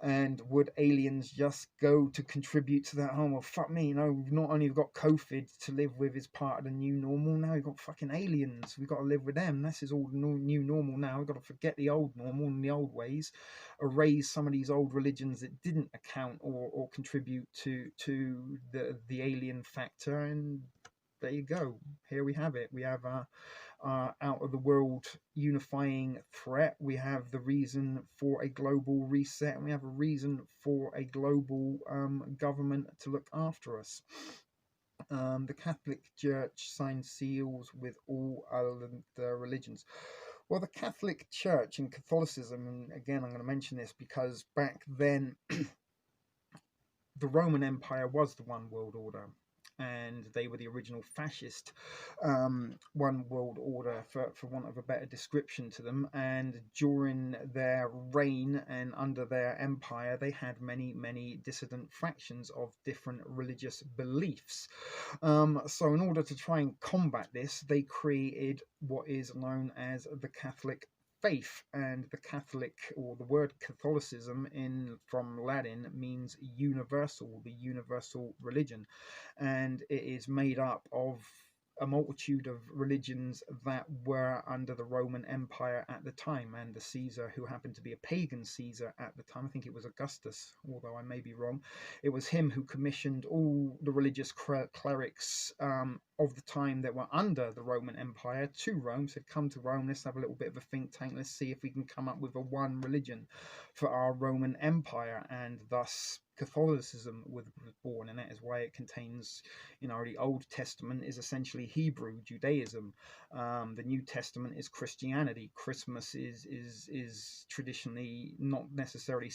And would aliens just go to contribute to that? Oh, well, fuck me, you know, not only have got COVID to live with as part of the new normal, now we've got fucking aliens. We've got to live with them. This is all the new normal now. We've got to forget the old normal and the old ways, erase some of these old religions that didn't account or contribute to the alien factor. And there you go. Here we have it. We have out of the world unifying threat. We have the reason for a global reset, and we have a reason for a global government to look after us. The Catholic Church signed seals with all other the religions. Well, the Catholic Church and Catholicism, and again, I'm going to mention this because back then the Roman Empire was the one world order. and they were the original fascist one world order, for want of a better description to them. And during their reign and under their empire, they had many dissident fractions of different religious beliefs. So in order to try and combat this, they created what is known as the Catholic faith. And the Catholic, or the word Catholicism in from Latin, means universal, the universal religion, and it is made up of a multitude of religions that were under the Roman Empire at the time, and the Caesar, who happened to be a pagan Caesar at the time, I think it was Augustus, although I may be wrong, it was him who commissioned all the religious clerics of the time that were under the Roman Empire to Rome, said, come to Rome, let's have a little bit of a think tank, let's see if we can come up with a one religion for our Roman Empire. And thus Catholicism was born, and that is why it contains, the Old Testament is essentially Hebrew Judaism, the New Testament is Christianity. Christmas is traditionally not necessarily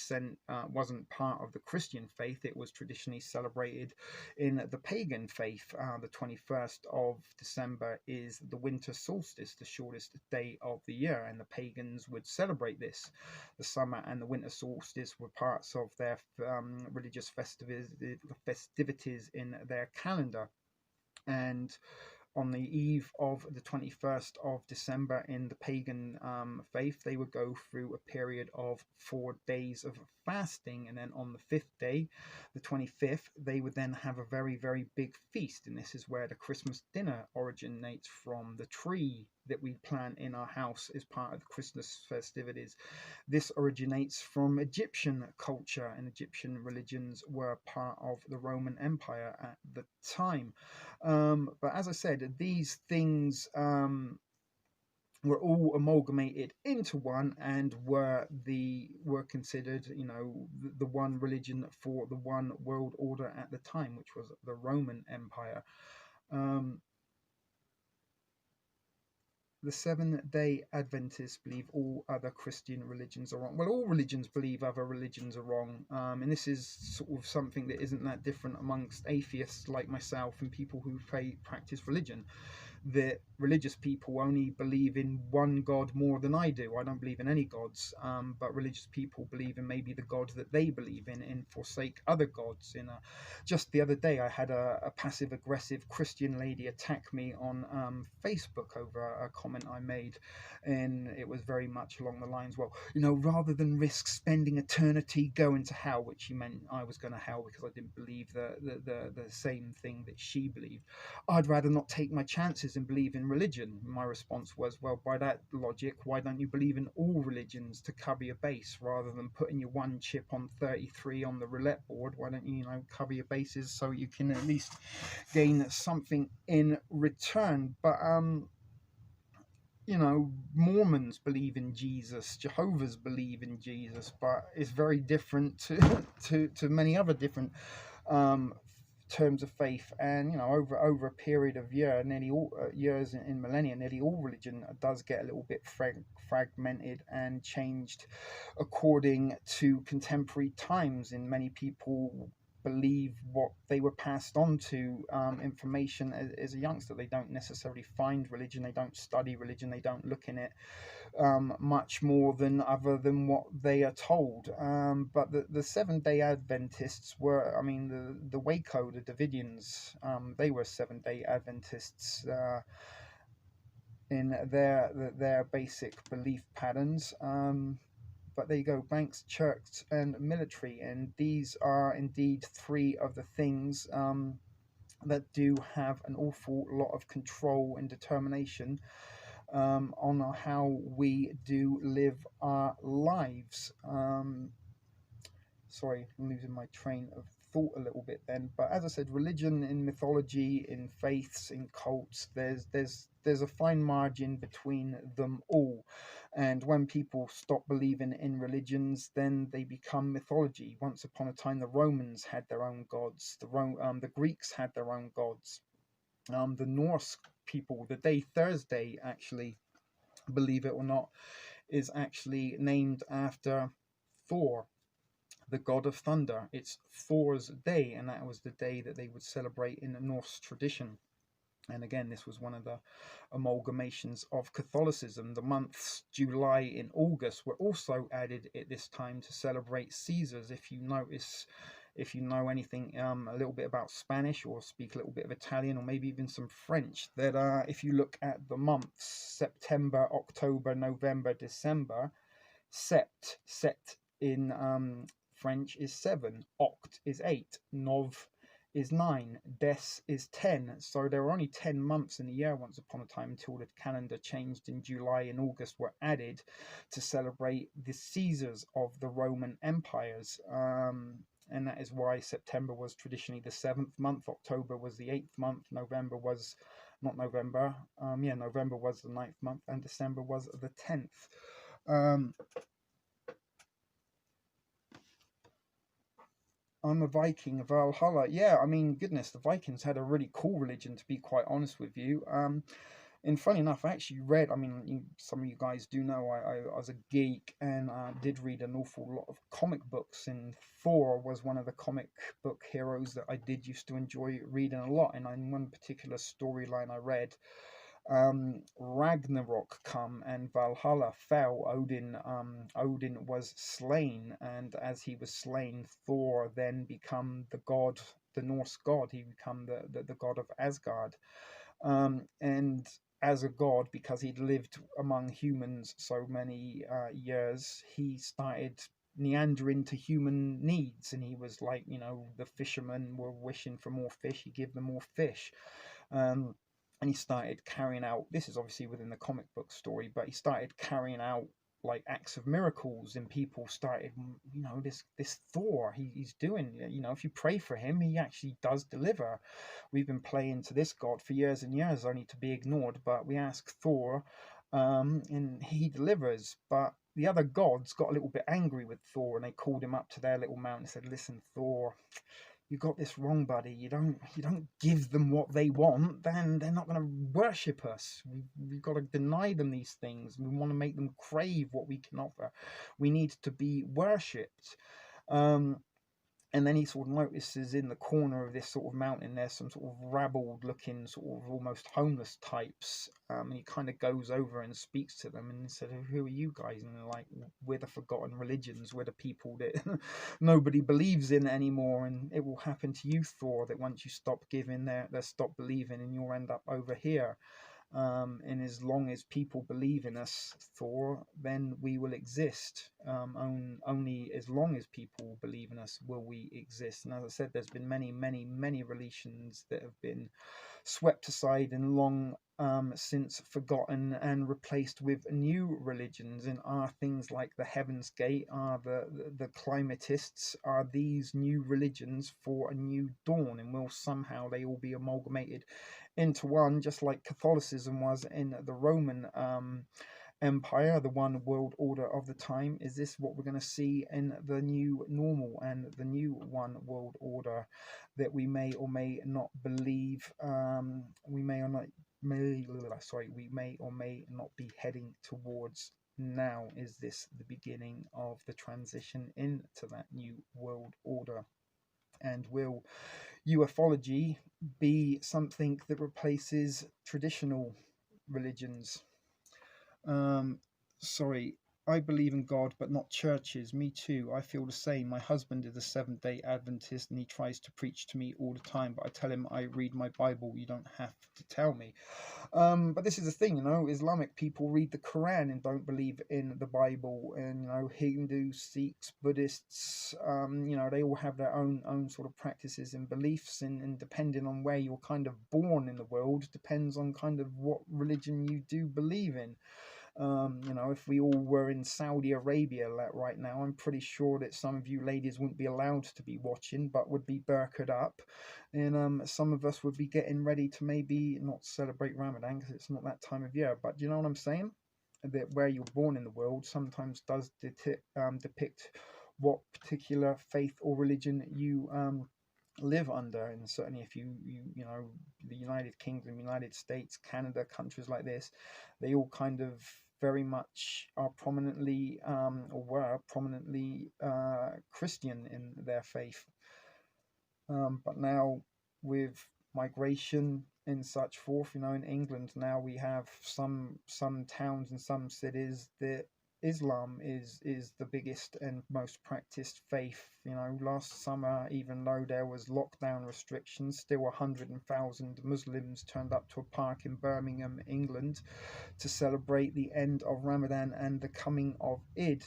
wasn't part of the Christian faith, it was traditionally celebrated in the pagan faith. The 21st of December is the winter solstice, the shortest day of the year, and the pagans would celebrate this. The summer and the winter solstice were parts of their religious festivities in their calendar. And on the eve of the 21st of December in the pagan faith, they would go through a period of 4 days of fasting, and then on the 5th day, the 25th, they would then have a very big feast. And this is where the Christmas dinner originates from. The tree that we plant in our house is part of the Christmas festivities. This originates from Egyptian culture, and Egyptian religions were part of the Roman Empire at the time. But as I said, these things were all amalgamated into one, and were considered, the one religion for the one world order at the time, which was the Roman Empire. The Seventh-day Adventists believe all other Christian religions are wrong. Well, all religions believe other religions are wrong, and this is sort of something that isn't that different amongst atheists like myself and people who practice religion. That religious people only believe in one God more than I do. I don't believe in any gods, but religious people believe in maybe the God that they believe in, and forsake other gods. Just the other day, I had a passive-aggressive Christian lady attack me on Facebook over a comment I made, and it was very much along the lines, well, rather than risk spending eternity going to hell, which she meant I was going to hell because I didn't believe the same thing that she believed, I'd rather not take my chances and believe in religion. My response was, well, by that logic, why don't you believe in all religions to cover your base, rather than putting your one chip on 33 on the roulette board? Why don't you, cover your bases so you can at least gain something in return? But Mormons believe in Jesus, Jehovah's believe in Jesus, but it's very different to many other different terms of faith. And over a period of nearly all years in millennia, nearly all religion does get a little bit fragmented and changed according to contemporary times. And many people believe what they were passed on to information as a youngster. They don't necessarily find religion, they don't study religion, they don't look in it much more than other than what they are told. But the Seventh-day Adventists were, the Waco, the Davidians, they were Seventh-day Adventists in their basic belief patterns. But there you go, banks, church, and military, and these are indeed three of the things that do have an awful lot of control and determination on how we do live our lives. Sorry, I'm losing my train of thought a little bit then. But as I said, religion, in mythology, in faiths, in cults, there's a fine margin between them all. And when people stop believing in religions, then they become mythology. Once upon a time, the Romans had their own gods. The Greeks had their own gods. The Norse people, the day Thursday, actually, believe it or not, is actually named after Thor, the god of thunder. It's Thor's day, and that was the day that they would celebrate in the Norse tradition. And again, this was one of the amalgamations of Catholicism. The months July and August were also added at this time to celebrate Caesars. If you notice, if you know anything a little bit about Spanish, or speak a little bit of Italian, or maybe even some French, that if you look at the months September, October, November, December, sept in French is 7, oct is 8, nov is 9, des is 10. So there were only 10 months in a year once upon a time, until the calendar changed in July and August were added to celebrate the Caesars of the Roman empires. And that is why September was traditionally the 7th month, October was the 8th month, November was November was the 9th month, and December was the 10th. I'm a Viking, Valhalla. Yeah, I mean, goodness, the Vikings had a really cool religion, to be quite honest with you. And funny enough, I actually read, I mean, some of you guys do know I was a geek, and did read an awful lot of comic books, and Thor was one of the comic book heroes that I did used to enjoy reading a lot. And in one particular storyline I read, Ragnarok come and Valhalla fell. Odin was slain, and as he was slain, Thor then become the god, the Norse god. He become the god of Asgard, and as a god, because he'd lived among humans so many years, he started meandering to human needs, and he was like, you know, the fishermen were wishing for more fish, he gave them more fish. And he started carrying out, this is obviously within the comic book story, but he started carrying out like acts of miracles, and people started, you know, this Thor, he's doing, you know, if you pray for him, he actually does deliver. We've been playing to this god for years and years, only to be ignored, but we ask Thor, and he delivers. But the other gods got a little bit angry with Thor, and they called him up to their little mountain and said, listen, Thor, you got this wrong, buddy. You don't give them what they want, then they're not going to worship us. We've got to deny them these things. We want to make them crave what we can offer. We need to be worshipped. And then he sort of notices in the corner of this sort of mountain, there's some sort of rabbled looking, sort of almost homeless types. And he kind of goes over and speaks to them and said, who are you guys? And they're like, we're the forgotten religions. We're the people that nobody believes in anymore. And it will happen to you, Thor, that once you stop giving, they'll stop believing, and you'll end up over here. And as long as people believe in us, Thor, then we will exist. Only as long as people believe in us will we exist. And as I said, there's been many religions that have been swept aside and long since forgotten and replaced with new religions. And are things like the Heaven's Gate, are the climatists, are these new religions for a new dawn, and will somehow they all be amalgamated into one, just like Catholicism was in the Roman Empire, the one world order of the time? Is this what we're going to see in the new normal and the new one world order that we may or may not believe? We may or may not be heading towards now. Is this the beginning of the transition into that new world order? And will ufology be something that replaces traditional religions? I believe in God, but not churches. Me too. I feel the same. My husband is a Seventh-day Adventist, and he tries to preach to me all the time, but I tell him I read my Bible. You don't have to tell me. But this is the thing, you know, Islamic people read the Quran and don't believe in the Bible. And, you know, Hindus, Sikhs, Buddhists, you know, they all have their own sort of practices and beliefs, and depending on where you're kind of born in the world, depends on kind of what religion you do believe in. You know, if we all were in Saudi Arabia right now, I'm pretty sure that some of you ladies wouldn't be allowed to be watching, but would be burqa'd up. And some of us would be getting ready to maybe not celebrate Ramadan, because it's not that time of year. But you know what I'm saying? That where you're born in the world sometimes does depict what particular faith or religion you live under. And certainly if you know, the United Kingdom, United States, Canada, countries like this, they all kind of very much are prominently or were prominently Christian in their faith. But now with migration and such forth, in England now we have some towns and some cities that Islam is the biggest and most practiced faith. Last summer, even though there was lockdown restrictions, still 100,000 Muslims turned up to a park in Birmingham, England, to celebrate the end of Ramadan and the coming of Eid.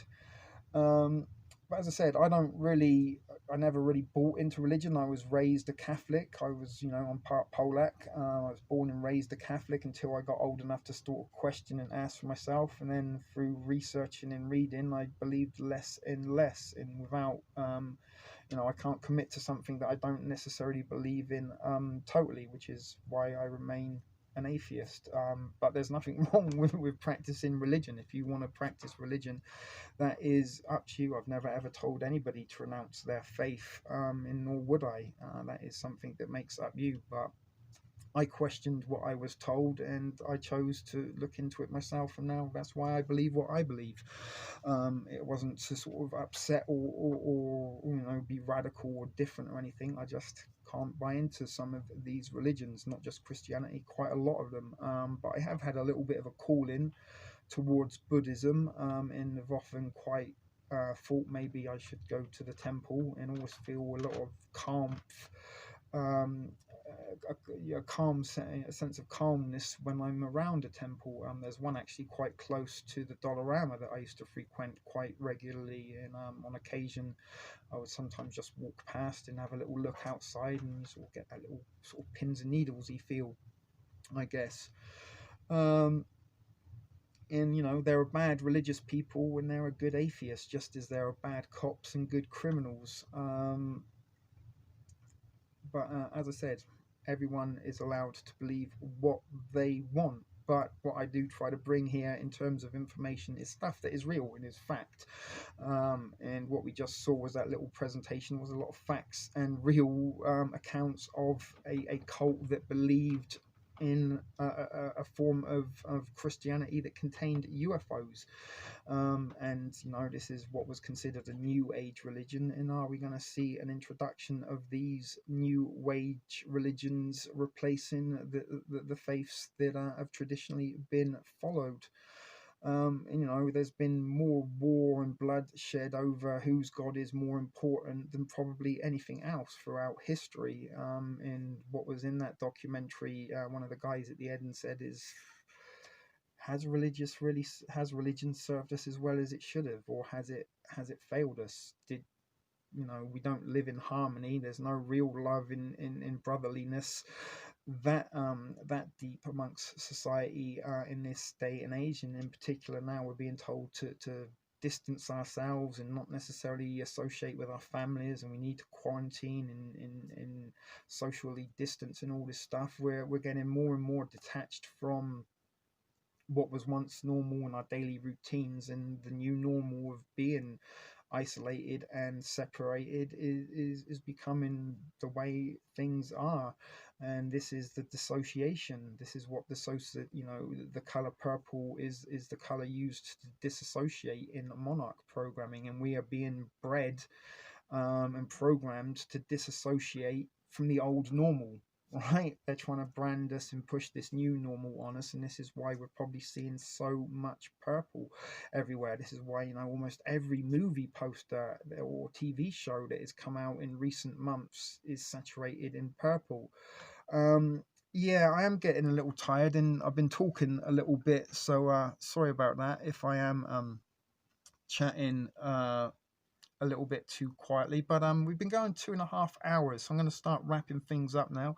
But as I said, I never really bought into religion. I was raised a Catholic. I'm part Polak. I was born and raised a Catholic until I got old enough to sort of question and ask for myself. And then through researching and reading, I believed less and less. And without, I can't commit to something that I don't necessarily believe in totally, which is why I remain an atheist. But there's nothing wrong with practicing religion. If you want to practice religion, that is up to you. I've never ever told anybody to renounce their faith, and nor would I. That is something that makes up you. But I questioned what I was told, and I chose to look into it myself, and now that's why I believe what I believe. It wasn't to sort of upset or be radical or different or anything. I just can't buy into some of these religions, not just Christianity, quite a lot of them. But I have had a little bit of a call in towards Buddhism, and have often quite thought maybe I should go to the temple, and always feel a lot of calm, a sense of calmness when I'm around a temple. There's one actually quite close to the Dollarama that I used to frequent quite regularly, and on occasion I would sometimes just walk past and have a little look outside, and you sort of get that little sort of pins and needles-y feel, I guess. And there are bad religious people and there are good atheists, just as there are bad cops and good criminals. But as I said, everyone is allowed to believe what they want. But what I do try to bring here in terms of information is stuff that is real and is fact. And what we just saw was that little presentation was a lot of facts and real accounts of a cult that believed in a form of Christianity that contained UFOs. And this is what was considered a new age religion. And are we going to see an introduction of these new age religions replacing the faiths that have traditionally been followed? There's been more war and bloodshed over whose God is more important than probably anything else throughout history. And what was in that documentary, one of the guys at the end said is, has religion served us as well as it should have, or has it failed us? We don't live in harmony. There's no real love in brotherliness that deep amongst society in this day and age. And in particular now we're being told to distance ourselves and not necessarily associate with our families, and we need to quarantine and socially distance and all this stuff. We're getting more and more detached from what was once normal in our daily routines, and the new normal of being isolated and separated is becoming the way things are. And this is the dissociation. This is what the color purple is the color used to disassociate in monarch programming, and we are being bred and programmed to disassociate from the old normal. Right, they're trying to brand us and push this new normal on us, and this is why we're probably seeing so much purple everywhere. This is why almost every movie poster or TV show that has come out in recent months is saturated in purple. Yeah, I am getting a little tired, and I've been talking a little bit, so sorry about that if I am chatting a little bit too quietly. But we've been going 2.5 hours, so I'm going to start wrapping things up now.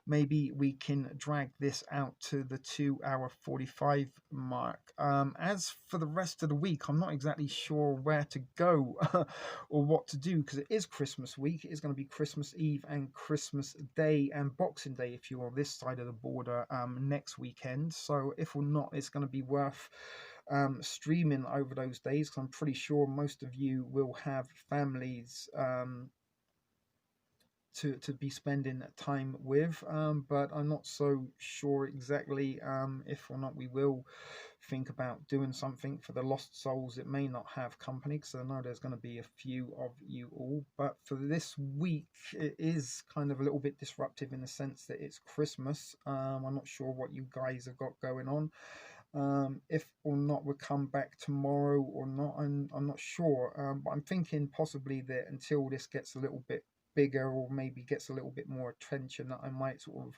Maybe we can drag this out to the 2-hour 45 mark. As for the rest of the week, I'm not exactly sure where to go or what to do, because it is Christmas week. It is going to be Christmas Eve and Christmas Day and Boxing Day if you're on this side of the border next weekend. So if or not, it's going to be worth streaming over those days, because I'm pretty sure most of you will have families to be spending time with, but I'm not so sure exactly if or not we will think about doing something for the lost souls that may not have company, because I know there's going to be a few of you all. But for this week, it is kind of a little bit disruptive in the sense that it's Christmas. I'm not sure what you guys have got going on. If or not we'll come back tomorrow or not, I'm not sure. But I'm thinking possibly that until this gets a little bit bigger or maybe gets a little bit more attention, that I might sort of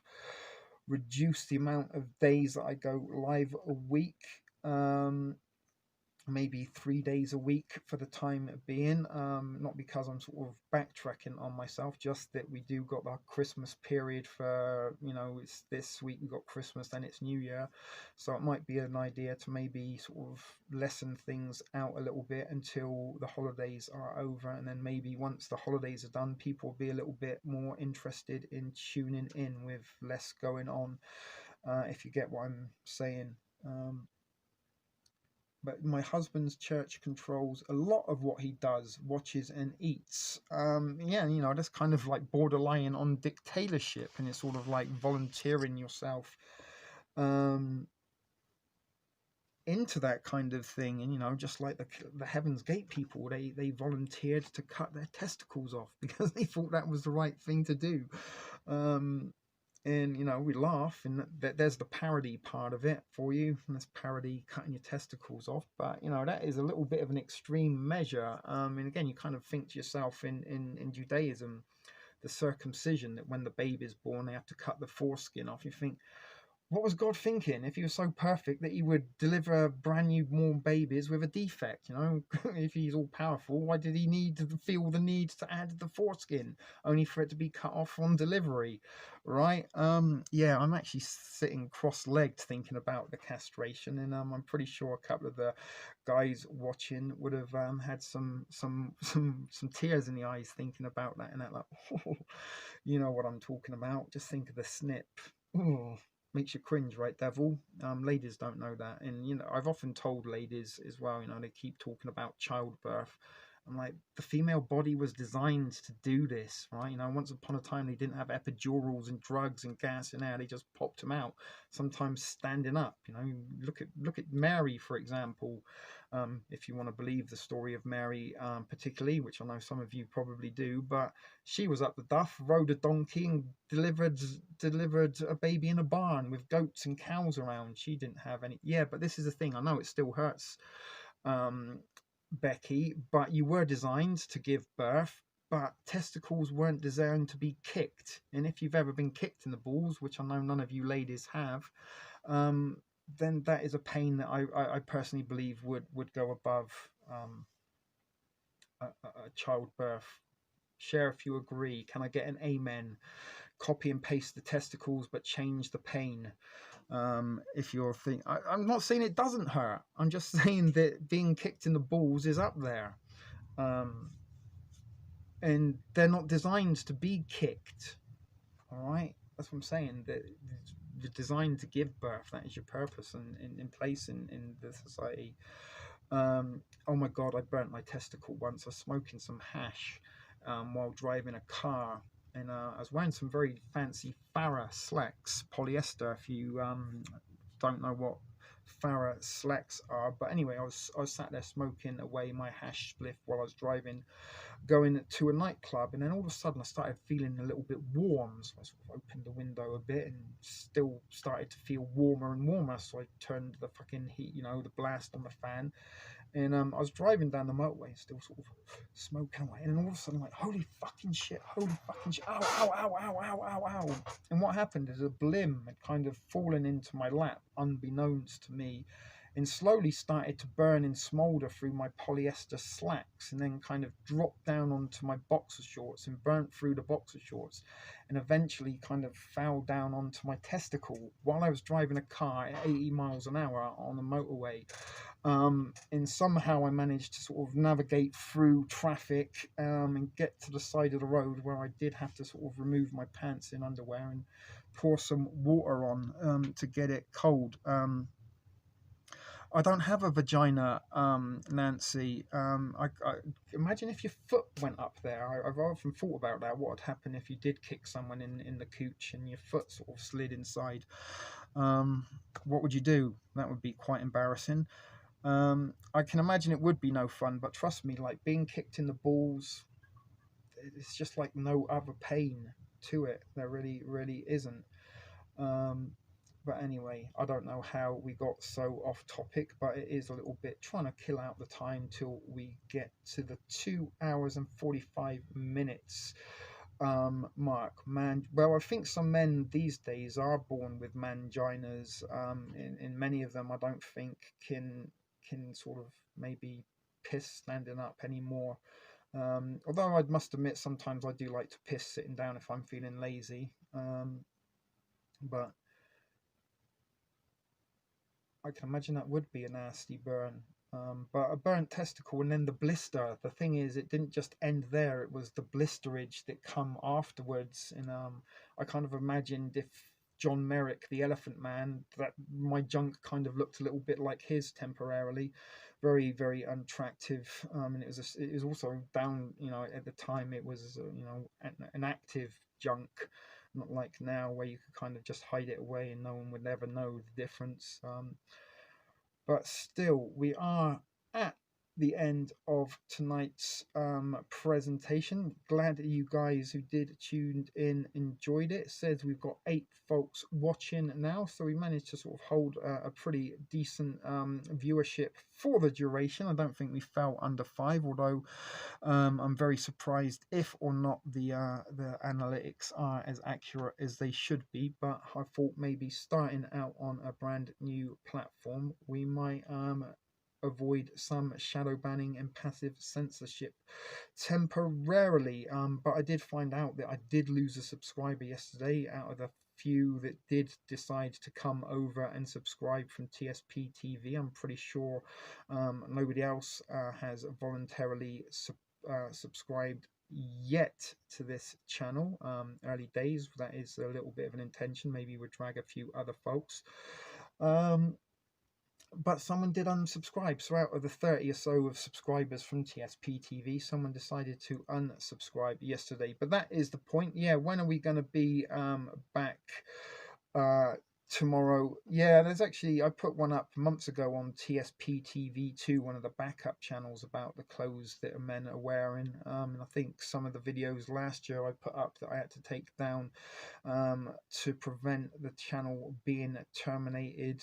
reduce the amount of days that I go live a week. Maybe 3 days a week for the time being, not because I'm sort of backtracking on myself, just that we do got our Christmas period for, it's this week we got Christmas, then it's New Year, so it might be an idea to maybe sort of lessen things out a little bit until the holidays are over, and then maybe once the holidays are done, people will be a little bit more interested in tuning in with less going on, if you get what I'm saying. But my husband's church controls a lot of what he does, watches and eats. Yeah, that's kind of like borderline on dictatorship, and it's sort of like volunteering yourself into that kind of thing. And just like the Heaven's Gate people, they volunteered to cut their testicles off because they thought that was the right thing to do. And we laugh, and there's the parody part of it for you. And there's parody cutting your testicles off, but that is a little bit of an extreme measure. And again, you kind of think to yourself in Judaism, the circumcision, that when the baby's born, they have to cut the foreskin off. You think, what was God thinking if he was so perfect that he would deliver brand new born babies with a defect? If he's all powerful, why did he feel the need to add the foreskin only for it to be cut off on delivery, right? Yeah, I'm actually sitting cross-legged thinking about the castration, and I'm pretty sure a couple of the guys watching would have had some tears in the eyes thinking about that, and that, like, oh, you know what I'm talking about. Just think of the snip. Oh. Makes you cringe, right, devil? Ladies don't know that, and I've often told ladies as well. They keep talking about childbirth. I'm like, the female body was designed to do this, right? Once upon a time they didn't have epidurals and drugs and gas and air; they just popped them out. Sometimes standing up. Look at Mary, for example. If you want to believe the story of Mary, particularly, which I know some of you probably do, but she was up the duff, rode a donkey, and delivered a baby in a barn with goats and cows around. She didn't have any. Yeah, but this is the thing. I know it still hurts, Becky, but you were designed to give birth. But testicles weren't designed to be kicked. And if you've ever been kicked in the balls, which I know none of you ladies have, then that is a pain that I personally believe would go above a childbirth. Share if you agree. Can I get an amen? Copy and paste the testicles, but change the pain. If you're thinking, I'm not saying it doesn't hurt. I'm just saying that being kicked in the balls is up there. And they're not designed to be kicked. All right? That's what I'm saying. That you're designed to give birth. That is your purpose and in place in the society. Oh my God, I burnt my testicle once. I was smoking some hash while driving a car, and I was wearing some very fancy Farah slacks, polyester. If you don't know what Farah slacks are, but anyway, I was sat there smoking away my hash spliff while I was driving, going to a nightclub, and then all of a sudden I started feeling a little bit warm, so I sort of opened the window a bit and still started to feel warmer and warmer, so I turned the fucking heat, the blast on the fan, and I was driving down the motorway, still sort of smoking away, and then all of a sudden, like, holy fucking shit, ow, ow, ow, ow, ow, ow, ow. And what happened is a blim had kind of fallen into my lap, unbeknownst to me, and slowly started to burn and smolder through my polyester slacks, and then kind of dropped down onto my boxer shorts and burnt through the boxer shorts, and eventually kind of fell down onto my testicle while I was driving a car at 80 miles an hour on a motorway. And somehow I managed to sort of navigate through traffic and get to the side of the road where I did have to sort of remove my pants and underwear and pour some water on to get it cold. I don't have a vagina, Nancy. I imagine if your foot went up there. I've often thought about that. What would happen if you did kick someone in the cooch and your foot sort of slid inside? What would you do? That would be quite embarrassing. I can imagine it would be no fun, but trust me, like being kicked in the balls, it's just like no other pain to it. There really, really isn't. Um, but anyway, I don't know how we got so off topic, but it is a little bit trying to kill out the time till we get to the 2 hours and 45 minutes mark. Man, well, I think some men these days are born with manginas. In many of them, I don't think can sort of maybe piss standing up anymore. Although I must admit, sometimes I do like to piss sitting down if I'm feeling lazy. But I can imagine that would be a nasty burn. But a burnt testicle and then the blister. The thing is, it didn't just end there. It was the blisterage that come afterwards. And I kind of imagined if John Merrick, the Elephant Man, that my junk kind of looked a little bit like his temporarily. Very, very unattractive. And it was also down. You know, at the time it was an active junk. Not like now where you could kind of just hide it away and no one would ever know the difference. But still, we are at the end of tonight's presentation. Glad that you guys who did tuned in enjoyed it. It says we've got 8 folks watching now, so we managed to sort of hold a pretty decent viewership for the duration. I don't think we fell under 5, although I'm very surprised if or not the analytics are as accurate as they should be. But I thought maybe starting out on a brand new platform, we might avoid some shadow banning and passive censorship temporarily. But I did find out that I did lose a subscriber yesterday out of the few that did decide to come over and subscribe from TSP TV. I'm pretty sure nobody else has voluntarily subscribed yet to this channel. Early days, that is a little bit of an intention. Maybe we'll drag a few other folks. But someone did unsubscribe. So out of the 30 or so of subscribers from TSP TV, someone decided to unsubscribe yesterday. But that is the point. Yeah, when are we going to be back tomorrow? Yeah, there's actually, I put one up months ago on TSP TV2, one of the backup channels, about the clothes that men are wearing. And I think some of the videos last year I put up that I had to take down to prevent the channel being terminated.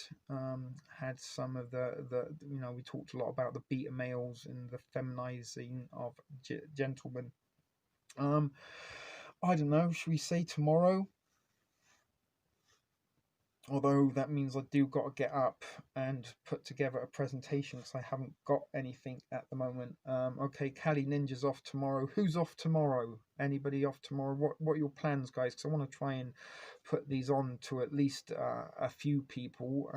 Had some of the we talked a lot about the beta males and the feminizing of gentlemen. I don't know, should we say tomorrow? Although that means I do got to get up and put together a presentation because I haven't got anything at the moment. Okay, Cali Ninja's off tomorrow. Who's off tomorrow? Anybody off tomorrow? What are your plans, guys? Because I want to try and put these on to at least a few people.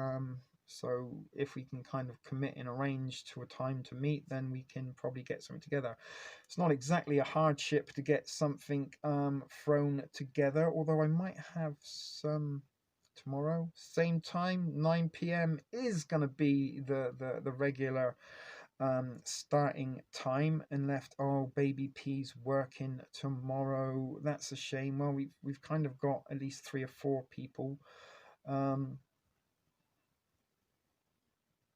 So if we can kind of commit and arrange to a time to meet, then we can probably get something together. It's not exactly a hardship to get something thrown together, although I might have some tomorrow. Same time, 9 p.m. is going to be the regular starting time, and left. Oh, Baby P's working tomorrow. That's a shame. Well, we've kind of got at least 3 or 4 people.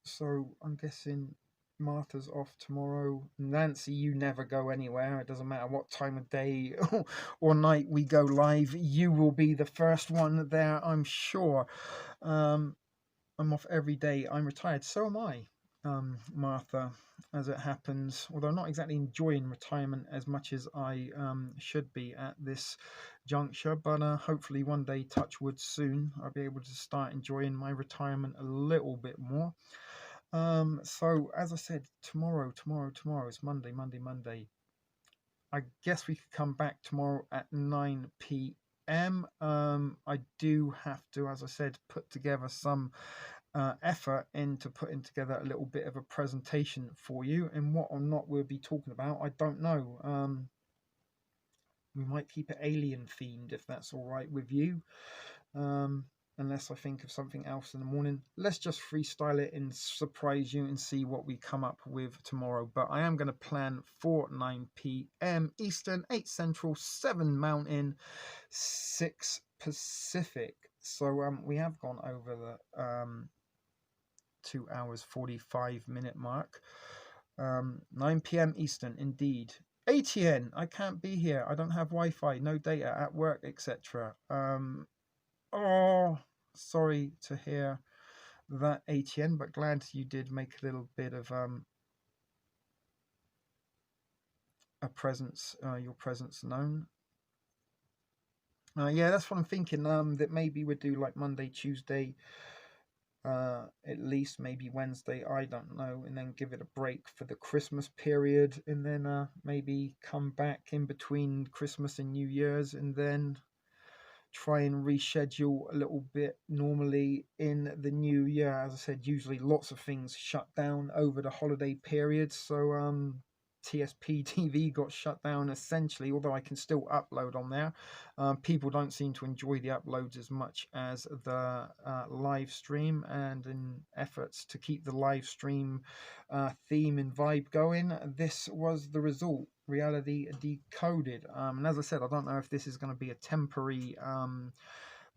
So I'm guessing Martha's off tomorrow. Nancy, you never go anywhere. It doesn't matter what time of day or night we go live. You will be the first one there, I'm sure. I'm off every day. I'm retired. So am I, Martha, as it happens. Although I'm not exactly enjoying retirement as much as I should be at this juncture. But hopefully one day, touch wood soon, I'll be able to start enjoying my retirement a little bit more. So as I said, tomorrow is Monday. I guess we could come back tomorrow at 9 p.m. I do have to, as I said, put together some effort into putting together a little bit of a presentation for you, and what or not we'll be talking about, I don't know. We might keep it alien themed if that's all right with you. unless I think of something else in the morning. Let's just freestyle it and surprise you and see what we come up with tomorrow. But I am going to plan for 9 p.m. Eastern, 8 Central, 7 Mountain, 6 Pacific. So we have gone over the 2 hours 45-minute mark. 9 p.m. Eastern, indeed. ATN, I can't be here. I don't have Wi-Fi, no data at work, etc. Oh, sorry to hear that, ATN, but glad you did make a little bit of a presence, your presence known. Yeah, that's what I'm thinking. That maybe we'd do like Monday, Tuesday, at least maybe Wednesday, I don't know, and then give it a break for the Christmas period, and then maybe come back in between Christmas and New Year's, and then try and reschedule a little bit normally in the new year. As I said, usually lots of things shut down over the holiday period, so TSP TV got shut down essentially, although I can still upload on there. People don't seem to enjoy the uploads as much as the live stream, and in efforts to keep the live stream theme and vibe going, this was the result. Reality Decoded. And as I said, I don't know if this is going to be a temporary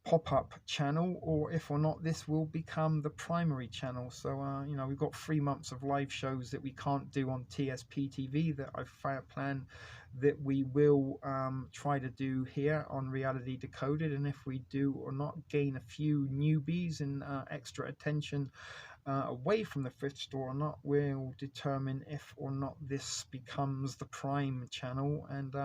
pop-up channel, or if or not this will become the primary channel. So you know, we've got 3 months of live shows that we can't do on TSP TV that I've planned that we will try to do here on Reality Decoded, and if we do or not gain a few newbies and extra attention away from the thrift store or not, will determine if or not this becomes the prime channel, and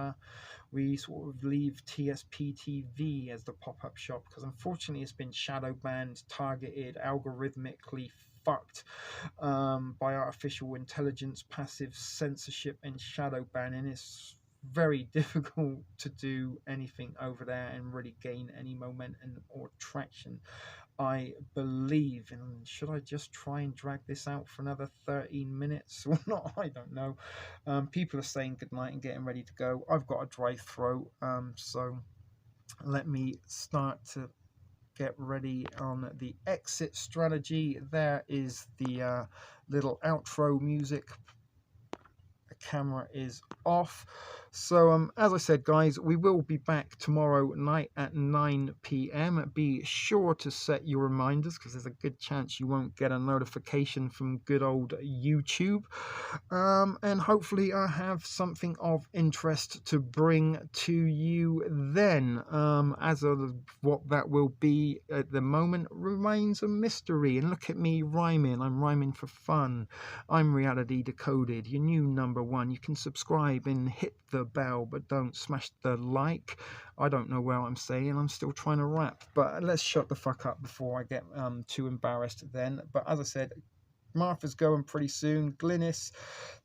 we sort of leave TSP TV as the pop-up shop, because unfortunately it's been shadow banned, targeted, algorithmically fucked by artificial intelligence, passive censorship and shadow banning. It's very difficult to do anything over there and really gain any momentum or traction, I believe. And should I just try and drag this out for another 13 minutes or not? I don't know. People are saying goodnight and getting ready to go. I've got a dry throat, so let me start to get ready on the exit strategy. There is the little outro music. The camera is off. So as I said, guys, we will be back tomorrow night at 9 p.m. Be sure to set your reminders, because there's a good chance you won't get a notification from good old YouTube. And hopefully I have something of interest to bring to you then. As of what that will be at the moment remains a mystery. And look at me rhyming. I'm rhyming for fun. I'm Reality Decoded, your new number one. You can subscribe and hit the bell, but don't smash the like. I don't know what I'm saying. I'm still trying to rap, but let's shut the fuck up before I get too embarrassed then. But as I said, Martha's going pretty soon. Glynis,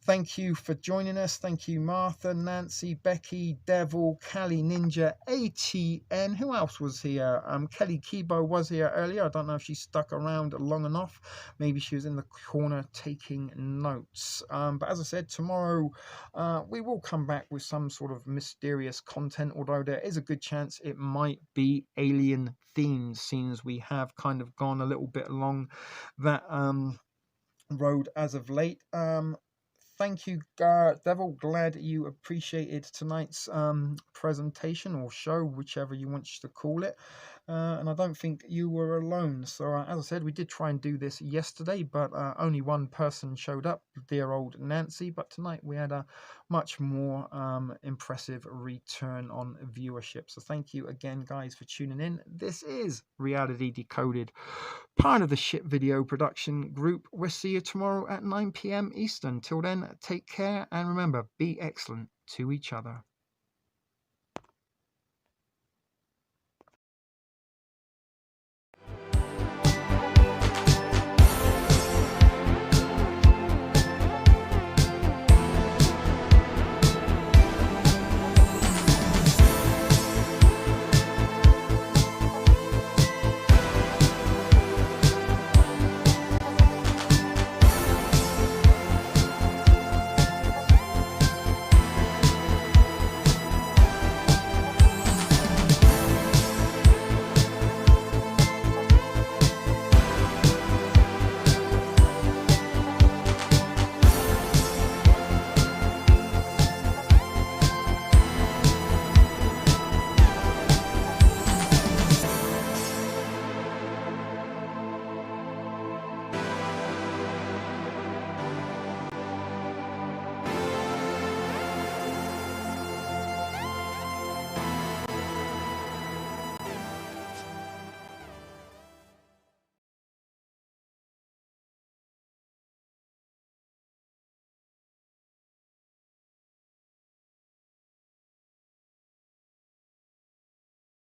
thank you for joining us. Thank you, Martha, Nancy, Becky, Devil, Callie Ninja, ATN. Who else was here? Kelly Kibo was here earlier. I don't know if she stuck around long enough. Maybe she was in the corner taking notes. But as I said, tomorrow we will come back with some sort of mysterious content, although there is a good chance it might be alien themed, seeing as we have kind of gone a little bit along that road as of late. Thank you, Devil. Glad you appreciated tonight's presentation or show, whichever you want to call it. And I don't think you were alone. So as I said, we did try and do this yesterday, but only one person showed up, dear old Nancy. But tonight we had a much more impressive return on viewership. So thank you again, guys, for tuning in. This is Reality Decoded, part of the Shit Video Production Group. We'll see you tomorrow at 9 p.m. Eastern. Till then, take care, and remember, be excellent to each other.